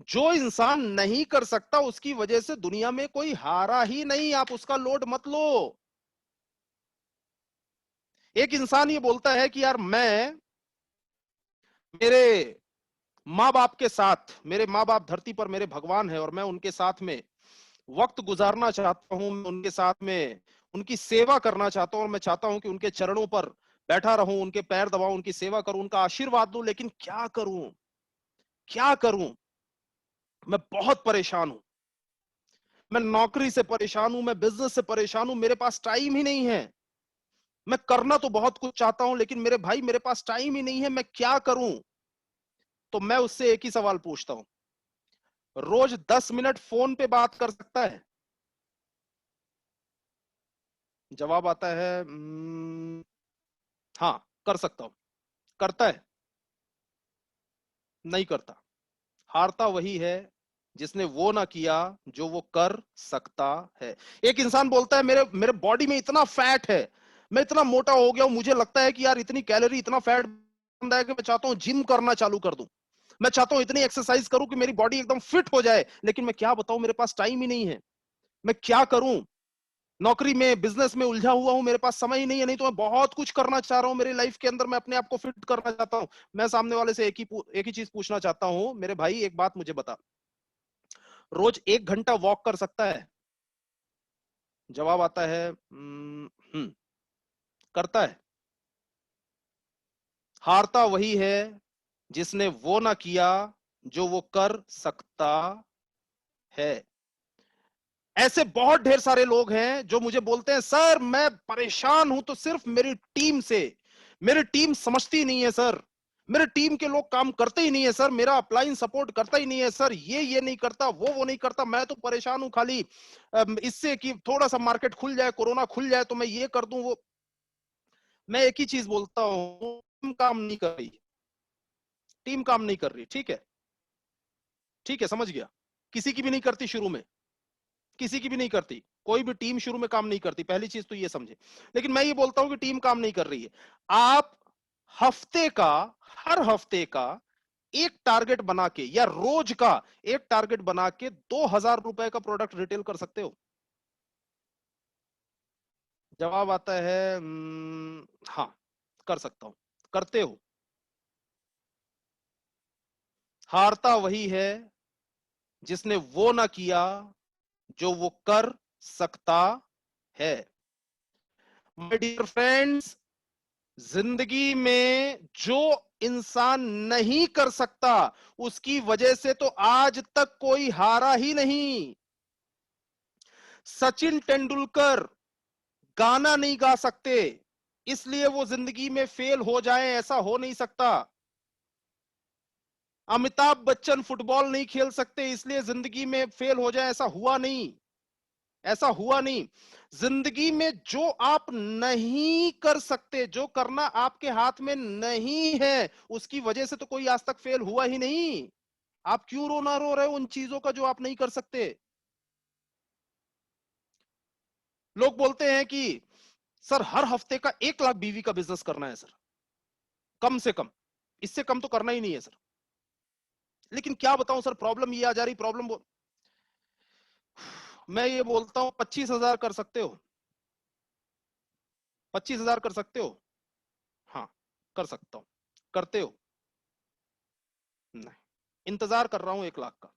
जो इंसान नहीं कर सकता उसकी वजह से दुनिया में कोई हारा ही नहीं, आप उसका लोड मत लो। एक इंसान ये बोलता है कि यार मैं मेरे माँ बाप के साथ, मेरे माँ बाप धरती पर मेरे भगवान है और मैं उनके साथ में वक्त गुजारना चाहता हूं, मैं उनके साथ में उनकी सेवा करना चाहता हूं, और मैं चाहता हूं कि उनके चरणों पर बैठा रहूं, उनके पैर दबाऊं, उनकी सेवा करूं, उनका आशीर्वाद लूं। लेकिन क्या करूं, क्या करूं, मैं बहुत परेशान हूं, मैं नौकरी से परेशान हूं, मैं बिजनेस से परेशान हूं, मेरे पास टाइम ही नहीं है। मैं करना तो बहुत कुछ चाहता हूं लेकिन मेरे भाई मेरे पास टाइम ही नहीं है, मैं क्या करूं। तो मैं उससे एक ही सवाल पूछता हूं, रोज 10 मिनट फोन पे बात कर सकता है? जवाब आता है हाँ कर सकता हूं। करता है? नहीं करता। हारता वही है जिसने वो ना किया जो वो कर सकता है। एक इंसान बोलता है मेरे मेरे बॉडी में इतना फैट है, मैं इतना मोटा हो गया हूं, मुझे लगता है कि यार इतनी कैलोरी, इतना फैट है कि मैं चाहता हूं जिम करना चालू कर दूं, मैं चाहता हूं इतनी एक्सरसाइज करूं कि मेरी बॉडी एकदम फिट हो जाए। लेकिन मैं क्या बताऊं, मेरे पास टाइम ही नहीं है, मैं क्या करूं। नौकरी में, बिजनेस में उलझा हुआ हूं, मेरे पास समय ही नहीं है। नहीं तो मैं बहुत कुछ करना चाह रहा हूं मेरी लाइफ के अंदर, मैं अपने आप को फिट करना चाहता हूं। मैं सामने वाले से एक ही चीज पूछना चाहता हूं, मेरे भाई एक बात मुझे बता, रोज 1 घंटा वॉक कर सकता है? जवाब आता है करता है। हारता वही है जिसने वो ना किया जो वो कर सकता है। ऐसे बहुत ढेर सारे लोग हैं जो मुझे बोलते हैं सर मैं परेशान हूं तो सिर्फ मेरी टीम से, मेरी टीम समझती नहीं है सर, मेरे टीम के लोग काम करते ही नहीं है सर, मेरा अपलाइन सपोर्ट करता ही नहीं है सर, ये नहीं करता, वो नहीं करता, मैं तो परेशान हूं खाली इससे कि थोड़ा सा मार्केट खुल जाए, कोरोना खुल जाए तो मैं ये कर दूं वो। मैं एक ही चीज बोलता हूं, टीम काम नहीं कर रही, टीम काम नहीं कर रही, ठीक है, ठीक है, समझ गया। किसी की भी नहीं करती शुरू में, किसी की भी नहीं करती, कोई भी टीम शुरू में काम नहीं करती, पहली चीज तो ये समझे। लेकिन मैं ये बोलता हूं कि टीम काम नहीं कर रही है। आप हफ्ते का, हर हफ्ते का एक टारगेट बना के या रोज का एक टारगेट बना के 2000 रुपए का प्रोडक्ट रिटेल कर सकते हो। जवाब आता है हाँ, कर सकता हूं। करते हो। हारता वही है जिसने वो ना किया जो वो कर सकता है। माय डियर फ्रेंड्स, जिंदगी में जो इंसान नहीं कर सकता, उसकी वजह से तो आज तक कोई हारा ही नहीं। सचिन तेंदुलकर गाना नहीं गा सकते, इसलिए वो जिंदगी में फेल हो जाए, ऐसा हो नहीं सकता। अमिताभ बच्चन फुटबॉल नहीं खेल सकते, इसलिए जिंदगी में फेल हो जाए, ऐसा हुआ नहीं। ऐसा हुआ नहीं। जिंदगी में जो आप नहीं कर सकते, जो करना आपके हाथ में नहीं है, उसकी वजह से तो कोई आज तक फेल हुआ ही नहीं। आप क्यों रोना रो रहे हो उन चीजों का जो आप नहीं कर सकते? लोग बोलते हैं कि सर हर हफ्ते का 1 लाख बीवी का बिजनेस करना है सर, कम से कम, इससे कम तो करना ही नहीं है सर। लेकिन क्या बताऊं सर, प्रॉब्लम ये आ जा रही, मैं ये बोलता हूं 25,000 कर सकते हो? 25,000 कर सकते हो? हाँ, कर सकता हूं। करते हो? नहीं। इंतजार कर रहा हूं 1 लाख का।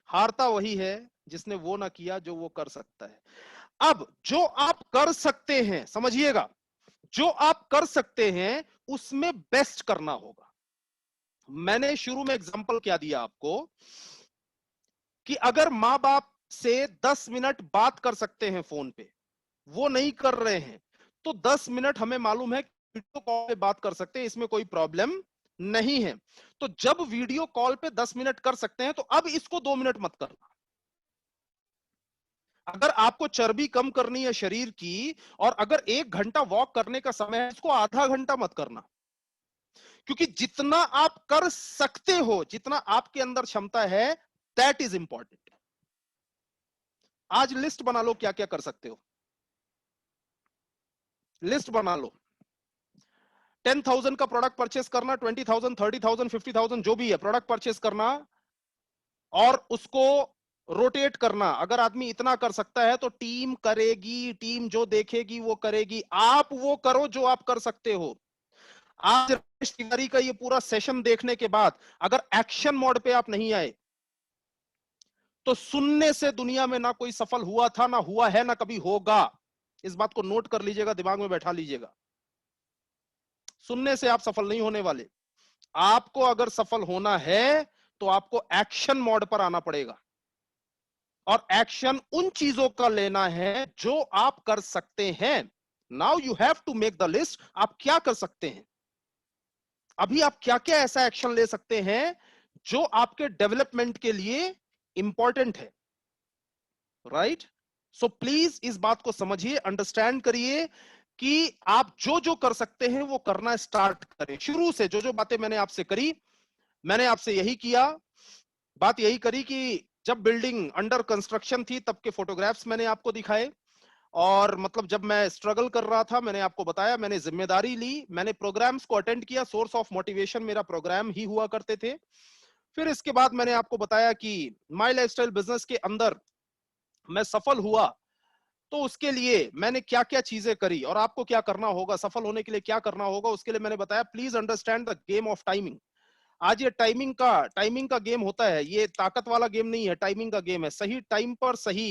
हारता वही है जिसने वो ना किया जो वो कर सकता है। अब जो आप कर सकते हैं, समझिएगा, जो आप कर सकते हैं उसमें बेस्ट करना होगा। मैंने शुरू में एग्जांपल क्या दिया आपको कि अगर मां बाप से 10 मिनट बात कर सकते हैं फोन पे, वो नहीं कर रहे हैं, तो 10 मिनट हमें मालूम है वीडियो कॉल पे बात कर सकते हैं, इसमें कोई प्रॉब्लम नहीं है। तो जब वीडियो कॉल पे 10 मिनट कर सकते हैं, तो अब इसको 2 मिनट मत करना। अगर आपको चर्बी कम करनी है शरीर की, और अगर 1 घंटा वॉक करने का समय है, इसको आधा घंटा मत करना। क्योंकि जितना आप कर सकते हो, जितना आपके अंदर क्षमता है, दैट इज इंपॉर्टेंट। आज लिस्ट बना लो क्या क्या कर सकते हो। लिस्ट बना लो। 10,000 का प्रोडक्ट परचेस करना, 20,000, 30,000, 50,000, जो भी है प्रोडक्ट परचेस करना, और उसको रोटेट करना। अगर आदमी इतना कर सकता है तो टीम करेगी, टीम जो देखेगी वो करेगी। आप वो करो जो आप कर सकते हो। आज रमेश तिवारी का ये पूरा सेशन देखने के बाद अगर एक्शन मोड पे आप नहीं आए, तो सुनने से दुनिया में ना कोई सफल हुआ था, ना हुआ है, ना कभी होगा। इस बात को नोट कर लीजिएगा, दिमाग में बैठा लीजिएगा। सुनने से आप सफल नहीं होने वाले। आपको अगर सफल होना है तो आपको एक्शन मोड पर आना पड़ेगा, और एक्शन उन चीजों का लेना है जो आप कर सकते हैं। Now you have to make the list. आप क्या कर सकते हैं, अभी आप क्या क्या ऐसा एक्शन ले सकते हैं जो आपके डेवलपमेंट के लिए इंपॉर्टेंट है। राइट? सो प्लीज इस बात को समझिए, अंडरस्टैंड करिए कि आप जो जो कर सकते हैं वो करना स्टार्ट करें। शुरू से जो जो बातें मैंने आपसे करी, मैंने आपसे यही किया, बात यही करी कि जब बिल्डिंग अंडर कंस्ट्रक्शन थी तब के फोटोग्राफ्स मैंने आपको दिखाए, और मतलब जब मैं स्ट्रगल कर रहा था मैंने आपको बताया, मैंने जिम्मेदारी ली, मैंने प्रोग्राम्स को अटेंड किया, सोर्स ऑफ मोटिवेशन मेरा प्रोग्राम ही हुआ करते थे। फिर इसके बाद मैंने आपको बताया कि माई लाइफस्टाइल बिजनेस के अंदर मैं सफल हुआ, तो उसके लिए मैंने क्या क्या चीजें करी, और आपको क्या करना होगा सफल होने के लिए, क्या करना होगा उसके लिए मैंने बताया। Please understand the game of timing. आज ये टाइमिंग का गेम होता है, ये ताकत वाला गेम नहीं है, टाइमिंग का गेम है। सही टाइम पर सही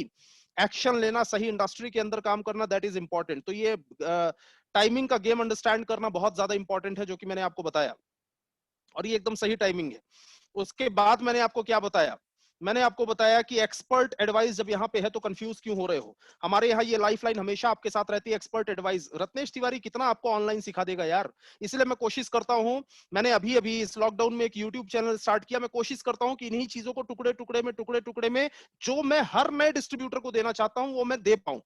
एक्शन लेना, सही इंडस्ट्री के अंदर काम करना, दैट इज इंपॉर्टेंट। तो ये टाइमिंग का गेम अंडरस्टैंड करना बहुत ज्यादा इंपॉर्टेंट है, जो कि मैंने आपको बताया, और ये एकदम सही टाइमिंग है। उसके बाद मैंने आपको क्या बताया, मैंने आपको बताया कि एक्सपर्ट एडवाइस जब यहाँ पे है तो कंफ्यूज क्यों हो रहे हो। हमारे यहाँ ये लाइफलाइन हमेशा आपके साथ रहती है, एक्सपर्ट एडवाइस। रत्नेश तिवारी कितना आपको ऑनलाइन सिखा देगा यार। इसलिए मैं कोशिश करता हूं, मैंने अभी अभी इस लॉकडाउन में एक यूट्यूब चैनल स्टार्ट किया। मैं कोशिश करता हूं कि इन्हीं चीजों को टुकड़े में जो मैं हर नए डिस्ट्रीब्यूटर को देना चाहता हूं वो मैं दे पाऊं।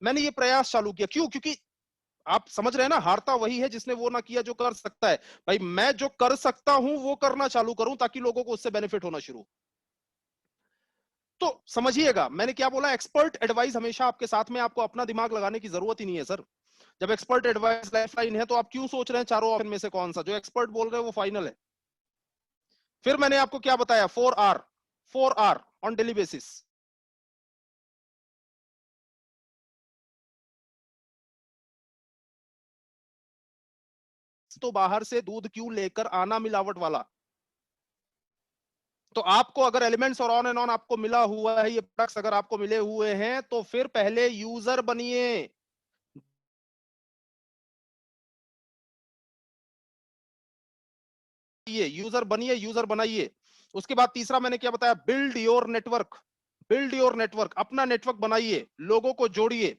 मैंने ये प्रयास चालू किया, क्यों? क्योंकि आप समझ रहे हैं ना, हारता वही है जिसने वो ना किया जो कर सकता है। भाई मैं जो कर सकता हूं वो करना चालू करूं, ताकि लोगों को उससे बेनिफिट होना शुरू। तो समझिएगा मैंने क्या बोला, एक्सपर्ट एडवाइस हमेशा आपके साथ में, आपको अपना दिमाग लगाने की जरूरत ही नहीं है सर। जब एक्सपर्ट एडवाइस लाइफलाइन है तो आप क्यों सोच रहे हैं चारों ऑप्शन में से कौन सा? जो एक्सपर्ट बोल रहे हैं वो फाइनल है। फिर मैंने आपको क्या बताया, 4R, 4R on daily basis. तो बाहर से दूध क्यों लेकर आना मिलावट वाला। तो आपको अगर एलिमेंट्स और ऑन एंड ऑन आपको मिला हुआ है, ये प्रोडक्ट्स अगर आपको मिले हुए हैं, तो फिर पहले यूजर बनिए। ये यूजर बनिए, यूजर बनाइए। उसके बाद तीसरा मैंने क्या बताया, build your network. Build your network, अपना नेटवर्क बनाइए, लोगों को जोड़िए।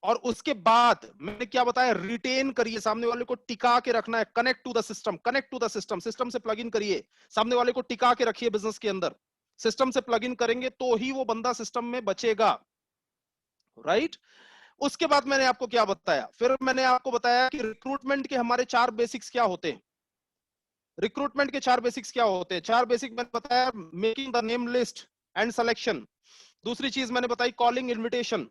और उसके बाद मैंने क्या बताया, रिटेन करिए, सामने वाले को टिका के रखना है। Connect to the system, connect to the system, system से प्लग इन करिए, सामने वाले को टिका के रखिए बिजनेस के अंदर। सिस्टम से प्लग इन करेंगे तो ही वो बंदा सिस्टम में बचेगा, राइट। उसके बाद मैंने आपको क्या बताया, फिर मैंने आपको बताया कि रिक्रूटमेंट के हमारे 4 बेसिक्स क्या होते हैं। रिक्रूटमेंट के 4 बेसिक्स क्या होते हैं, 4 बेसिक मैंने बताया, making the name list and selection. दूसरी चीज मैंने बताई कॉलिंग इनविटेशन,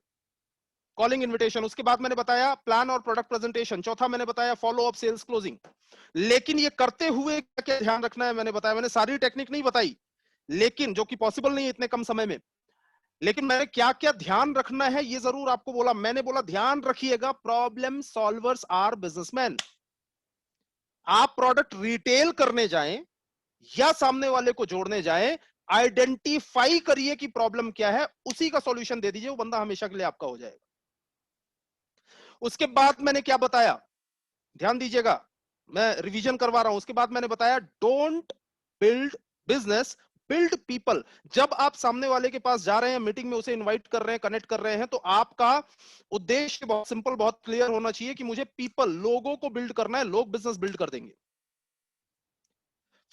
कॉलिंग इनविटेशन। उसके बाद मैंने बताया प्लान और प्रोडक्ट प्रेजेंटेशन। चौथा मैंने बताया फॉलो अप, सेल्स क्लोजिंग। लेकिन ये करते हुए क्या ध्यान रखना है मैंने बताया, मैंने सारी टेक्निक नहीं बताई, लेकिन जो कि पॉसिबल नहीं है इतने कम समय में। लेकिन मैंने क्या क्या ध्यान रखना है ये जरूर आपको बोला। मैंने बोला ध्यान रखिएगा, प्रॉब्लम सॉल्वर्स आर बिजनेसमैन। आप प्रोडक्ट रिटेल करने जाएं या सामने वाले को जोड़ने जाएं, आइडेंटिफाई करिए कि प्रॉब्लम क्या है, उसी का सॉल्यूशन दे दीजिए, वो बंदा हमेशा के लिए आपका हो जाएगा। उसके बाद मैंने क्या बताया, ध्यान दीजिएगा, मैं रिवीजन करवा रहा हूं। उसके बाद मैंने बताया don't build business, build people. जब आप सामने वाले के पास जा रहे हैं, मीटिंग में उसे इनवाइट कर रहे हैं, कनेक्ट कर रहे हैं, तो आपका उद्देश्य बहुत सिंपल, बहुत क्लियर होना चाहिए कि मुझे पीपल, लोगों को बिल्ड करना है, लोग बिजनेस बिल्ड कर देंगे।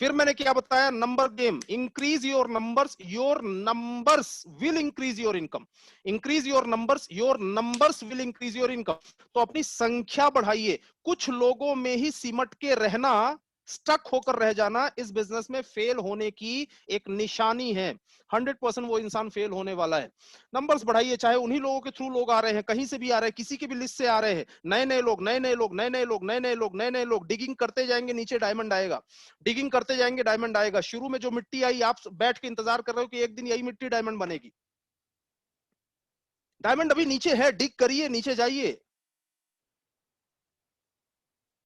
फिर मैंने क्या बताया, number game, increase your numbers will increase your income. Increase your numbers will increase your income. तो अपनी संख्या बढ़ाइए। कुछ लोगों में ही सिमट के रहना, स्टक होकर रह जाना, इस बिजनेस में फेल होने की एक निशानी है। 100% वो इंसान फेल होने वाला है। नंबर्स बढ़ाइए, चाहे उन्हीं लोगों के थ्रू लोग आ रहे हैं, कहीं से भी आ रहे हैं, किसी की भी लिस्ट से आ रहे हैं, नए नए लोग, नए नए लोग, नए नए लोग, नए नए लोग, नए नए लोग, डिगिंग करते जाएंगे, नीचे डायमंड आएगा। डिगिंग करते जाएंगे, डायमंड आएगा। शुरू में जो मिट्टी आई, आप बैठ के इंतजार कर रहे हो कि एक दिन यही मिट्टी डायमंड बनेगी। डायमंड अभी नीचे है, डिग करिए, नीचे जाइए।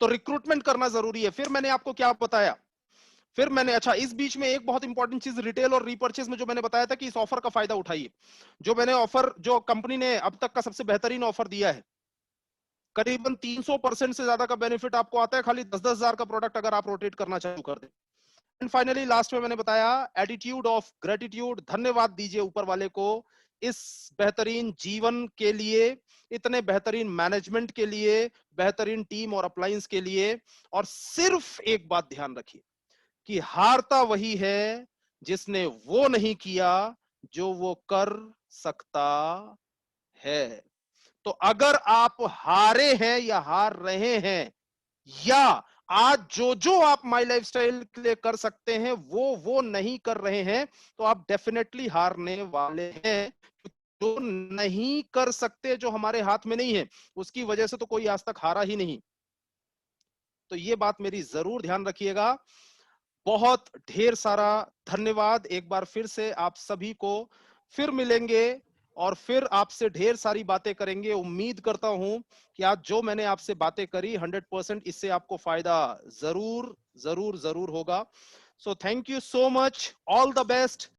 तो रिक्रूटमेंट करना जरूरी है। फिर मैंने आपको क्या बताया, फिर मैंने, अच्छा इस बीच में एक बहुत इंपॉर्टेंट चीज, रिटेल और रीपर्चेज में जो मैंने बताया था कि इस ऑफर का फायदा उठाइए। जो मैंने ऑफर, जो कंपनी ने अब तक का सबसे बेहतरीन ऑफर दिया है, करीबन 300% से ज्यादा का बेनिफिट आपको आता है खाली 10-10 हजार का प्रोडक्ट अगर आप रोटेट करना चालू कर दें। एंड फाइनली लास्ट में मैंने बताया एटीट्यूड ऑफ ग्रेटिट्यूड, धन्यवाद दीजिए ऊपर वाले को इस बेहतरीन जीवन के लिए, इतने बेहतरीन मैनेजमेंट के लिए, बेहतरीन टीम और अप्लायंस के लिए। और सिर्फ एक बात ध्यान रखिए कि हारता वही है जिसने वो नहीं किया जो वो कर सकता है। तो अगर आप हारे हैं या हार रहे हैं, या आज जो आप माई लाइफस्टाइल के लिए कर सकते हैं वो नहीं कर रहे हैं, तो आप डेफिनेटली हारने वाले हैं। जो नहीं कर सकते, जो हमारे हाथ में नहीं है, उसकी वजह से तो कोई आज तक हारा ही नहीं। तो ये बात मेरी जरूर ध्यान रखिएगा। बहुत ढेर सारा धन्यवाद एक बार फिर से आप सभी को। फिर मिलेंगे और फिर आपसे ढेर सारी बातें करेंगे। उम्मीद करता हूं कि आज जो मैंने आपसे बातें करी 100% इससे आपको फायदा जरूर जरूर जरूर होगा। So thank you so much, all the best.